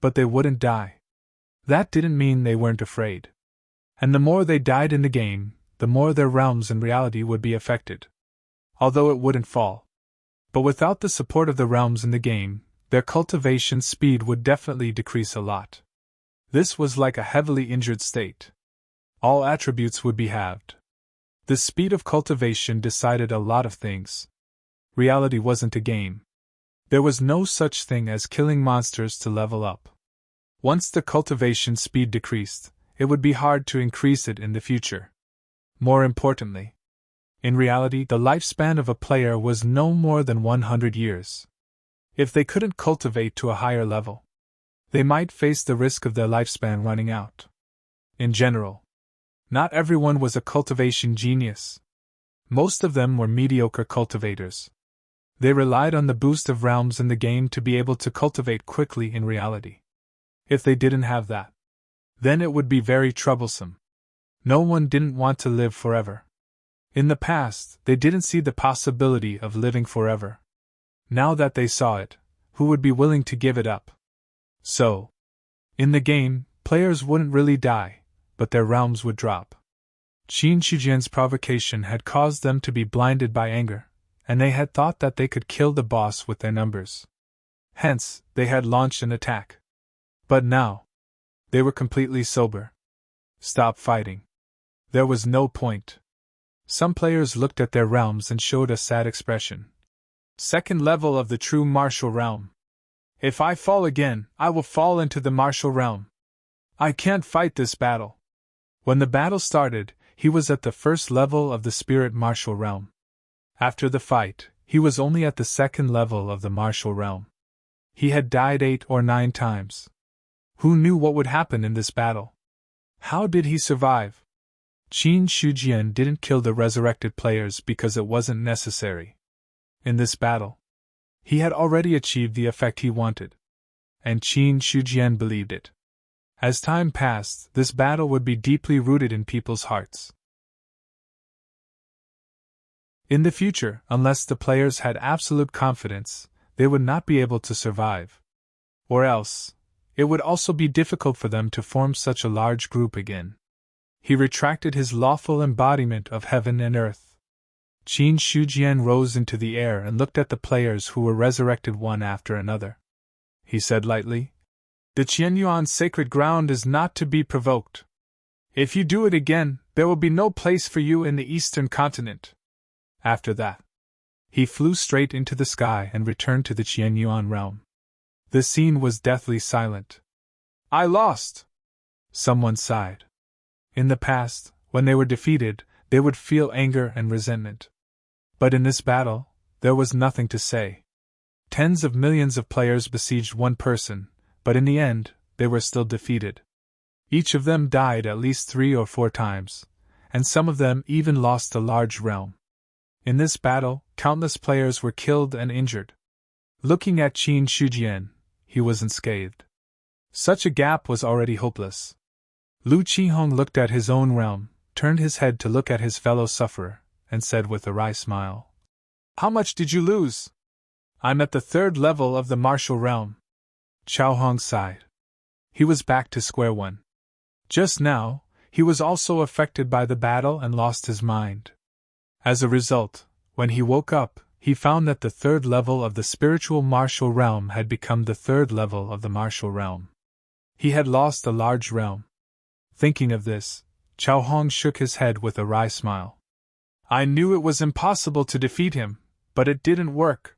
Speaker 1: But they wouldn't die. That didn't mean they weren't afraid. And the more they died in the game, the more their realms in reality would be affected. Although it wouldn't fall. But without the support of the realms in the game, their cultivation speed would definitely decrease a lot. This was like a heavily injured state. All attributes would be halved. The speed of cultivation decided a lot of things. Reality wasn't a game. There was no such thing as killing monsters to level up. Once the cultivation speed decreased, it would be hard to increase it in the future. More importantly, in reality, the lifespan of a player was no more than 100 years. If they couldn't cultivate to a higher level, they might face the risk of their lifespan running out. In general, not everyone was a cultivation genius. Most of them were mediocre cultivators. They relied on the boost of realms in the game to be able to cultivate quickly in reality. If they didn't have that, then it would be very troublesome. No one didn't want to live forever. In the past, they didn't see the possibility of living forever. Now that they saw it, who would be willing to give it up? So, in the game, players wouldn't really die, but their realms would drop. Qin Shijian's provocation had caused them to be blinded by anger, and they had thought that they could kill the boss with their numbers. Hence, they had launched an attack. But now, they were completely sober. Stop fighting. There was no point. Some players looked at their realms and showed a sad expression. Second level of the true martial realm. If I fall again, I will fall into the martial realm. I can't fight this battle. When the battle started, he was at the first level of the spirit martial realm. After the fight, he was only at the second level of the martial realm. He had died 8 or 9 times. Who knew what would happen in this battle? How did he survive? Qin Shijian didn't kill the resurrected players because it wasn't necessary. In this battle, he had already achieved the effect he wanted. And Qin Shijian believed it. As time passed, this battle would be deeply rooted in people's hearts. In the future, unless the players had absolute confidence, they would not be able to survive. Or else, it would also be difficult for them to form such a large group again. He retracted his lawful embodiment of heaven and earth. Qin Shijian rose into the air and looked at the players who were resurrected one after another. He said lightly, "The Qianyuan sacred ground is not to be provoked. If you do it again, there will be no place for you in the eastern continent." After that, he flew straight into the sky and returned to the Qianyuan realm. The scene was deathly silent. "I lost!" Someone sighed. In the past, when they were defeated, they would feel anger and resentment. But in this battle, there was nothing to say. Tens of millions of players besieged one person, but in the end, they were still defeated. Each of them died at least 3 or 4 times, and some of them even lost a large realm. In this battle, countless players were killed and injured. Looking at Qin Shijian, he was unscathed. Such a gap was already hopeless. Lu Qihong looked at his own realm, turned his head to look at his fellow sufferer, and said with a wry smile, "How much did you lose?" "I'm at the 3rd level of the martial realm." Chao Hong sighed. He was back to square one. Just now, he was also affected by the battle and lost his mind. As a result, when he woke up, he found that the 3rd level of the spiritual martial realm had become the 3rd level of the martial realm. He had lost a large realm. Thinking of this, Chao Hong shook his head with a wry smile. "I knew it was impossible to defeat him, but it didn't work.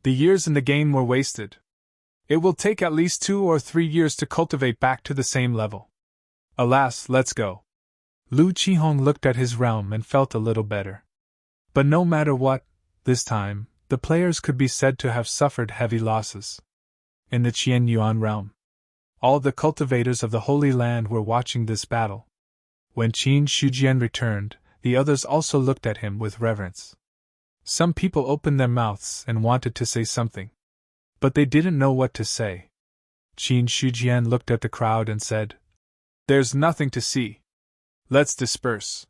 Speaker 1: The years in the game were wasted. It will take at least 2 or 3 years to cultivate back to the same level. Alas, let's go." Lu Qihong looked at his realm and felt a little better. But no matter what, this time, the players could be said to have suffered heavy losses. In the Qianyuan realm, all the cultivators of the Holy Land were watching this battle. When Qin Shijian returned, the others also looked at him with reverence. Some people opened their mouths and wanted to say something, but they didn't know what to say. Qin Shijian looked at the crowd and said, "There's nothing to see. Let's disperse.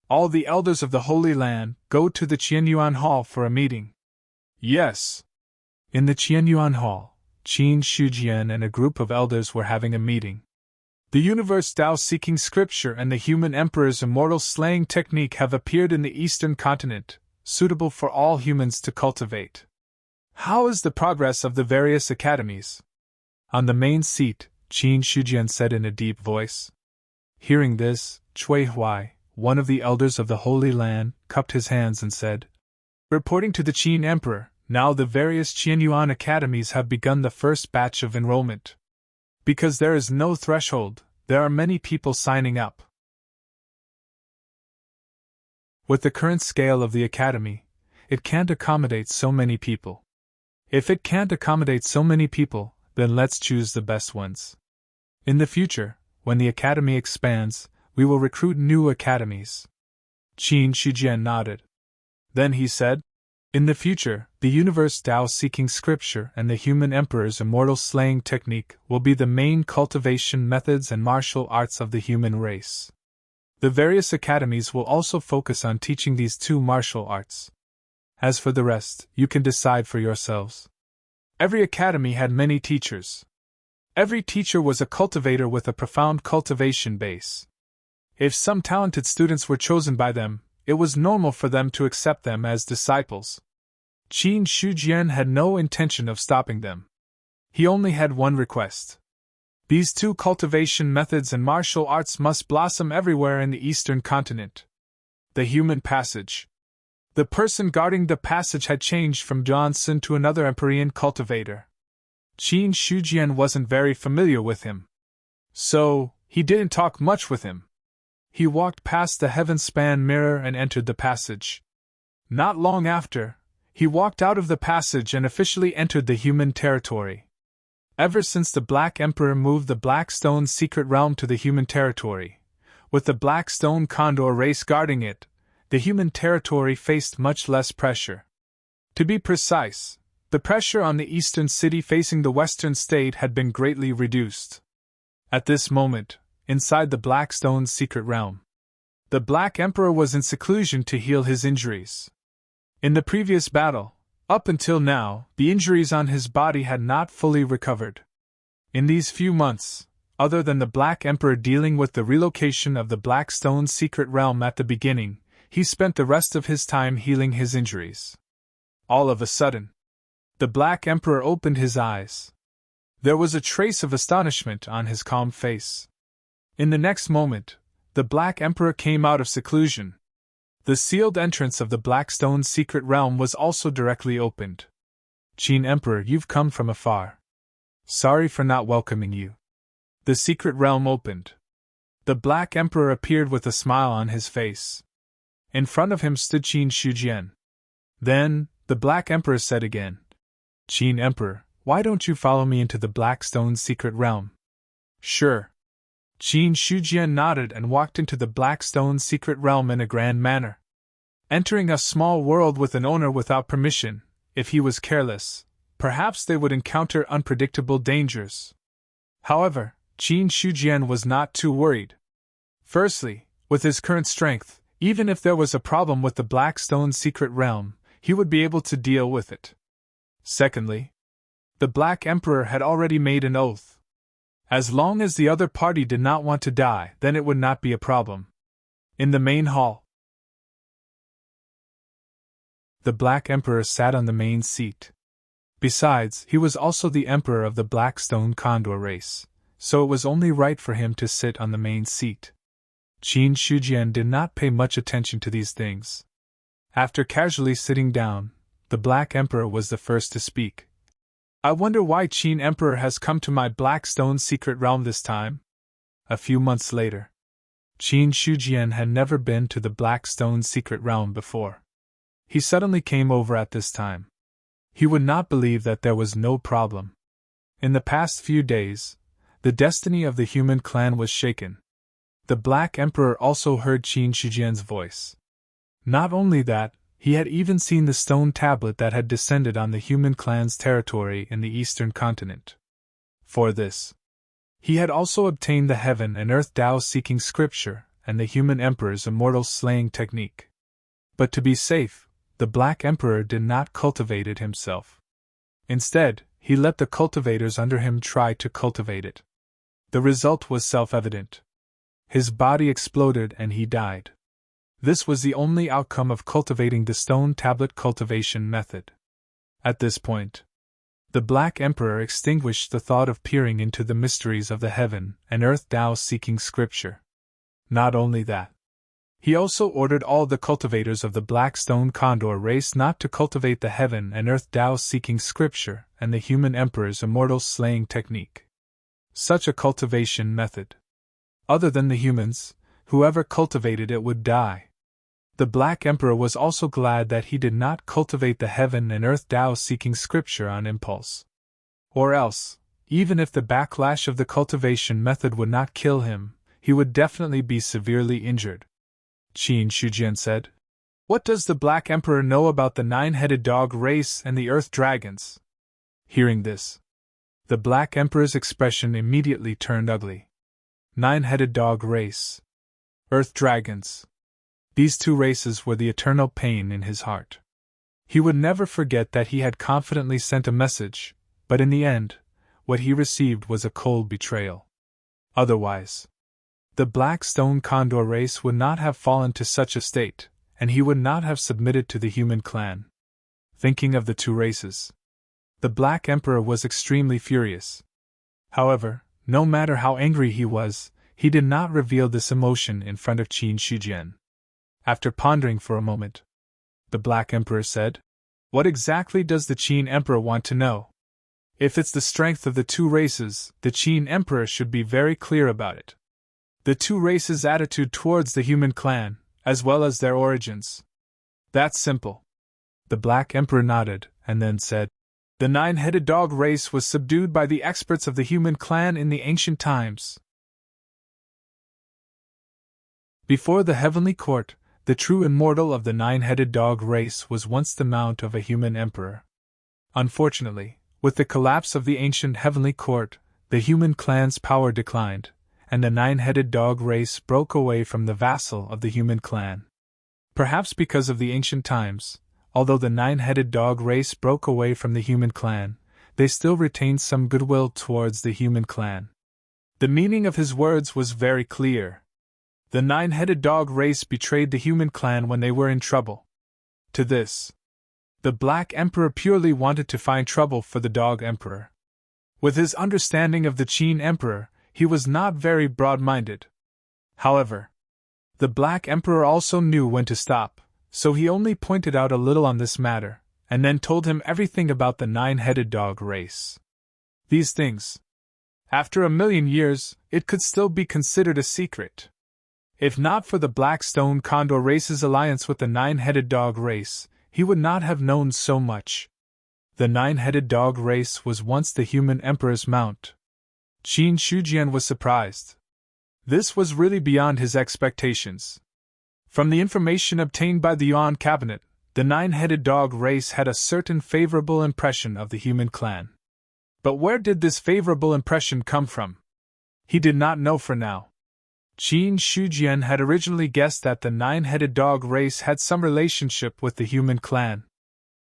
Speaker 1: All the elders of the Holy Land, go to the Qianyuan Hall for a meeting." "Yes." In the Qianyuan Hall, Qin Shijian and a group of elders were having a meeting. The universe Tao-seeking scripture and the human emperor's immortal slaying technique have appeared in the eastern continent, suitable for all humans to cultivate. How is the progress of the various academies? On the main seat, Qin Shujian said in a deep voice. Hearing this, Cui Huai, one of the elders of the Holy Land, cupped his hands and said, reporting to the Qin Emperor, now the various Qianyuan academies have begun the first batch of enrollment. Because there is no threshold, there are many people signing up. With the current scale of the academy, it can't accommodate so many people. If it can't accommodate so many people, then let's choose the best ones. In the future, when the academy expands, we will recruit new academies. Qin Shujian nodded. Then he said, in the future, the universe Tao-seeking scripture and the human emperor's immortal slaying technique will be the main cultivation methods and martial arts of the human race. The various academies will also focus on teaching these two martial arts. As for the rest, you can decide for yourselves. Every academy had many teachers. Every teacher was a cultivator with a profound cultivation base. If some talented students were chosen by them, it was normal for them to accept them as disciples. Qin Shujian had no intention of stopping them. He only had one request. These two cultivation methods and martial arts must blossom everywhere in the eastern continent. The human passage. The person guarding the passage had changed from Johnson to another Empyrean cultivator. Qin Shujian wasn't very familiar with him. So, he didn't talk much with him. He walked past the heaven-span mirror and entered the passage. Not long after, he walked out of the passage and officially entered the human territory. Ever since the Black Emperor moved the Black Stone secret realm to the human territory, with the Black Stone Condor race guarding it, the human territory faced much less pressure. To be precise, the pressure on the eastern city facing the western state had been greatly reduced. At this moment, inside the Black Stone's secret realm, the Black Emperor was in seclusion to heal his injuries. In the previous battle, up until now, the injuries on his body had not fully recovered. In these few months, other than the Black Emperor dealing with the relocation of the Black Stone's secret realm at the beginning, he spent the rest of his time healing his injuries. All of a sudden, the Black Emperor opened his eyes. There was a trace of astonishment on his calm face. In the next moment, the Black Emperor came out of seclusion. The sealed entrance of the Black Stone's secret realm was also directly opened. Qin Emperor, you've come from afar. Sorry for not welcoming you. The secret realm opened. The Black Emperor appeared with a smile on his face. In front of him stood Qin Shujian. Then, the Black Emperor said again, Qin Emperor, why don't you follow me into the Black Stone's secret realm? Sure. Qin Shujian nodded and walked into the Black Stone's secret realm in a grand manner. Entering a small world with an owner without permission, if he was careless, perhaps they would encounter unpredictable dangers. However, Qin Shujian was not too worried. Firstly, with his current strength, even if there was a problem with the Black Stone's secret realm, he would be able to deal with it. Secondly, the Black Emperor had already made an oath. As long as the other party did not want to die, then it would not be a problem. In the main hall, the Black Emperor sat on the main seat. Besides, he was also the Emperor of the Black Stone Condor race, so it was only right for him to sit on the main seat. Qin Shujian did not pay much attention to these things. After casually sitting down, the Black Emperor was the first to speak. I wonder why Qin Emperor has come to my Black Stone secret realm this time? A few months later, Qin Shujian had never been to the Black Stone secret realm before. He suddenly came over at this time. He would not believe that there was no problem. In the past few days, the destiny of the human clan was shaken. The Black Emperor also heard Qin Shujian's voice. Not only that, he had even seen the stone tablet that had descended on the human clan's territory in the eastern continent. For this, he had also obtained the heaven and earth Tao-seeking scripture and the human emperor's immortal slaying technique. But to be safe, the Black Emperor did not cultivate it himself. Instead, he let the cultivators under him try to cultivate it. The result was self-evident. His body exploded and he died. This was the only outcome of cultivating the stone tablet cultivation method. At this point, the Black Emperor extinguished the thought of peering into the mysteries of the heaven and earth Tao-seeking scripture. Not only that, he also ordered all the cultivators of the Black Stone Condor race not to cultivate the heaven and earth Tao-seeking scripture and the human emperor's immortal slaying technique. Such a cultivation method. Other than the humans, whoever cultivated it would die. The Black Emperor was also glad that he did not cultivate the heaven and earth Tao-seeking scripture on impulse. Or else, even if the backlash of the cultivation method would not kill him, he would definitely be severely injured. Qin Shujian said, "What does the Black Emperor know about the nine-headed dog race and the earth dragons?" Hearing this, the Black Emperor's expression immediately turned ugly. Nine-headed dog race. Earth dragons. These two races were the eternal pain in his heart. He would never forget that he had confidently sent a message, but in the end, what he received was a cold betrayal. Otherwise, the Black Stone Condor race would not have fallen to such a state, and he would not have submitted to the human clan. Thinking of the two races, the Black Emperor was extremely furious. However, no matter how angry he did not reveal this emotion in front of Qin Shujian. After pondering for a moment, the Black Emperor said, "What exactly does the Qin Emperor want to know? If it's the strength of the two races, the Qin Emperor should be very clear about it. The two races' attitude towards the human clan, as well as their origins. That's simple." The Black Emperor nodded, and then said, "The nine-headed dog race was subdued by the experts of the human clan in the ancient times. Before the heavenly court, the true immortal of the nine-headed dog race was once the mount of a human emperor. Unfortunately, with the collapse of the ancient heavenly court, the human clan's power declined, and the nine-headed dog race broke away from the vassal of the human clan. Perhaps because of the ancient times, although the nine-headed dog race broke away from the human clan, they still retained some goodwill towards the human clan. The meaning of his words was very clear. The nine-headed dog race betrayed the human clan when they were in trouble. To this, the Black Emperor purely wanted to find trouble for the Dog Emperor. With his understanding of the Qin Emperor, he was not very broad-minded. However, the Black Emperor also knew when to stop, so he only pointed out a little on this matter, and then told him everything about the nine-headed dog race. These things. After 1,000,000 years, it could still be considered a secret. If not for the Black Stone Condor race's alliance with the nine-headed dog race, he would not have known so much. The nine-headed dog race was once the human emperor's mount. Qin Shujian was surprised. This was really beyond his expectations. From the information obtained by the Yuan cabinet, the nine-headed dog race had a certain favorable impression of the human clan. But where did this favorable impression come from? He did not know for now. Qin Shujian had originally guessed that the nine-headed dog race had some relationship with the human clan.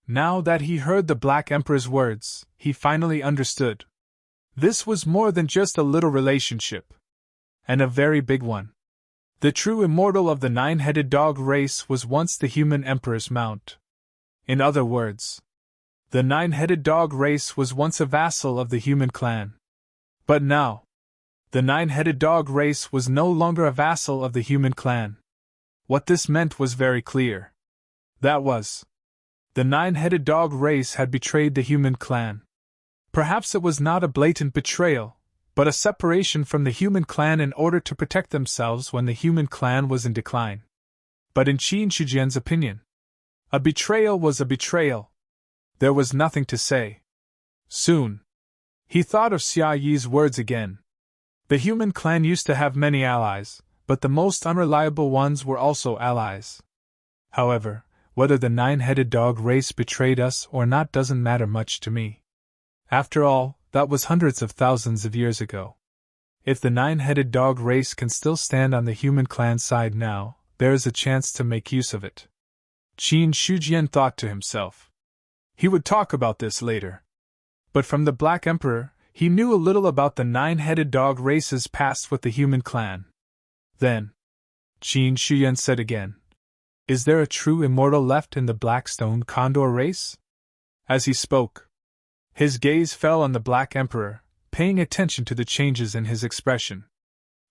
Speaker 1: Now that he heard the Black Emperor's words, he finally understood. This was more than just a little relationship, and a very big one. The true immortal of the nine-headed dog race was once the human emperor's mount. In other words, the nine-headed dog race was once a vassal of the human clan. But now, the nine-headed dog race was no longer a vassal of the human clan. What this meant was very clear. That was, the nine-headed dog race had betrayed the human clan. Perhaps it was not a blatant betrayal, but a separation from the human clan in order to protect themselves when the human clan was in decline. But in Qin Shujian's opinion, a betrayal was a betrayal. There was nothing to say. Soon, he thought of Xia Yi's words again. The human clan used to have many allies, but the most unreliable ones were also allies. However, whether the nine-headed dog race betrayed us or not doesn't matter much to me. After all, that was hundreds of thousands of years ago. If the nine-headed dog race can still stand on the human clan side now, there is a chance to make use of it. Qin Shujian thought to himself. He would talk about this later. But from the Black Emperor, He knew a little about the nine-headed dog race's past with the human clan. Then, Qin Shuyan said again, "Is there a true immortal left in the Blackstone Condor race?" As he spoke, his gaze fell on the Black Emperor, paying attention to the changes in his expression.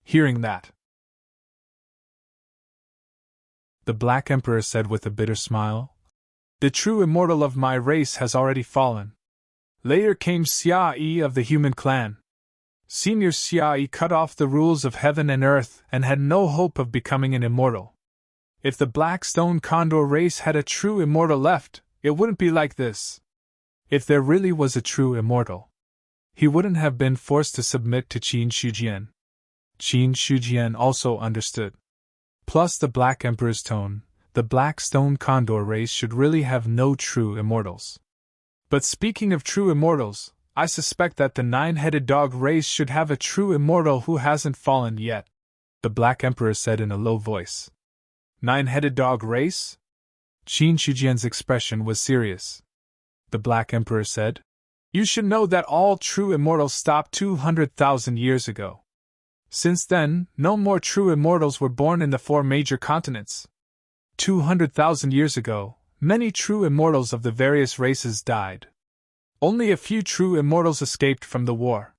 Speaker 1: Hearing that, the Black Emperor said with a bitter smile, "The true immortal of my race has already fallen. Later came Xia Yi of the human clan. Senior Xia Yi cut off the rules of heaven and earth and had no hope of becoming an immortal. If the Blackstone Condor race had a true immortal left, it wouldn't be like this. If there really was a true immortal, he wouldn't have been forced to submit to Qin Shujian." Qin Shujian also understood. Plus the Black Emperor's tone, the Blackstone Condor race should really have no true immortals. But speaking of true immortals, I suspect that the nine-headed dog race should have a true immortal who hasn't fallen yet, the Black Emperor said in a low voice. Nine-headed dog race? Qin Shujian's expression was serious. The Black Emperor said, "You should know that all true immortals stopped 200,000 years ago. Since then, no more true immortals were born in the 4 major continents. 200,000 years ago, many true immortals of the various races died. Only a few true immortals escaped from the war.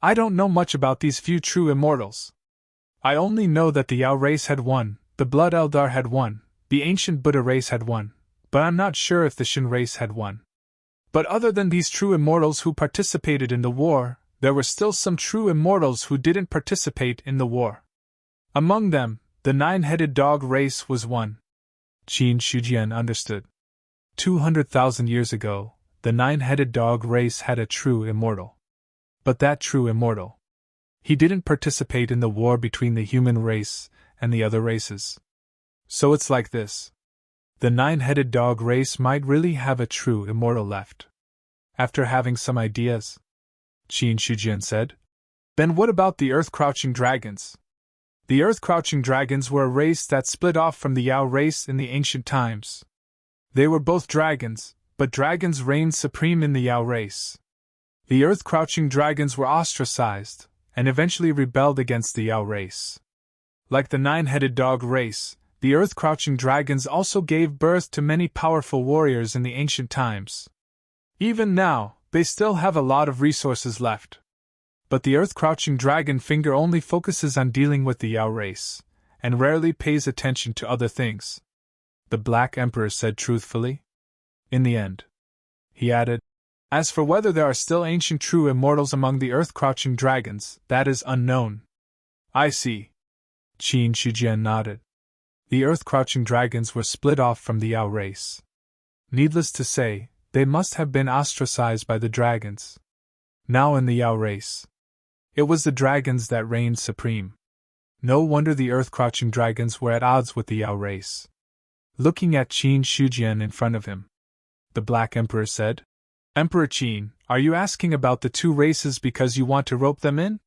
Speaker 1: I don't know much about these few true immortals. I only know that the Yao race had won, the Blood Eldar had won, the ancient Buddha race had won, but I'm not sure if the Shin race had won. But other than these true immortals who participated in the war, there were still some true immortals who didn't participate in the war. Among them, the nine-headed dog race was one." Qin Shujian understood. 200,000 years ago, the nine-headed dog race had a true immortal. But that true immortal, he didn't participate in the war between the human race and the other races. So it's like this. The nine-headed dog race might really have a true immortal left. After having some ideas, Qin Shujian said, "Then what about the earth-crouching dragons?" The earth-crouching dragons were a race that split off from the Yao race in the ancient times. They were both dragons, but dragons reigned supreme in the Yao race. The earth-crouching dragons were ostracized, and eventually rebelled against the Yao race. Like the nine-headed dog race, the earth-crouching dragons also gave birth to many powerful warriors in the ancient times. Even now, they still have a lot of resources left. But the earth-crouching dragon finger only focuses on dealing with the Yao race, and rarely pays attention to other things," the Black Emperor said truthfully. In the end, he added, "As for whether there are still ancient true immortals among the earth-crouching dragons, that is unknown." "I see." Qin Shujian nodded. The earth-crouching dragons were split off from the Yao race. Needless to say, they must have been ostracized by the dragons. Now in the Yao race, it was the dragons that reigned supreme. No wonder the earth-crouching dragons were at odds with the Yao race. Looking at Qin Shujian in front of him, the Black Emperor said, "Emperor Qin, are you asking about the two races because you want to rope them in?"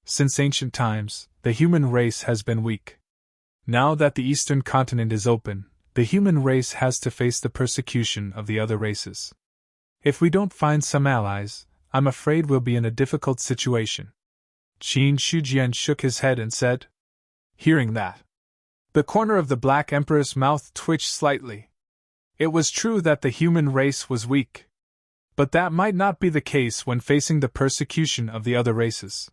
Speaker 1: Since ancient times, the human race has been weak. Now that the eastern continent is open, the human race has to face the persecution of the other races. If we don't find some allies, I'm afraid we'll be in a difficult situation. Qin Shujian shook his head and said. Hearing that, the corner of the Black Emperor's mouth twitched slightly. It was true that the human race was weak. But that might not be the case when facing the persecution of the other races.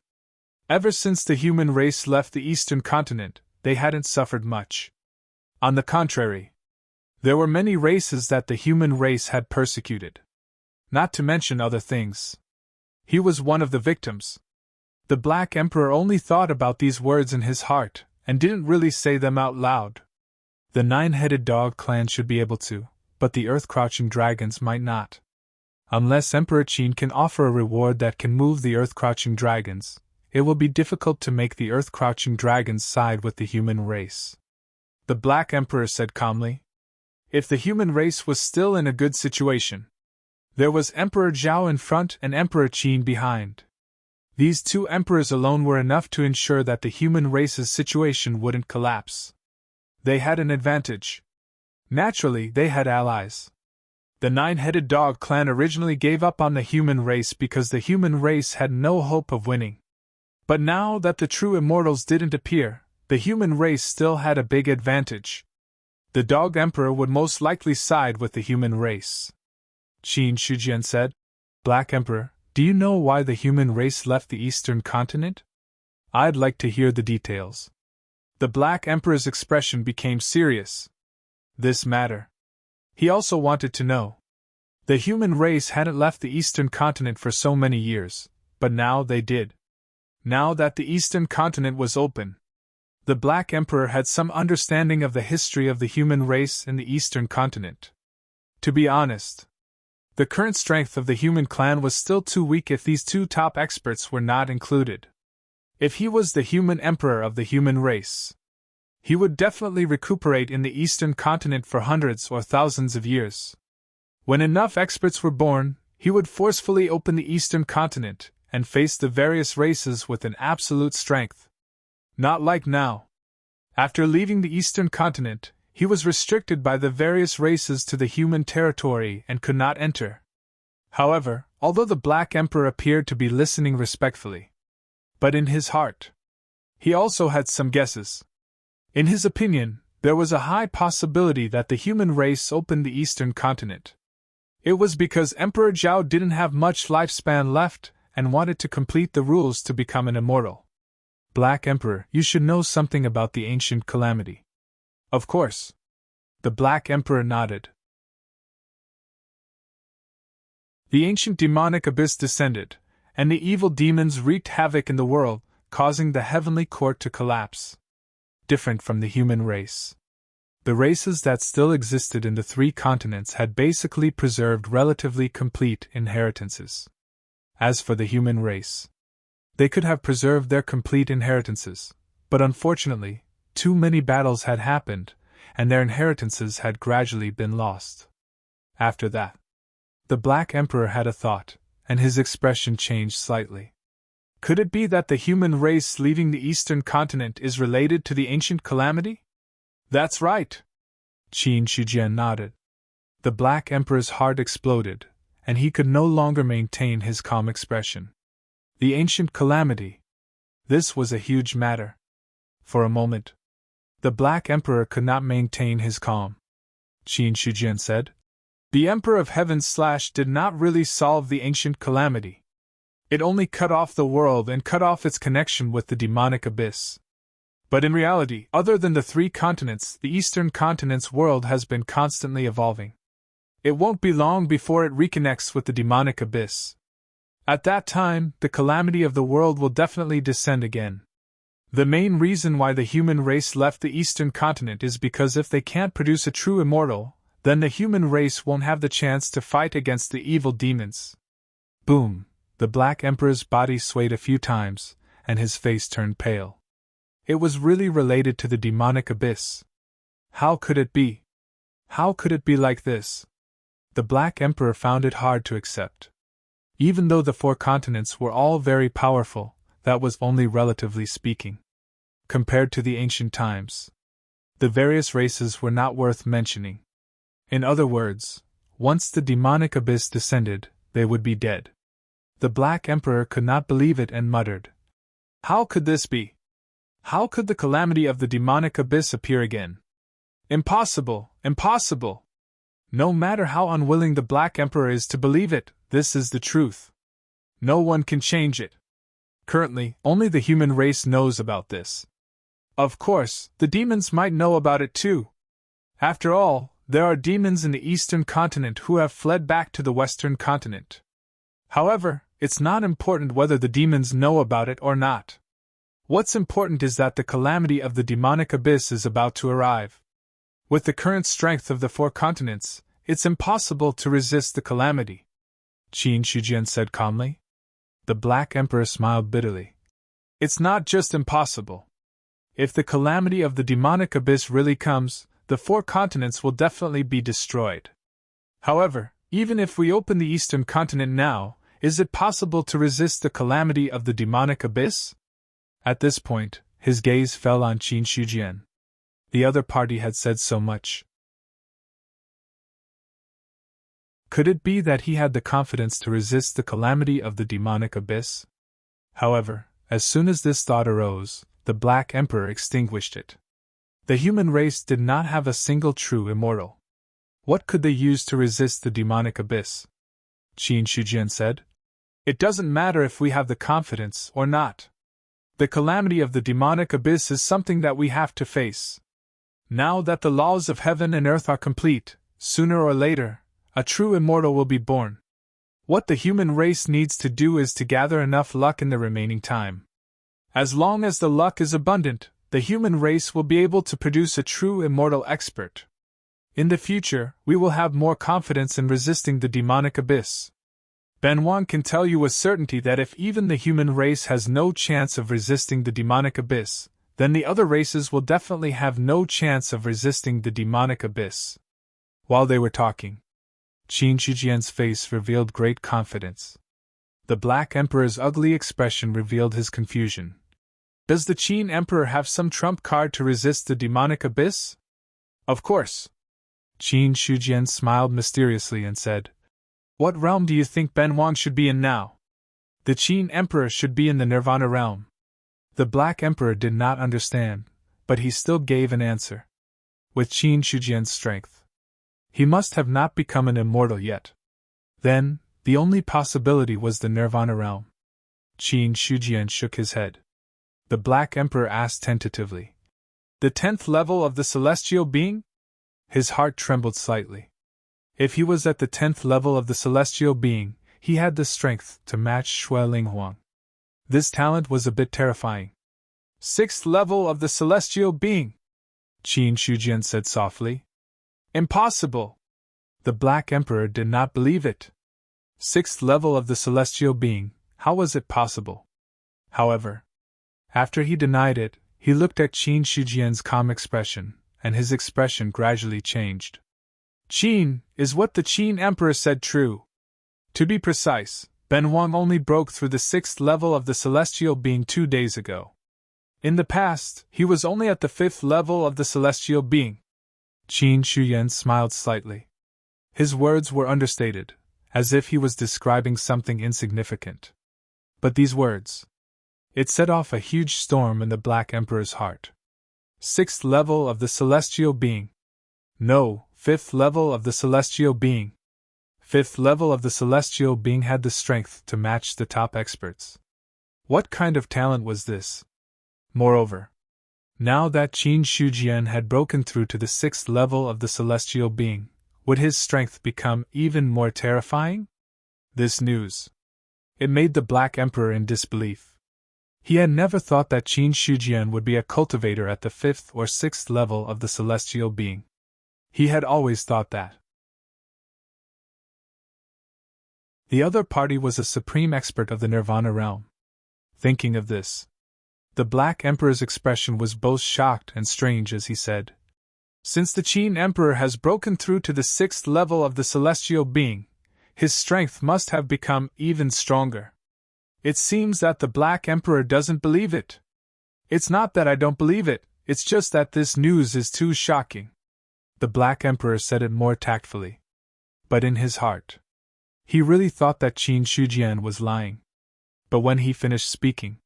Speaker 1: Ever since the human race left the eastern continent, they hadn't suffered much. On the contrary, there were many races that the human race had persecuted. Not to mention other things. He was one of the victims. The Black Emperor only thought about these words in his heart, and didn't really say them out loud. The nine-headed dog clan should be able to, but the earth-crouching dragons might not. Unless Emperor Qin can offer a reward that can move the earth-crouching dragons, it will be difficult to make the earth-crouching dragons side with the human race. The Black Emperor said calmly. If the human race was still in a good situation, there was Emperor Zhao in front and Emperor Qin behind. These two emperors alone were enough to ensure that the human race's situation wouldn't collapse. They had an advantage. Naturally, they had allies. The nine-headed dog clan originally gave up on the human race because the human race had no hope of winning. But now that the true immortals didn't appear, the human race still had a big advantage. The Dog Emperor would most likely side with the human race. Qin Shijian said, "Black Emperor, do you know why the human race left the eastern continent? I'd like to hear the details." The Black Emperor's expression became serious. This matter. He also wanted to know. The human race hadn't left the eastern continent for so many years, but now they did. Now that the eastern continent was open, the Black Emperor had some understanding of the history of the human race in the eastern continent. To be honest, the current strength of the human clan was still too weak if these two top experts were not included. If he was the human emperor of the human race, he would definitely recuperate in the eastern continent for hundreds or thousands of years. When enough experts were born, he would forcefully open the eastern continent and face the various races with an absolute strength. Not like now. After leaving the eastern continent, he was restricted by the various races to the human territory and could not enter. However, although the Black Emperor appeared to be listening respectfully, but in his heart, he also had some guesses. In his opinion, there was a high possibility that the human race opened the eastern continent. It was because Emperor Zhao didn't have much lifespan left and wanted to complete the rules to become an immortal. Black Emperor, you should know something about the ancient calamity. Of course. The Black Emperor nodded. The ancient demonic abyss descended, and the evil demons wreaked havoc in the world, causing the heavenly court to collapse. Different from the human race, the races that still existed in the three continents had basically preserved relatively complete inheritances. As for the human race, they could have preserved their complete inheritances, but unfortunately, too many battles had happened, and their inheritances had gradually been lost. After that, the Black Emperor had a thought, and his expression changed slightly. Could it be that the human race leaving the eastern continent is related to the ancient calamity? That's right. Qin Shijian nodded. The Black Emperor's heart exploded, and he could no longer maintain his calm expression. The ancient calamity. This was a huge matter. For a moment, the Black Emperor could not maintain his calm. Qin Shijian said, "The Emperor of Heaven / did not really solve the ancient calamity. It only cut off the world and cut off its connection with the demonic abyss. But in reality, other than the three continents, the eastern continent's world has been constantly evolving. It won't be long before it reconnects with the demonic abyss. At that time, the calamity of the world will definitely descend again. The main reason why the human race left the eastern continent is because if they can't produce a true immortal, then the human race won't have the chance to fight against the evil demons." Boom! The Black Emperor's body swayed a few times, and his face turned pale. It was really related to the demonic abyss. How could it be? How could it be like this? The Black Emperor found it hard to accept. Even though the four continents were all very powerful, that was only relatively speaking. Compared to the ancient times, the various races were not worth mentioning. In other words, once the demonic abyss descended, they would be dead. The Black Emperor could not believe it and muttered, "How could this be? How could the calamity of the demonic abyss appear again? Impossible, impossible! No matter how unwilling the Black Emperor is to believe it, this is the truth. No one can change it. Currently, only the human race knows about this. Of course, the demons might know about it too. After all, there are demons in the eastern continent who have fled back to the western continent. However, it's not important whether the demons know about it or not. What's important is that the calamity of the demonic abyss is about to arrive. With the current strength of the four continents, it's impossible to resist the calamity," Qin Shijian said calmly. The Black Emperor smiled bitterly. "It's not just impossible. If the calamity of the demonic abyss really comes, the four continents will definitely be destroyed. However, even if we open the eastern continent now, is it possible to resist the calamity of the demonic abyss?" At this point, his gaze fell on Qin Shijian. The other party had said so much. Could it be that he had the confidence to resist the calamity of the demonic abyss? However, as soon as this thought arose, the Black Emperor extinguished it. The human race did not have a single true immortal. What could they use to resist the demonic abyss? Qin Shujian said. It doesn't matter if we have the confidence or not. The calamity of the demonic abyss is something that we have to face. Now that the laws of heaven and earth are complete, sooner or later, a true immortal will be born. What the human race needs to do is to gather enough luck in the remaining time. As long as the luck is abundant, the human race will be able to produce a true immortal expert. In the future, we will have more confidence in resisting the demonic abyss. Ben Wang can tell you with certainty that if even the human race has no chance of resisting the demonic abyss, then the other races will definitely have no chance of resisting the demonic abyss. While they were talking, Qin Shujian's face revealed great confidence. The Black Emperor's ugly expression revealed his confusion. Does the Qin Emperor have some trump card to resist the demonic abyss? Of course. Qin Shujian smiled mysteriously and said, What realm do you think Ben Wang should be in now? The Qin Emperor should be in the Nirvana realm. The Black Emperor did not understand, but he still gave an answer. With Qin Shujian's strength, he must have not become an immortal yet. Then, the only possibility was the Nirvana realm. Qin Shujian shook his head. The Black Emperor asked tentatively, The 10th level of the celestial being? His heart trembled slightly. If he was at the 10th level of the celestial being, he had the strength to match Shui Linghuang. This talent was a bit terrifying. 6th level of the celestial being, Qin Shujian said softly. Impossible! The Black Emperor did not believe it. 6th level of the celestial being, how was it possible? However, after he denied it, he looked at Qin Shujian's calm expression, and his expression gradually changed. Qin, is what the Qin Emperor said true? To be precise, Ben Wang only broke through the 6th level of the celestial being 2 days ago. In the past, he was only at the 5th level of the celestial being. Qin Shujian smiled slightly. His words were understated, as if he was describing something insignificant. But these words, it set off a huge storm in the Black Emperor's heart. 6th level of the celestial being. No, 5th level of the celestial being. 5th level of the celestial being had the strength to match the top experts. What kind of talent was this? Moreover, now that Qin Shujian had broken through to the 6th level of the celestial being, would his strength become even more terrifying? This news, it made the Black Emperor in disbelief. He had never thought that Qin Shujian would be a cultivator at the 5th or 6th level of the celestial being. He had always thought that the other party was a supreme expert of the Nirvana realm. Thinking of this, the Black Emperor's expression was both shocked and strange as he said, Since the Qin Emperor has broken through to the 6th level of the celestial being, his strength must have become even stronger. It seems that the Black Emperor doesn't believe it. It's not that I don't believe it, it's just that this news is too shocking. The Black Emperor said it more tactfully. But in his heart, he really thought that Qin Shujian was lying. But when he finished speaking,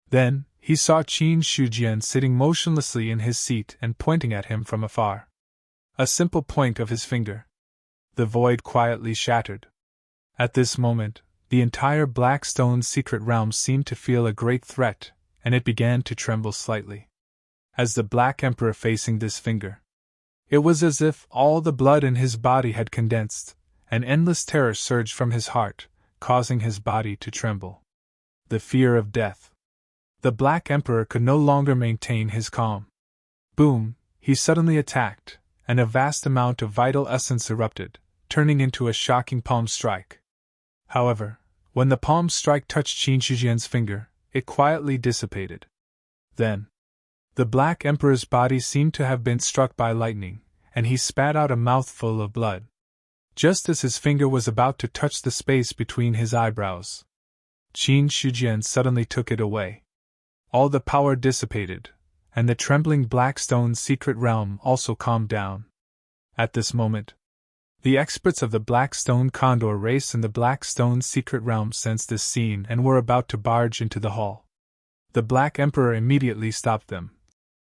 Speaker 1: then he saw Qin Shujian sitting motionlessly in his seat and pointing at him from afar. A simple point of his finger. The void quietly shattered. At this moment, the entire Blackstone secret realm seemed to feel a great threat, and it began to tremble slightly. As the Black Emperor facing this finger, it was as if all the blood in his body had condensed, and endless terror surged from his heart, causing his body to tremble. The fear of death. The Black Emperor could no longer maintain his calm. Boom, he suddenly attacked, and a vast amount of vital essence erupted, turning into a shocking palm strike. However, when the palm strike touched Qin Shujian's finger, it quietly dissipated. Then, the Black Emperor's body seemed to have been struck by lightning, and he spat out a mouthful of blood. Just as his finger was about to touch the space between his eyebrows, Qin Shujian suddenly took it away. All the power dissipated, and the trembling Blackstone secret realm also calmed down. At this moment, The experts of the Black Stone Condor race in the Black Stone Secret Realm sensed this scene and were about to barge into the hall. The Black Emperor immediately stopped them.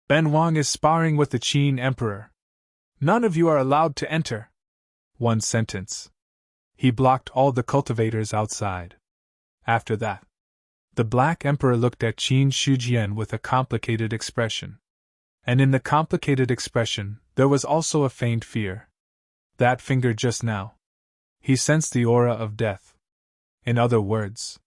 Speaker 1: Ben Wang is sparring with the Qin Emperor. None of you are allowed to enter. One sentence. He blocked all the cultivators outside. After that, the Black Emperor looked at Qin Shujian with a complicated expression. And in the complicated expression, there was also a faint fear. That finger just now. He sensed the aura of death. In other words,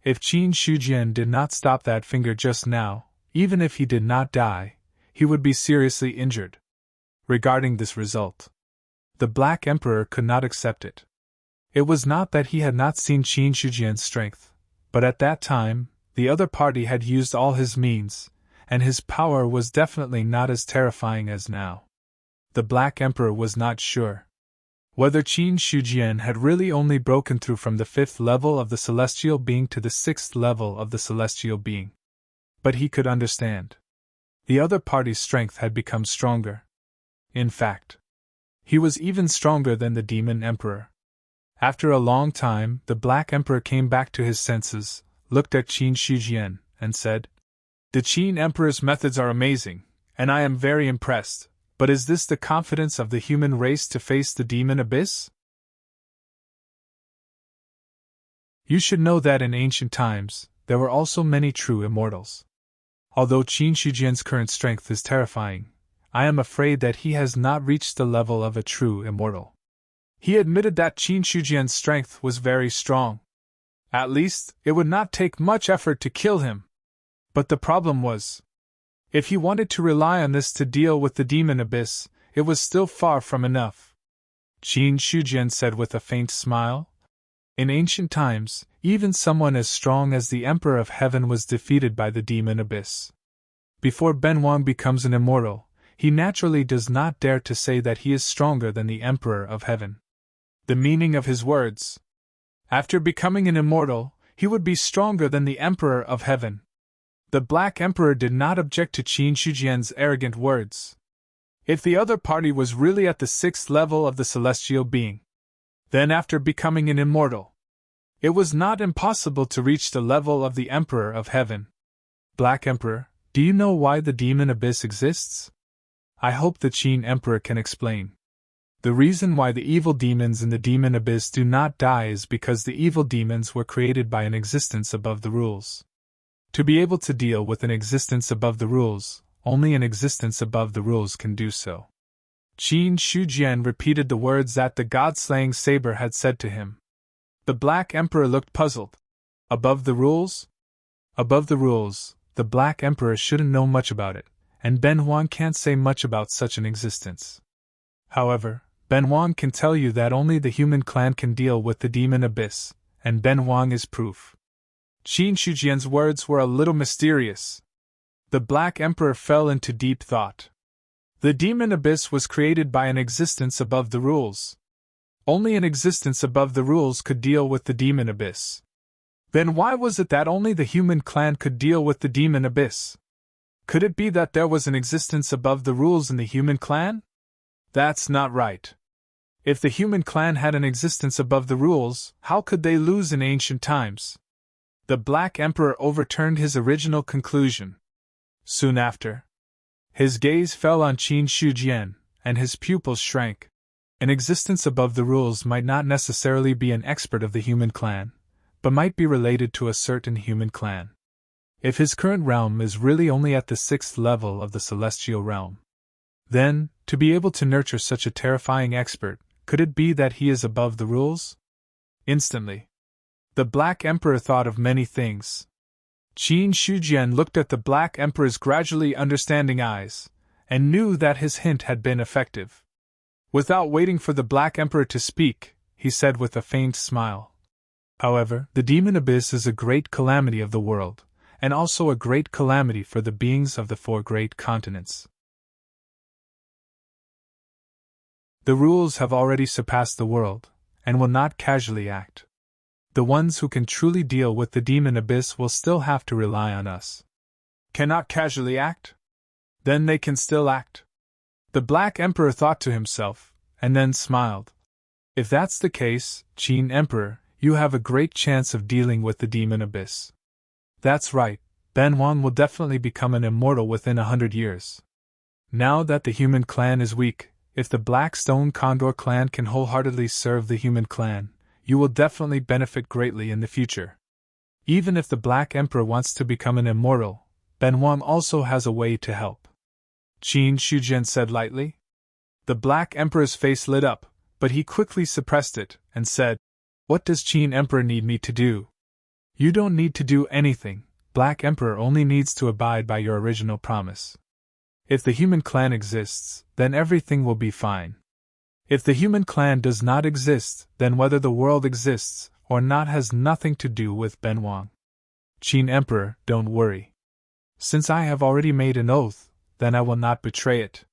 Speaker 1: if Qin Shujian did not stop that finger just now, even if he did not die, he would be seriously injured. Regarding this result, the Black Emperor could not accept it. It was not that he had not seen Qin Shujian's strength, but at that time, the other party had used all his means, and his power was definitely not as terrifying as now. The Black Emperor was not sure whether Qin Shujian had really only broken through from the 5th level of the celestial being to the 6th level of the celestial being. But he could understand. The other party's strength had become stronger. In fact, he was even stronger than the Demon Emperor. After a long time, the Black Emperor came back to his senses, looked at Qin Shujian, and said, "The Qin Emperor's methods are amazing, and I am very impressed, but is this the confidence of the human race to face the demon abyss? You should know that in ancient times, there were also many true immortals. Although Qin Shujian's current strength is terrifying, I am afraid that he has not reached the level of a true immortal." He admitted that Qin Shujian's strength was very strong. At least, it would not take much effort to kill him. But the problem was, if he wanted to rely on this to deal with the demon abyss, it was still far from enough. Qin Shujian said with a faint smile. In ancient times, even someone as strong as the Emperor of Heaven was defeated by the demon abyss. Before Ben Wang becomes an immortal, he naturally does not dare to say that he is stronger than the Emperor of Heaven. The meaning of his words. After becoming an immortal, he would be stronger than the Emperor of Heaven. The Black Emperor did not object to Qin Shujian's arrogant words. If the other party was really at the 6th level of the celestial being, then after becoming an immortal, it was not impossible to reach the level of the Emperor of Heaven. Black Emperor, do you know why the demon abyss exists? I hope the Qin Emperor can explain. The reason why the evil demons in the demon abyss do not die is because the evil demons were created by an existence above the rules. To be able to deal with an existence above the rules, only an existence above the rules can do so. Qin Shujian repeated the words that the god-slaying saber had said to him. The Black Emperor looked puzzled. Above the rules? Above the rules, the Black Emperor shouldn't know much about it, and Ben Wang can't say much about such an existence. However, Ben Wang can tell you that only the human clan can deal with the demon abyss, and Ben Wang is proof. Qin Shujian's words were a little mysterious. The Black Emperor fell into deep thought. The demon abyss was created by an existence above the rules. Only an existence above the rules could deal with the demon abyss. Then why was it that only the human clan could deal with the demon abyss? Could it be that there was an existence above the rules in the human clan? That's not right. If the human clan had an existence above the rules, how could they lose in ancient times? The Black Emperor overturned his original conclusion. Soon after, his gaze fell on Qin Shujian, and his pupils shrank. An existence above the rules might not necessarily be an expert of the human clan, but might be related to a certain human clan. If his current realm is really only at the 6th level of the celestial realm, then, to be able to nurture such a terrifying expert, could it be that he is above the rules? Instantly, the Black Emperor thought of many things. Qin Shujian looked at the Black Emperor's gradually understanding eyes, and knew that his hint had been effective. Without waiting for the Black Emperor to speak, he said with a faint smile. However, the demon abyss is a great calamity of the world, and also a great calamity for the beings of the 4 great continents. The rules have already surpassed the world, and will not casually act. The ones who can truly deal with the demon abyss will still have to rely on us. Cannot casually act? Then they can still act. The Black Emperor thought to himself, and then smiled. If that's the case, Qin Emperor, you have a great chance of dealing with the demon abyss. That's right, Ben Huang will definitely become an immortal within 100 years. Now that the human clan is weak, if the Black Stone Condor clan can wholeheartedly serve the human clan, you will definitely benefit greatly in the future. Even if the Black Emperor wants to become an immortal, Ben Huang also has a way to help. Qin Shujian said lightly. The Black Emperor's face lit up, but he quickly suppressed it and said, "What does Qin Emperor need me to do?" "You don't need to do anything. Black Emperor only needs to abide by your original promise. If the human clan exists, then everything will be fine. If the human clan does not exist, then whether the world exists or not has nothing to do with Ben Huang. Qin Emperor, don't worry. Since I have already made an oath, then I will not betray it,"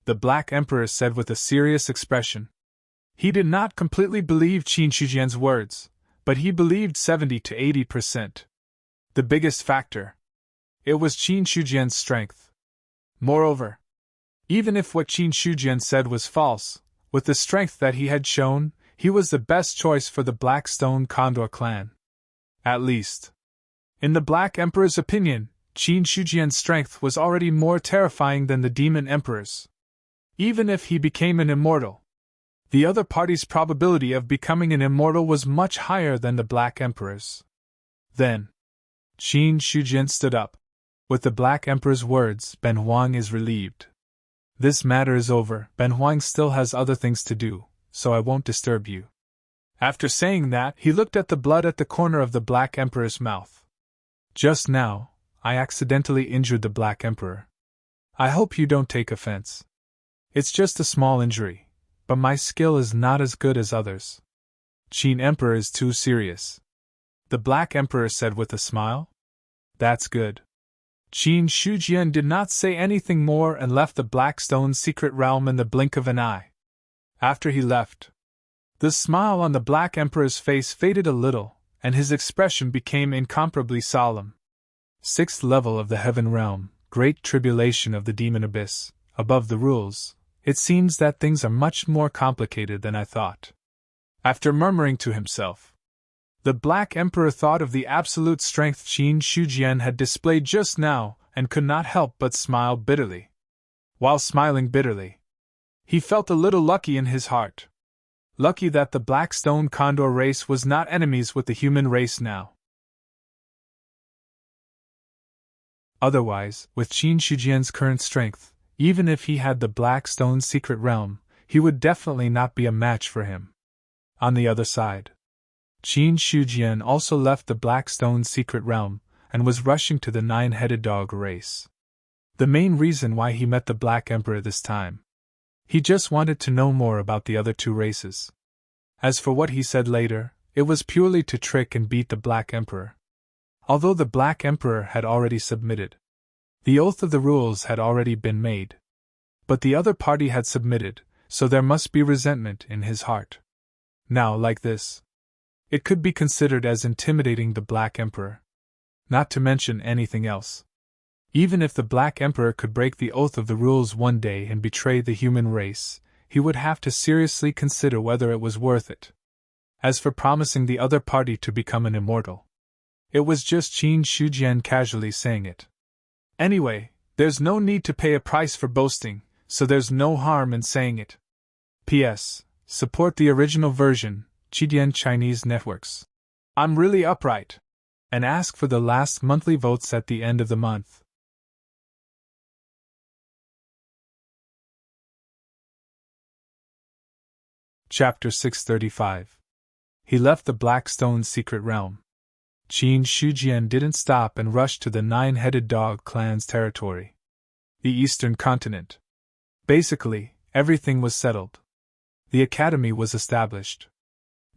Speaker 1: the Black Emperor said with a serious expression. He did not completely believe Qin Shujian's words, but he believed 70 to 80%. The biggest factor. It was Qin Shujian's strength. Moreover, even if what Qin Shujian said was false, with the strength that he had shown, he was the best choice for the Black Stone Condor clan. At least, in the Black Emperor's opinion, Qin Shujian's strength was already more terrifying than the Demon Emperor's. Even if he became an immortal, the other party's probability of becoming an immortal was much higher than the Black Emperor's. Then, Qin Shujian stood up. With the Black Emperor's words, Ben Huang is relieved. This matter is over. Ben Huang still has other things to do, so I won't disturb you. After saying that, he looked at the blood at the corner of the Black Emperor's mouth. Just now, I accidentally injured the Black Emperor. I hope you don't take offense. It's just a small injury, but my skill is not as good as others. Qin Emperor is too serious, the Black Emperor said with a smile. That's good. Qin Shujian did not say anything more and left the Black Stone secret realm in the blink of an eye. After he left, the smile on the Black Emperor's face faded a little, and his expression became incomparably solemn. 6th level of the Heaven Realm, Great Tribulation of the Demon Abyss, above the rules. It seems that things are much more complicated than I thought. After murmuring to himself, the Black Emperor thought of the absolute strength Qin Shujian had displayed just now and could not help but smile bitterly. While smiling bitterly, he felt a little lucky in his heart. Lucky that the Black Stone Condor race was not enemies with the human race now. Otherwise, with Qin Shujian's current strength, even if he had the Black Stone secret realm, he would definitely not be a match for him. On the other side, Qin Shujian also left the Black Stone secret realm and was rushing to the 9-headed dog race. The main reason why he met the Black Emperor this time. He just wanted to know more about the other two races. As for what he said later, it was purely to trick and beat the Black Emperor. Although the Black Emperor had already submitted, the oath of the rules had already been made. But the other party had submitted, so there must be resentment in his heart. Now, like this, it could be considered as intimidating the Black Emperor. Not to mention anything else. Even if the Black Emperor could break the oath of the rules one day and betray the human race, he would have to seriously consider whether it was worth it. As for promising the other party to become an immortal, it was just Qin Shujian casually saying it. Anyway, there's no need to pay a price for boasting, so there's no harm in saying it. P.S. Support the original version, Chidian Chinese Networks. I'm really upright. And ask for the last monthly votes at the end of the month. Chapter 635. He left the Black Stone secret realm. Qin Shujian didn't stop and rushed to the 9-headed dog clan's territory. The eastern continent. Basically, everything was settled. The academy was established.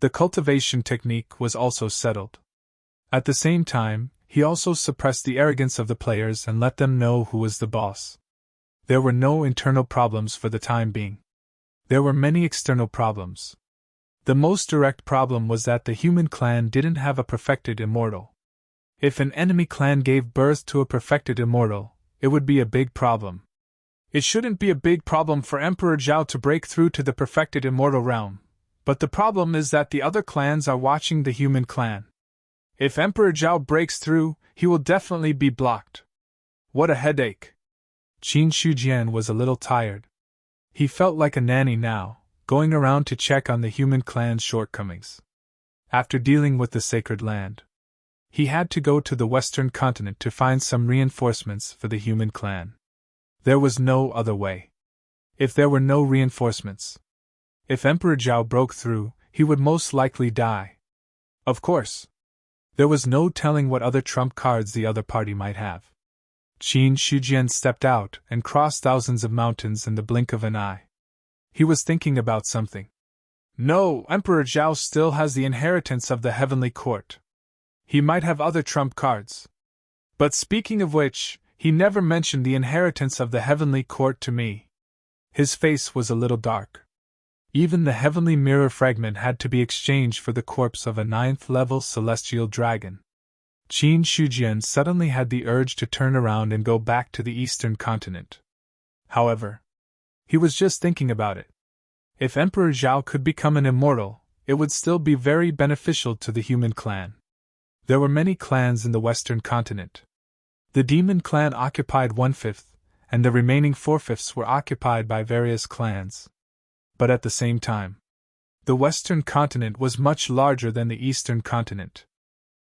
Speaker 1: The cultivation technique was also settled. At the same time, he also suppressed the arrogance of the players and let them know who was the boss. There were no internal problems for the time being. There were many external problems. The most direct problem was that the human clan didn't have a perfected immortal. If an enemy clan gave birth to a perfected immortal, it would be a big problem. It shouldn't be a big problem for Emperor Zhao to break through to the perfected immortal realm, But the problem is that the other clans are watching the human clan. If Emperor Zhao breaks through, he will definitely be blocked. What a headache. Qin Shujian was a little tired. He felt like a nanny now, going around to check on the human clan's shortcomings. After dealing with the sacred land, he had to go to the western continent to find some reinforcements for the human clan. There was no other way. If there were no reinforcements, if Emperor Zhao broke through, he would most likely die. Of course, there was no telling what other trump cards the other party might have. Qin Shujian stepped out and crossed thousands of mountains in the blink of an eye. He was thinking about something. No, Emperor Zhao still has the inheritance of the heavenly court. He might have other trump cards. But speaking of which, he never mentioned the inheritance of the heavenly court to me. His face was a little dark. Even the heavenly mirror fragment had to be exchanged for the corpse of a 9th-level celestial dragon. Qin Shujian suddenly had the urge to turn around and go back to the eastern continent. However, he was just thinking about it. If Emperor Zhao could become an immortal, it would still be very beneficial to the human clan. There were many clans in the western continent. The demon clan occupied 1/5, and the remaining 4/5 were occupied by various clans. But at the same time, the western continent was much larger than the eastern continent.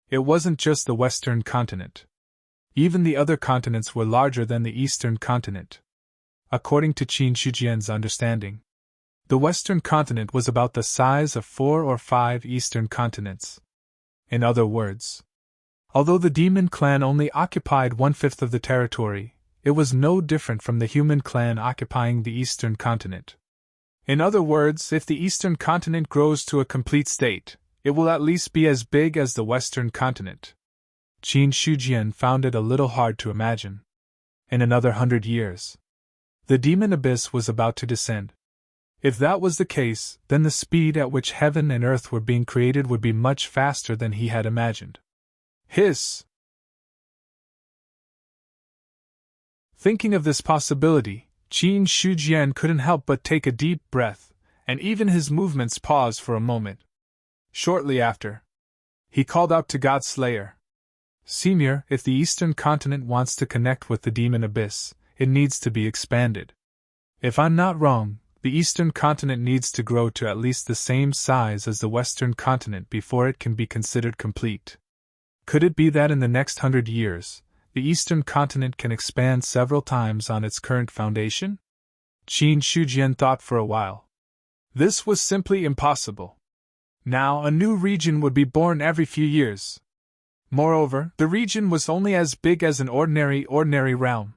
Speaker 1: It wasn't just the western continent. Even the other continents were larger than the eastern continent. According to Qin Shujian's understanding, the western continent was about the size of 4 or 5 eastern continents. In other words, although the demon clan only occupied 1/5 of the territory, it was no different from the human clan occupying the eastern continent. In other words, if the eastern continent grows to a complete state, it will at least be as big as the western continent. Qin Shujian found it a little hard to imagine. In another 100 years, the demon abyss was about to descend. If that was the case, then the speed at which heaven and earth were being created would be much faster than he had imagined. Hiss! Thinking of this possibility, Qin Shujian couldn't help but take a deep breath, and even his movements paused for a moment. Shortly after, he called out to God Slayer. Semir, if the eastern continent wants to connect with the demon abyss, it needs to be expanded. If I'm not wrong, the eastern continent needs to grow to at least the same size as the western continent before it can be considered complete. Could it be that in the next 100 years, the eastern continent can expand several times on its current foundation? Qin Shujian thought for a while. This was simply impossible. Now a new region would be born every few years. Moreover, the region was only as big as an ordinary realm.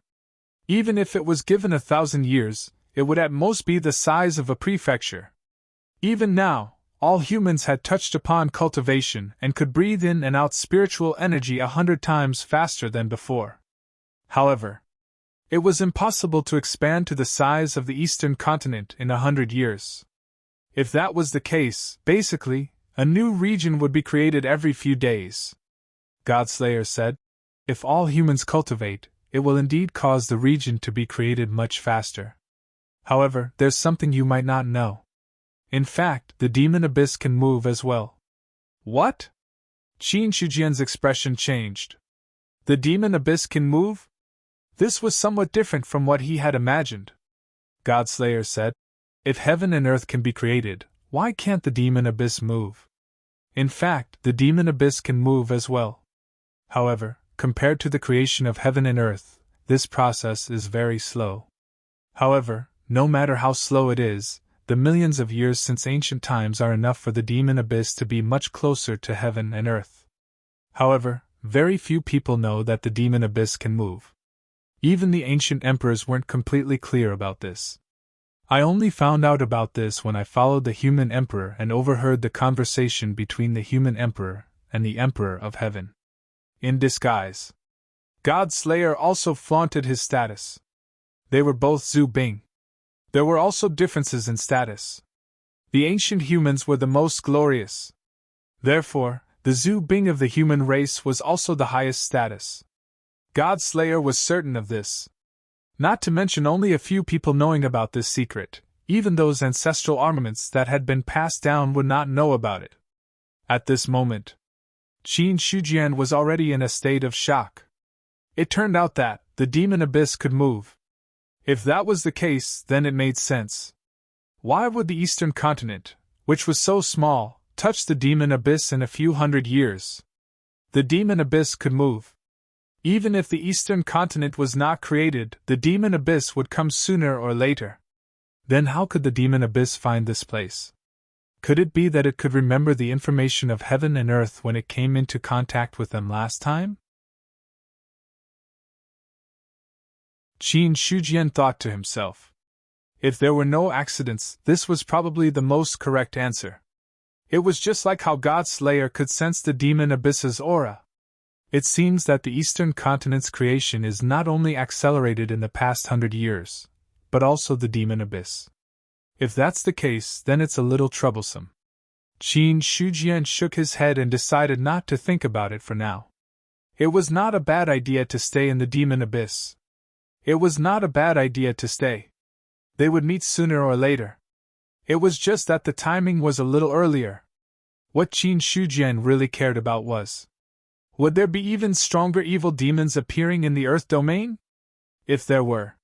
Speaker 1: Even if it was given 1,000 years, it would at most be the size of a prefecture. Even now, all humans had touched upon cultivation and could breathe in and out spiritual energy 100 times faster than before. However, it was impossible to expand to the size of the eastern continent in 100 years. If that was the case, basically, a new region would be created every few days. Godslayer said, if all humans cultivate, it will indeed cause the region to be created much faster. However, there's something you might not know. In fact, the demon abyss can move as well. What? Qin Shujian's expression changed. The demon abyss can move? This was somewhat different from what he had imagined. Godslayer said, if heaven and earth can be created, why can't the demon abyss move? In fact, the demon abyss can move as well. However, compared to the creation of heaven and earth, this process is very slow. However, no matter how slow it is, the millions of years since ancient times are enough for the demon abyss to be much closer to heaven and earth. However, very few people know that the demon abyss can move. Even the ancient emperors weren't completely clear about this. I only found out about this when I followed the human emperor and overheard the conversation between the human emperor and the emperor of heaven. In disguise, Godslayer also flaunted his status. They were both Zhu Bing. There were also differences in status. The ancient humans were the most glorious. Therefore, the Zhu Bing of the human race was also the highest status. Godslayer was certain of this. Not to mention only a few people knowing about this secret, Even those ancestral armaments that had been passed down would not know about it. At this moment, Qin Shujian was already in a state of shock. It turned out that the demon abyss could move. If that was the case, then it made sense. Why would the eastern continent, which was so small, touch the demon abyss in a few hundred years? The demon abyss could move. Even if the eastern continent was not created, the demon abyss would come sooner or later. Then how could the demon abyss find this place? Could it be that it could remember the information of heaven and earth when it came into contact with them last time? Qin Shujian thought to himself. If there were no accidents, this was probably the most correct answer. It was just like how God Slayer could sense the demon abyss's aura. It seems that the eastern continent's creation is not only accelerated in the past 100 years, but also the demon abyss. If that's the case, then it's a little troublesome. Qin Shujian shook his head and decided not to think about it for now. It was not a bad idea to stay in the demon abyss. It was not a bad idea to stay. They would meet sooner or later. It was just that the timing was a little earlier. What Qin Shujian really cared about was, would there be even stronger evil demons appearing in the Earth domain? If there were,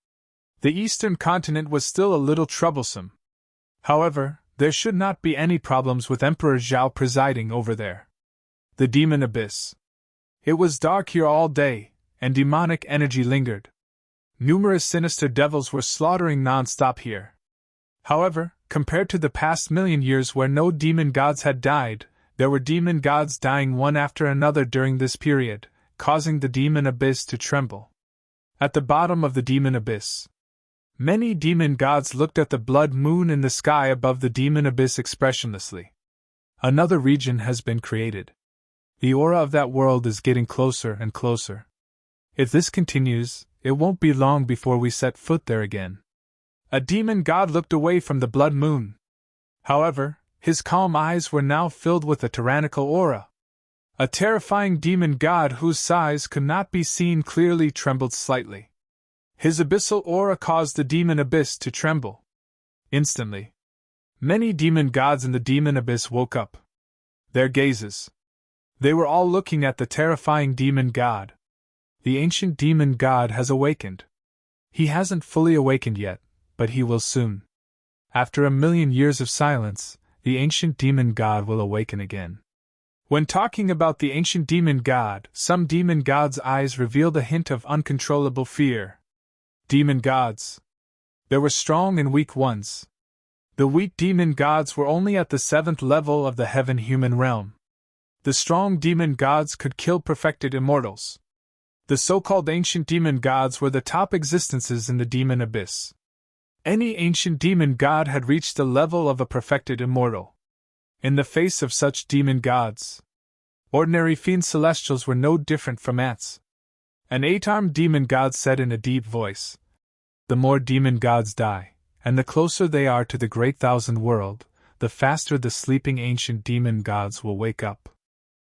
Speaker 1: the eastern continent was still a little troublesome. However, there should not be any problems with Emperor Zhao presiding over there. The demon abyss. It was dark here all day, and demonic energy lingered. Numerous sinister devils were slaughtering non-stop here. However, compared to the past million years where no demon gods had died, there were demon gods dying one after another during this period, causing the demon abyss to tremble. At the bottom of the demon abyss, many demon gods looked at the blood moon in the sky above the demon abyss expressionlessly. Another region has been created. The aura of that world is getting closer and closer. If this continues, it won't be long before we set foot there again. A demon god looked away from the blood moon. However, his calm eyes were now filled with a tyrannical aura. A terrifying demon god whose size could not be seen clearly trembled slightly. His abyssal aura caused the demon abyss to tremble. Instantly, many demon gods in the demon abyss woke up. Their gazes. They were all looking at the terrifying demon god. The ancient demon god has awakened. He hasn't fully awakened yet, but he will soon. After 1,000,000 years of silence, the ancient demon god will awaken again. When talking about the ancient demon god, some demon gods' eyes revealed a hint of uncontrollable fear. Demon gods. There were strong and weak ones. The weak demon gods were only at the 7th level of the heaven-human realm. The strong demon gods could kill perfected immortals. The so-called ancient demon gods were the top existences in the demon abyss. Any ancient demon god had reached the level of a perfected immortal. In the face of such demon gods, ordinary fiend celestials were no different from ants. An 8-armed demon god said in a deep voice, "The more demon gods die, and the closer they are to the great thousand world, the faster the sleeping ancient demon gods will wake up.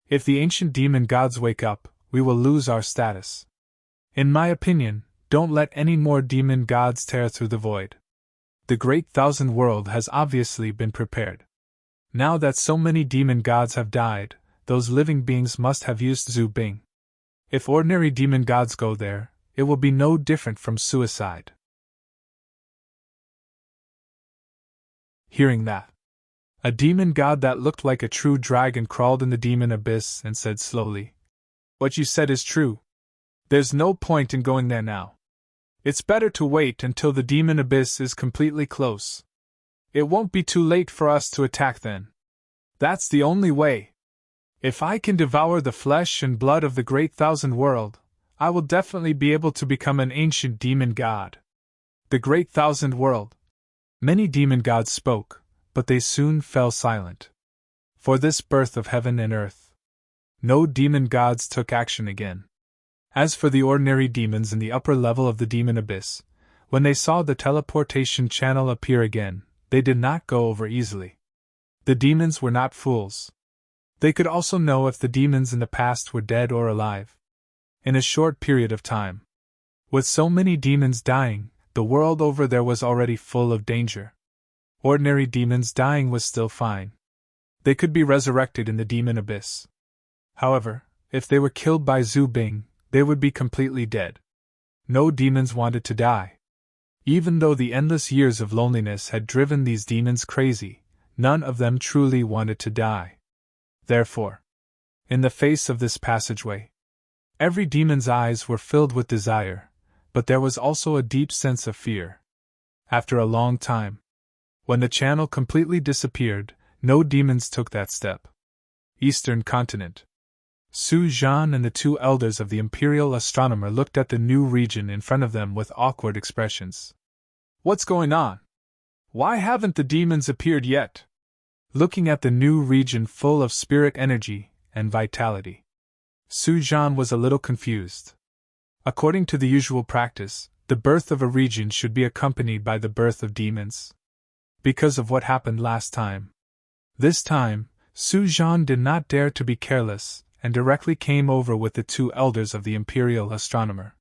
Speaker 1: If the ancient demon gods wake up, we will lose our status. In my opinion, don't let any more demon gods tear through the void. The great thousand world has obviously been prepared. Now that so many demon gods have died, those living beings must have used Zhu Bing. If ordinary demon gods go there, it will be no different from suicide." Hearing that, a demon god that looked like a true dragon crawled in the demon abyss and said slowly, "What you said is true. There's no point in going there now. It's better to wait until the demon abyss is completely close. It won't be too late for us to attack then. That's the only way. If I can devour the flesh and blood of the great thousand world, I will definitely be able to become an ancient demon god." The great thousand world. Many demon gods spoke, but they soon fell silent. For this birth of heaven and earth, no demon gods took action again. As for the ordinary demons in the upper level of the demon abyss, when they saw the teleportation channel appear again, they did not go over easily. The demons were not fools. They could also know if the demons in the past were dead or alive. In a short period of time, with so many demons dying, the world over there was already full of danger. Ordinary demons dying was still fine. They could be resurrected in the demon abyss. However, if they were killed by Zhu Bing, they would be completely dead. No demons wanted to die. Even though the endless years of loneliness had driven these demons crazy, none of them truly wanted to die. Therefore, in the face of this passageway, every demon's eyes were filled with desire, but there was also a deep sense of fear. After a long time, when the channel completely disappeared, no demons took that step. Eastern Continent. Su Zhan and the two elders of the Imperial Astronomer looked at the new region in front of them with awkward expressions. What's going on? Why haven't the demons appeared yet? Looking at the new region full of spirit energy and vitality, Su Zhan was a little confused. According to the usual practice, the birth of a region should be accompanied by the birth of demons. Because of what happened last time. This time, Su Zhan did not dare to be careless, and directly came over with the two elders of the Imperial Astronomer.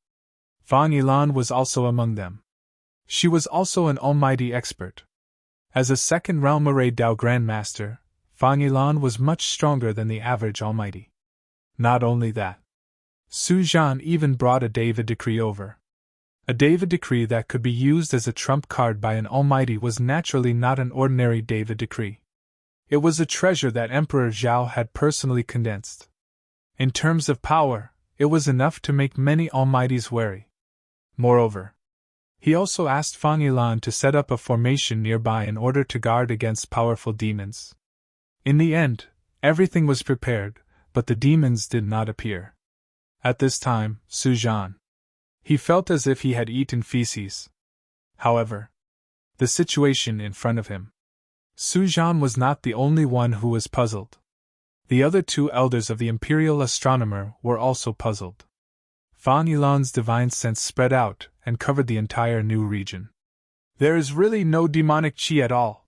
Speaker 1: Fang Yilan was also among them. She was also an almighty expert. As a second realm array Dao Grandmaster, Fang Yilan was much stronger than the average almighty. Not only that, Su Zhan even brought a David decree over. A David decree that could be used as a trump card by an almighty was naturally not an ordinary David decree. It was a treasure that Emperor Zhao had personally condensed. In terms of power, it was enough to make many almighties wary. Moreover, he also asked Fang Yilan to set up a formation nearby in order to guard against powerful demons. In the end, everything was prepared, but the demons did not appear. At this time, Su Zhan. He felt as if he had eaten feces. However, the situation in front of him. Su Zhan was not the only one who was puzzled. The other two elders of the Imperial Astronomer were also puzzled. Fang Yilan's divine sense spread out and covered the entire new region. There is really no demonic chi at all.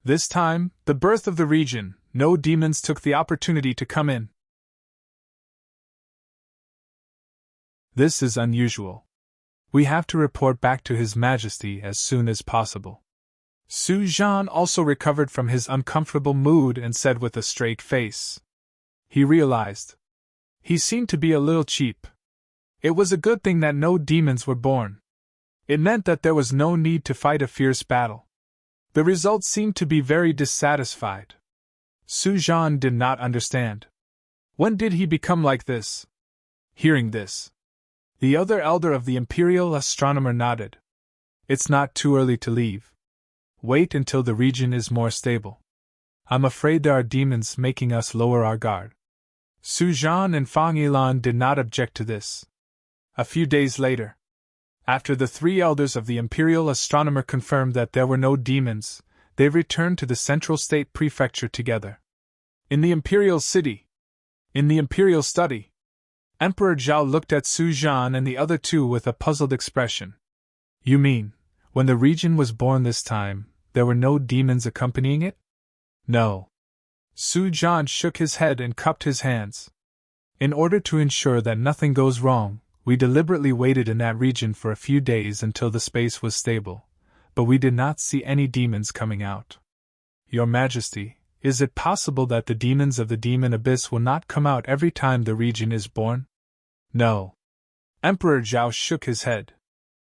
Speaker 1: This time, the birth of the region, no demons took the opportunity to come in. This is unusual. We have to report back to His Majesty as soon as possible. Su Zhan also recovered from his uncomfortable mood and said with a straight face. He realized. He seemed to be a little cheap. It was a good thing that no demons were born. It meant that there was no need to fight a fierce battle. The result seemed to be very dissatisfied. Su Zhan did not understand. When did he become like this? Hearing this, the other elder of the Imperial Astronomer nodded. It's not too early to leave. Wait until the region is more stable. I'm afraid there are demons making us lower our guard. Su Zhan and Fang Yilan did not object to this. A few days later, after the three elders of the Imperial Astronomer confirmed that there were no demons, they returned to the Central State Prefecture together. In the Imperial City. In the Imperial Study. Emperor Zhao looked at Su Zhan and the other two with a puzzled expression. You mean, when the region was born this time, there were no demons accompanying it? No. Su Zhan shook his head and cupped his hands. In order to ensure that nothing goes wrong, we deliberately waited in that region for a few days until the space was stable, but we did not see any demons coming out. Your Majesty, is it possible that the demons of the demon abyss will not come out every time the region is born? No. Emperor Zhao shook his head.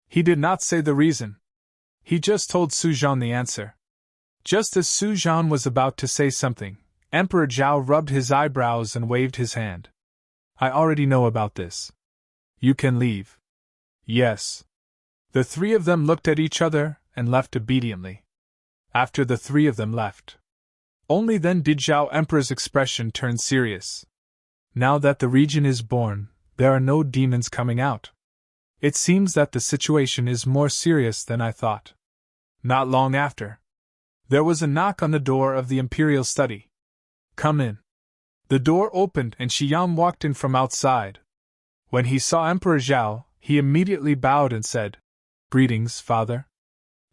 Speaker 1: He did not say the reason. He just told Su Zhan the answer. Just as Su Zhan was about to say something, Emperor Zhao rubbed his eyebrows and waved his hand. I already know about this. You can leave. Yes. The three of them looked at each other and left obediently. After the three of them left, only then did Zhao Emperor's expression turn serious. Now that the region is born, there are no demons coming out. It seems that the situation is more serious than I thought. Not long after, there was a knock on the door of the Imperial Study. Come in. The door opened and Xiang walked in from outside. When he saw Emperor Zhao, he immediately bowed and said, Greetings, Father.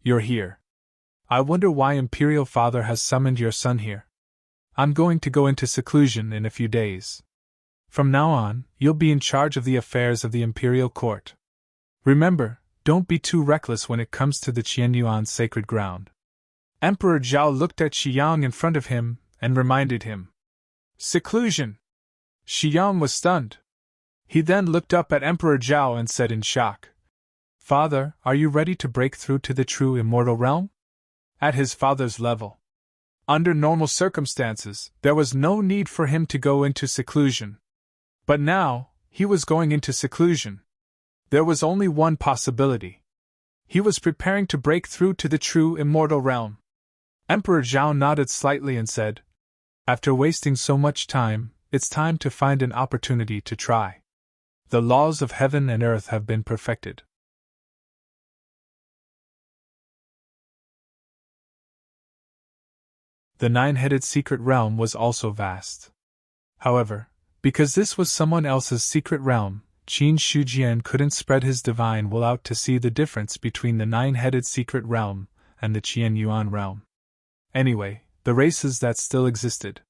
Speaker 1: You're here. I wonder why Imperial Father has summoned your son here. I'm going to go into seclusion in a few days. From now on, you'll be in charge of the affairs of the Imperial Court. Remember, don't be too reckless when it comes to the Qianyuan sacred ground. Emperor Zhao looked at Xiang in front of him and reminded him. Seclusion! Xiang was stunned. He then looked up at Emperor Zhao and said in shock, Father, are you ready to break through to the true immortal realm? At his father's level. Under normal circumstances, there was no need for him to go into seclusion. But now, he was going into seclusion. There was only one possibility. He was preparing to break through to the true immortal realm. Emperor Zhao nodded slightly and said, After wasting so much time, it's time to find an opportunity to try. The laws of heaven and earth have been perfected. The nine-headed secret realm was also vast. However, because this was someone else's secret realm, Qin Shujian couldn't spread his divine will out to see the difference between the nine-headed secret realm and the Qian Yuan realm. Anyway, the races that still existed.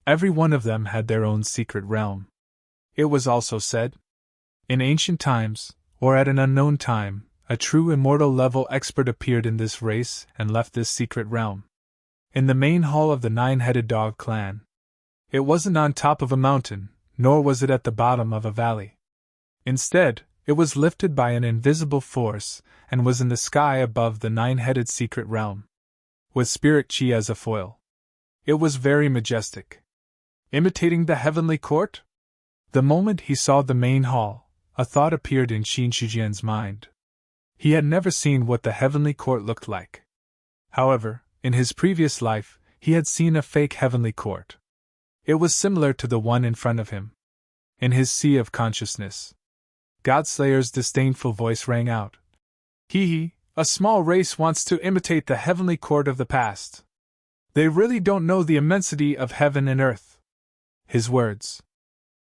Speaker 1: Every one of them had their own secret realm. It was also said, in ancient times, or at an unknown time, a true immortal level expert appeared in this race and left this secret realm. In the main hall of the nine-headed dog clan. It wasn't on top of a mountain, nor was it at the bottom of a valley. Instead, it was lifted by an invisible force and was in the sky above the nine-headed secret realm. With spirit chi as a foil. It was very majestic. Imitating the heavenly court? The moment he saw the main hall, a thought appeared in Qin Shujian's mind. He had never seen what the heavenly court looked like. However, in his previous life, he had seen a fake heavenly court. It was similar to the one in front of him. In his sea of consciousness, Godslayer's disdainful voice rang out. Hee, a small race wants to imitate the heavenly court of the past. They really don't know the immensity of heaven and earth. His words.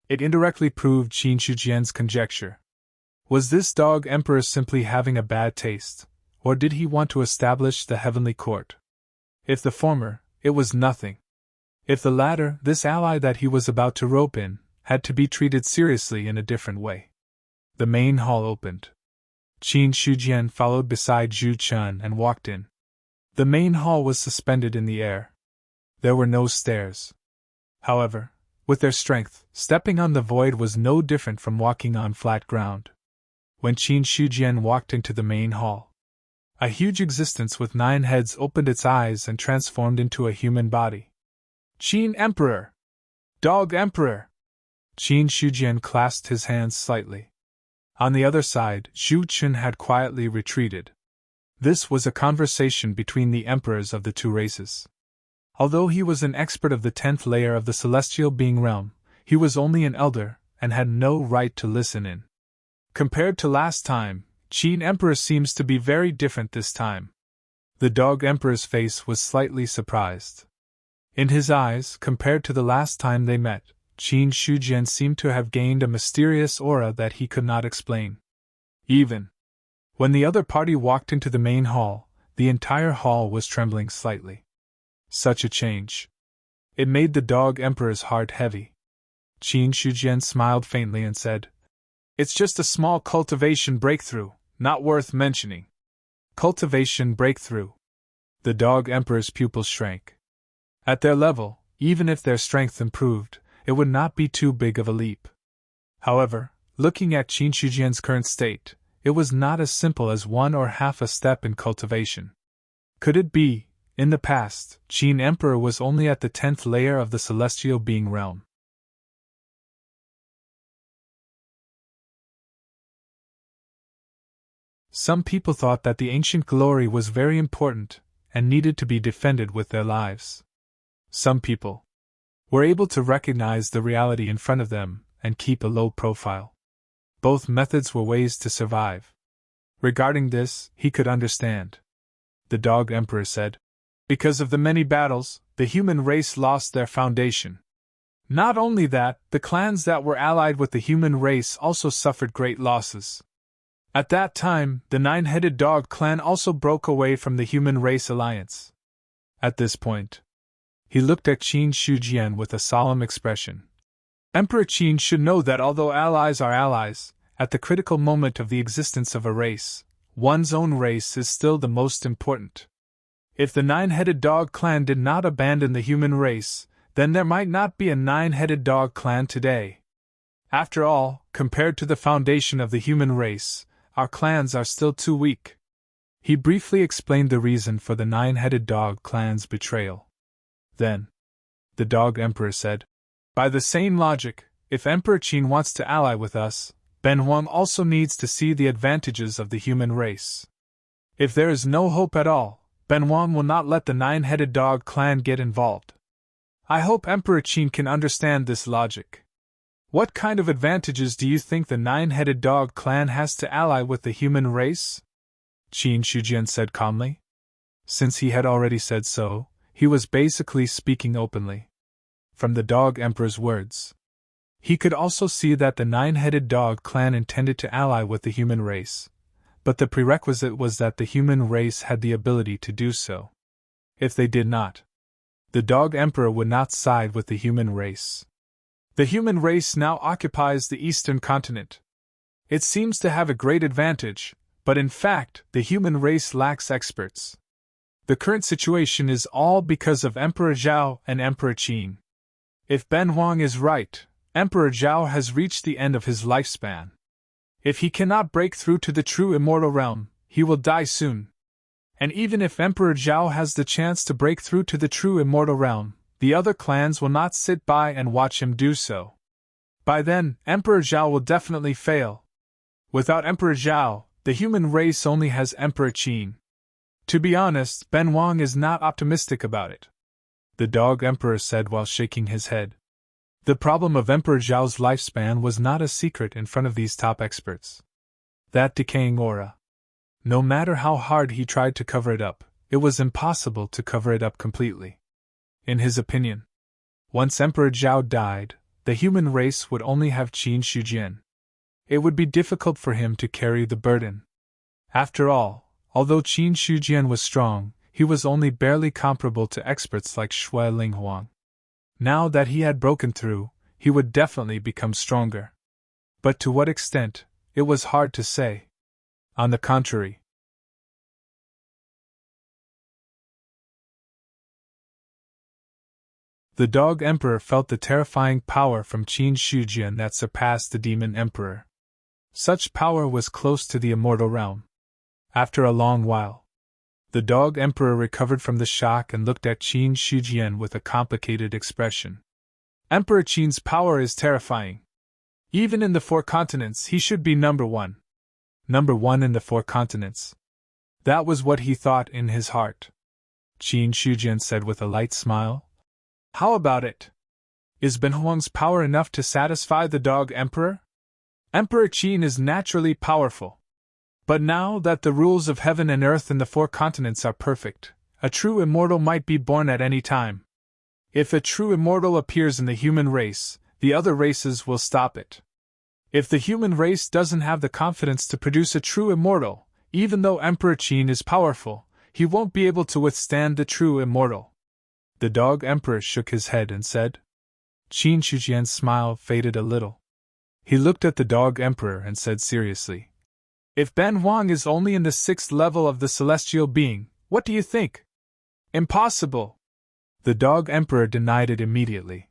Speaker 1: It indirectly proved Qin Shujian's conjecture. Was this dog emperor simply having a bad taste, or did he want to establish the heavenly court? If the former, it was nothing. If the latter, this ally that he was about to rope in, had to be treated seriously in a different way. The main hall opened. Qin Shujian followed beside Zhu Chun and walked in. The main hall was suspended in the air. There were no stairs. However, with their strength, stepping on the void was no different from walking on flat ground. When Qin Shujian walked into the main hall, a huge existence with 9 heads opened its eyes and transformed into a human body. Qin Emperor! Dog Emperor! Qin Shujian clasped his hands slightly. On the other side, Zhu Chun had quietly retreated. This was a conversation between the emperors of the two races. Although he was an expert of the 10th layer of the celestial being realm, he was only an elder and had no right to listen in. Compared to last time, Qin Emperor seems to be very different this time. The dog emperor's face was slightly surprised. In his eyes, compared to the last time they met, Qin Shujian seemed to have gained a mysterious aura that he could not explain. Even when the other party walked into the main hall, the entire hall was trembling slightly. Such a change. It made the dog emperor's heart heavy. Qin Shujian smiled faintly and said, It's just a small cultivation breakthrough, not worth mentioning. Cultivation breakthrough. The dog emperor's pupils shrank. At their level, even if their strength improved, it would not be too big of a leap. However, looking at Qin Shujian's current state, it was not as simple as 1 or half a step in cultivation. Could it be, in the past, Qin Emperor was only at the 10th layer of the celestial being realm? Some people thought that the ancient glory was very important and needed to be defended with their lives. Some people were able to recognize the reality in front of them and keep a low profile. Both methods were ways to survive. Regarding this, he could understand. The dog emperor said, Because of the many battles, the human race lost their foundation. Not only that, the clans that were allied with the human race also suffered great losses. At that time, the 9-headed dog clan also broke away from the human race alliance. At this point, he looked at Qin Shujian with a solemn expression. Emperor Qin should know that although allies are allies, at the critical moment of the existence of a race, one's own race is still the most important. If the nine-headed dog clan did not abandon the human race, then there might not be a nine-headed dog clan today. After all, compared to the foundation of the human race, our clans are still too weak. He briefly explained the reason for the nine-headed dog clan's betrayal. Then, the Dog Emperor said, by the same logic, if Emperor Qin wants to ally with us, Ben Huang also needs to see the advantages of the human race. If there is no hope at all, Ben Huang will not let the nine-headed dog clan get involved. I hope Emperor Qin can understand this logic. What kind of advantages do you think the nine-headed dog clan has to ally with the human race? Qin Shujian said calmly. Since he had already said so, he was basically speaking openly. From the Dog Emperor's words, he could also see that the nine-headed dog clan intended to ally with the human race, but the prerequisite was that the human race had the ability to do so. If they did not, the Dog Emperor would not side with the human race. The human race now occupies the eastern continent. It seems to have a great advantage, but in fact, the human race lacks experts. The current situation is all because of Emperor Zhao and Emperor Qin. If Ben Huang is right, Emperor Zhao has reached the end of his lifespan. If he cannot break through to the true immortal realm, he will die soon. And even if Emperor Zhao has the chance to break through to the true immortal realm, the other clans will not sit by and watch him do so. By then, Emperor Zhao will definitely fail. Without Emperor Zhao, the human race only has Emperor Qin. To be honest, Ben Huang is not optimistic about it, the Dog Emperor said while shaking his head. The problem of Emperor Zhao's lifespan was not a secret in front of these top experts. That decaying aura. No matter how hard he tried to cover it up, it was impossible to cover it up completely. In his opinion, once Emperor Zhao died, the human race would only have Qin Shujian. It would be difficult for him to carry the burden. After all, although Qin Shujian was strong, he was only barely comparable to experts like Shui Linghuang. Now that he had broken through, he would definitely become stronger. But to what extent, it was hard to say. On the contrary, the Dog Emperor felt the terrifying power from Qin Shujian that surpassed the Demon Emperor. Such power was close to the immortal realm. After a long while, the Dog Emperor recovered from the shock and looked at Qin Shujian with a complicated expression. Emperor Qin's power is terrifying. Even in the 4 continents, he should be number 1. Number 1 in the 4 continents. That was what he thought in his heart. Qin Shujian said with a light smile. How about it? Is Ben Huang's power enough to satisfy the Dog Emperor? Emperor Qin is naturally powerful. But now that the rules of heaven and earth in the 4 continents are perfect, a true immortal might be born at any time. If a true immortal appears in the human race, the other races will stop it. If the human race doesn't have the confidence to produce a true immortal, even though Emperor Qin is powerful, he won't be able to withstand the true immortal. The Dog Emperor shook his head and said. Qin Shujian's smile faded a little. He looked at the Dog Emperor and said seriously, if Ben Huang is only in the 6th level of the celestial being, what do you think? Impossible! The Dog Emperor denied it immediately.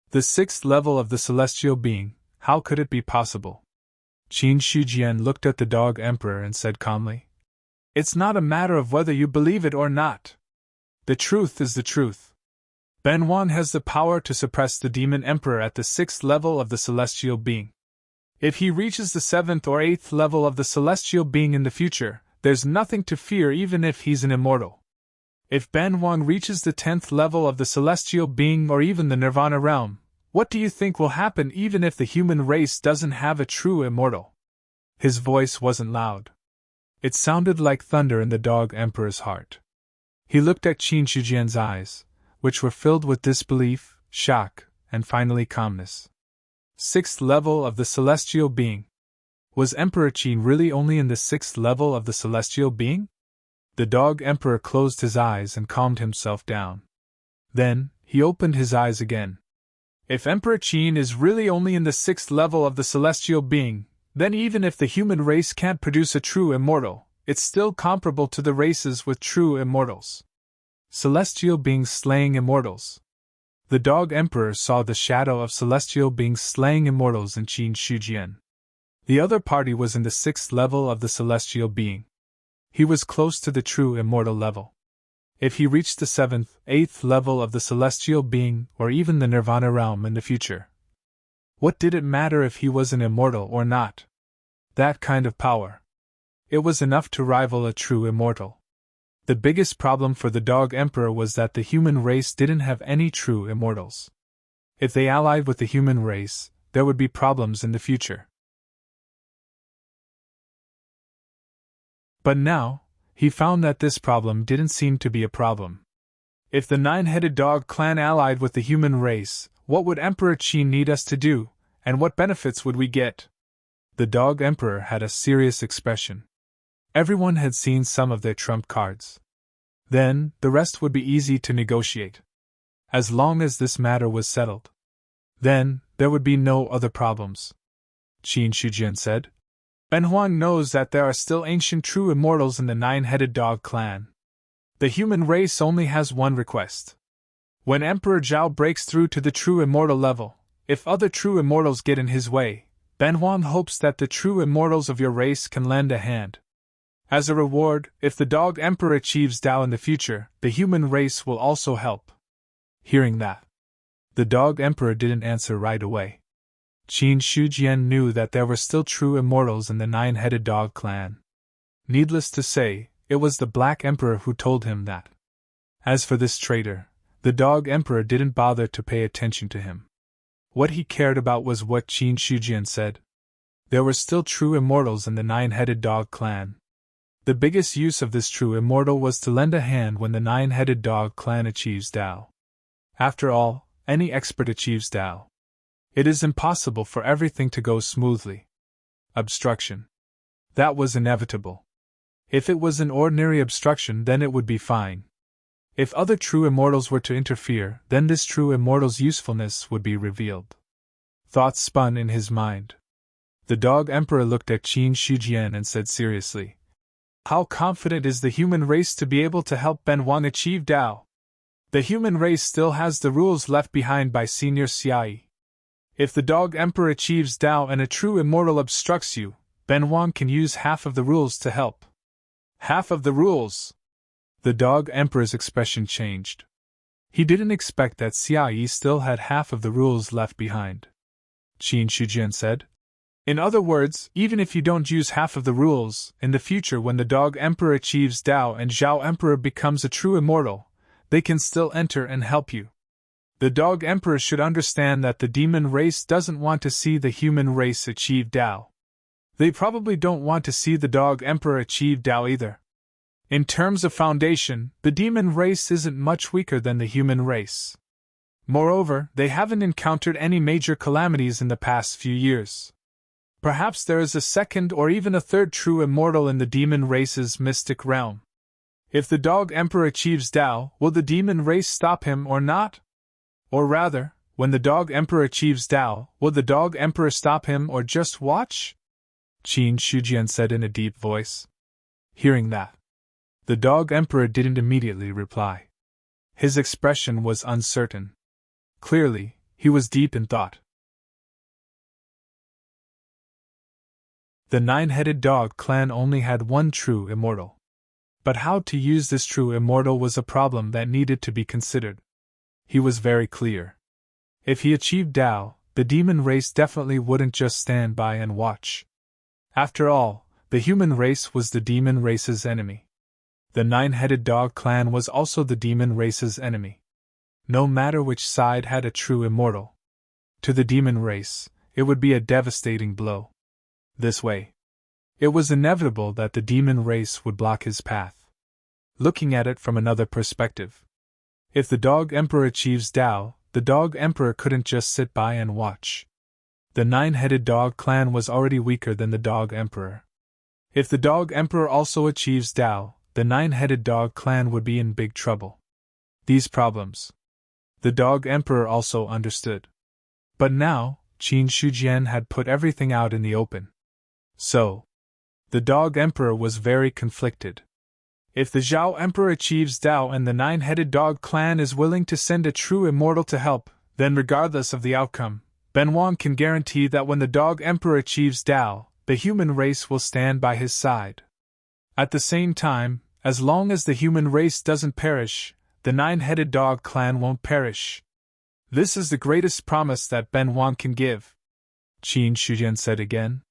Speaker 1: The 6th level of the celestial being, how could it be possible? Qin Shujian looked at the Dog Emperor and said calmly, it's not a matter of whether you believe it or not. The truth is the truth. Ben Huang has the power to suppress the Demon Emperor at the 6th level of the celestial being. If he reaches the 7th or 8th level of the celestial being in the future, there's nothing to fear even if he's an immortal. If Ben Huang reaches the 10th level of the celestial being or even the Nirvana realm, what do you think will happen even if the human race doesn't have a true immortal? His voice wasn't loud. It sounded like thunder in the Dog Emperor's heart. He looked at Qin Shujian's eyes, which were filled with disbelief, shock, and finally calmness. 6th level of the celestial being. Was Emperor Qin really only in the 6th level of the celestial being? The Dog Emperor closed his eyes and calmed himself down. Then, he opened his eyes again. If Emperor Qin is really only in the 6th level of the celestial being, then even if the human race can't produce a true immortal, it's still comparable to the races with true immortals. Celestial beings slaying immortals. The Dog Emperor saw the shadow of celestial beings slaying immortals in Qin Shujian. The other party was in the 6th level of the celestial being. He was close to the true immortal level. If he reached the 7th, 8th level of the celestial being, or even the nirvana realm in the future, what did it matter if he was an immortal or not? That kind of power. It was enough to rival a true immortal. The biggest problem for the Dog Emperor was that the human race didn't have any true immortals. If they allied with the human race, there would be problems in the future. But now, he found that this problem didn't seem to be a problem. If the 9-headed dog clan allied with the human race, what would Emperor Qin need us to do, and what benefits would we get? The Dog Emperor had a serious expression. Everyone had seen some of their trump cards. Then, the rest would be easy to negotiate. As long as this matter was settled. Then, there would be no other problems. Qin Shujian said. Ben Huang knows that there are still ancient true immortals in the 9-headed dog clan. The human race only has one request. When Emperor Zhao breaks through to the true immortal level, if other true immortals get in his way, Ben Huang hopes that the true immortals of your race can lend a hand. As a reward, if the Dog Emperor achieves Dao in the future, the human race will also help. Hearing that, the Dog Emperor didn't answer right away. Qin Shujian knew that there were still true immortals in the 9-headed dog clan. Needless to say, it was the Black Emperor who told him that. As for this traitor, the Dog Emperor didn't bother to pay attention to him. What he cared about was what Qin Shujian said. There were still true immortals in the 9-headed dog clan. The biggest use of this true immortal was to lend a hand when the 9-headed dog clan achieves Dao. After all, any expert achieves Dao. It is impossible for everything to go smoothly. Obstruction. That was inevitable. If it was an ordinary obstruction, then it would be fine. If other true immortals were to interfere, then this true immortal's usefulness would be revealed. Thoughts spun in his mind. The Dog Emperor looked at Qin Shujian and said seriously, "How confident is the human race to be able to help Ben Huang achieve Dao? The human race still has the rules left behind by Senior Xiaoyi. If the Dog Emperor achieves Dao and a true immortal obstructs you, Ben Huang can use half of the rules to help." Half of the rules! The Dog Emperor's expression changed. He didn't expect that Xiaoyi still had half of the rules left behind. Qin Shujian said. In other words, even if you don't use half of the rules, in the future when the Dog Emperor achieves Dao and Zhao Emperor becomes a true immortal, they can still enter and help you. The Dog Emperor should understand that the demon race doesn't want to see the human race achieve Dao. They probably don't want to see the Dog Emperor achieve Dao either. In terms of foundation, the demon race isn't much weaker than the human race. Moreover, they haven't encountered any major calamities in the past few years. Perhaps there is a second or even a third true immortal in the demon race's mystic realm. If the Dog Emperor achieves Dao, will the demon race stop him or not? Or rather, when the Dog Emperor achieves Dao, will the Dog Emperor stop him or just watch? Qin Shujian said in a deep voice. Hearing that, the Dog Emperor didn't immediately reply. His expression was uncertain. Clearly, he was deep in thought. The 9-headed dog clan only had one true immortal. But how to use this true immortal was a problem that needed to be considered. He was very clear. If he achieved Dao, the demon race definitely wouldn't just stand by and watch. After all, the human race was the demon race's enemy. The 9-headed dog clan was also the demon race's enemy. No matter which side had a true immortal. To the demon race, it would be a devastating blow. This way, it was inevitable that the demon race would block his path. Looking at it from another perspective, if the Dog Emperor achieves Dao, the Dog Emperor couldn't just sit by and watch. The 9-headed dog clan was already weaker than the Dog Emperor. If the Dog Emperor also achieves Dao, the 9-headed dog clan would be in big trouble. These problems, the Dog Emperor also understood. But now, Qin Shujian had put everything out in the open. So, the Dog Emperor was very conflicted. If the Zhao Emperor achieves Dao and the nine-headed dog clan is willing to send a true immortal to help, then regardless of the outcome, Ben Wang can guarantee that when the dog emperor achieves Dao, the human race will stand by his side. At the same time, as long as the human race doesn't perish, the nine-headed dog clan won't perish. This is the greatest promise that Ben Wang can give, Qin Shujian said again.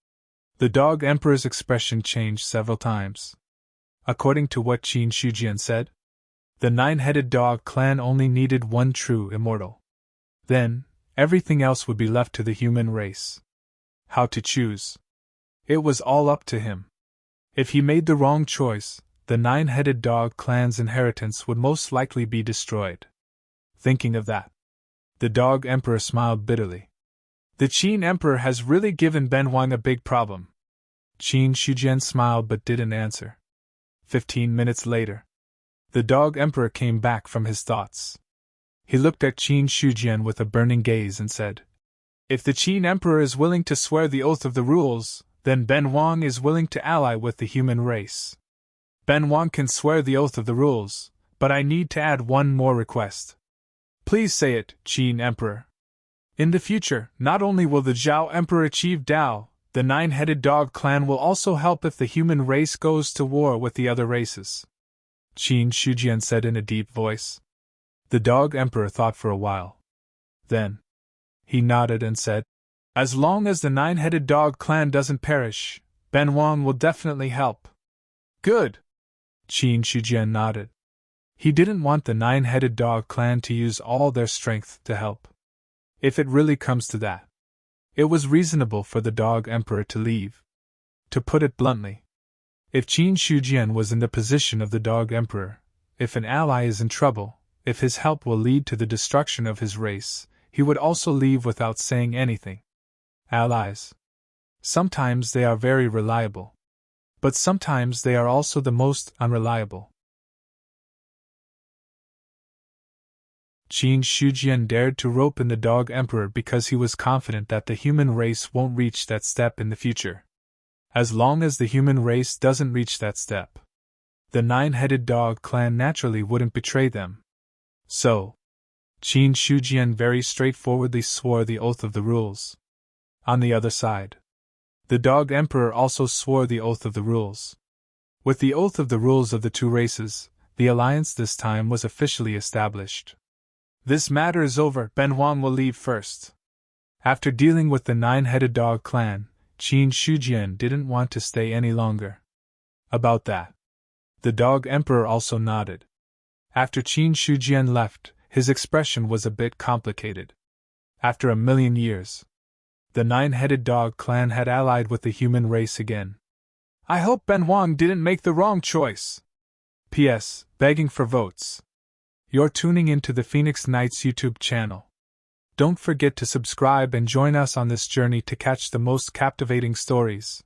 Speaker 1: The dog emperor's expression changed several times. According to what Qin Shujian said, the nine-headed dog clan only needed one true immortal. Then, everything else would be left to the human race. How to choose? It was all up to him. If he made the wrong choice, the nine-headed dog clan's inheritance would most likely be destroyed. Thinking of that, the dog emperor smiled bitterly. The Qin emperor has really given Ben Wang a big problem. Qin Shujian smiled but didn't answer. 15 minutes later, the dog emperor came back from his thoughts. He looked at Qin Shujian with a burning gaze and said, "If the Qin emperor is willing to swear the oath of the rules, then Ben Wang is willing to ally with the human race. Ben Wang can swear the oath of the rules, but I need to add one more request." "Please say it, Qin emperor." "In the future, not only will the Zhao emperor achieve Dao, the nine-headed dog clan will also help if the human race goes to war with the other races," Qin Shujian said in a deep voice. The dog emperor thought for a while. Then, he nodded and said, "As long as the nine-headed dog clan doesn't perish, Ben Wang will definitely help." "Good!" Qin Shujian nodded. He didn't want the nine-headed dog clan to use all their strength to help. If it really comes to that, it was reasonable for the dog emperor to leave. To put it bluntly, if Qin Shujian was in the position of the dog emperor, if an ally is in trouble, if his help will lead to the destruction of his race, he would also leave without saying anything. Allies. Sometimes they are very reliable. But sometimes they are also the most unreliable. Qin Shujian dared to rope in the dog emperor because he was confident that the human race won't reach that step in the future. As long as the human race doesn't reach that step, the nine-headed dog clan naturally wouldn't betray them. So, Qin Shujian very straightforwardly swore the oath of the rules. On the other side, the dog emperor also swore the oath of the rules. With the oath of the rules of the two races, the alliance this time was officially established. This matter is over, Ben Wang will leave first. After dealing with the nine-headed dog clan, Qin Shujian didn't want to stay any longer. About that, the dog emperor also nodded. After Qin Shujian left, his expression was a bit complicated. After 1,000,000 years, the nine-headed dog clan had allied with the human race again. I hope Ben Wang didn't make the wrong choice. P.S. Begging for votes. You're tuning into the Phoenix Knights YouTube channel. Don't forget to subscribe and join us on this journey to catch the most captivating stories.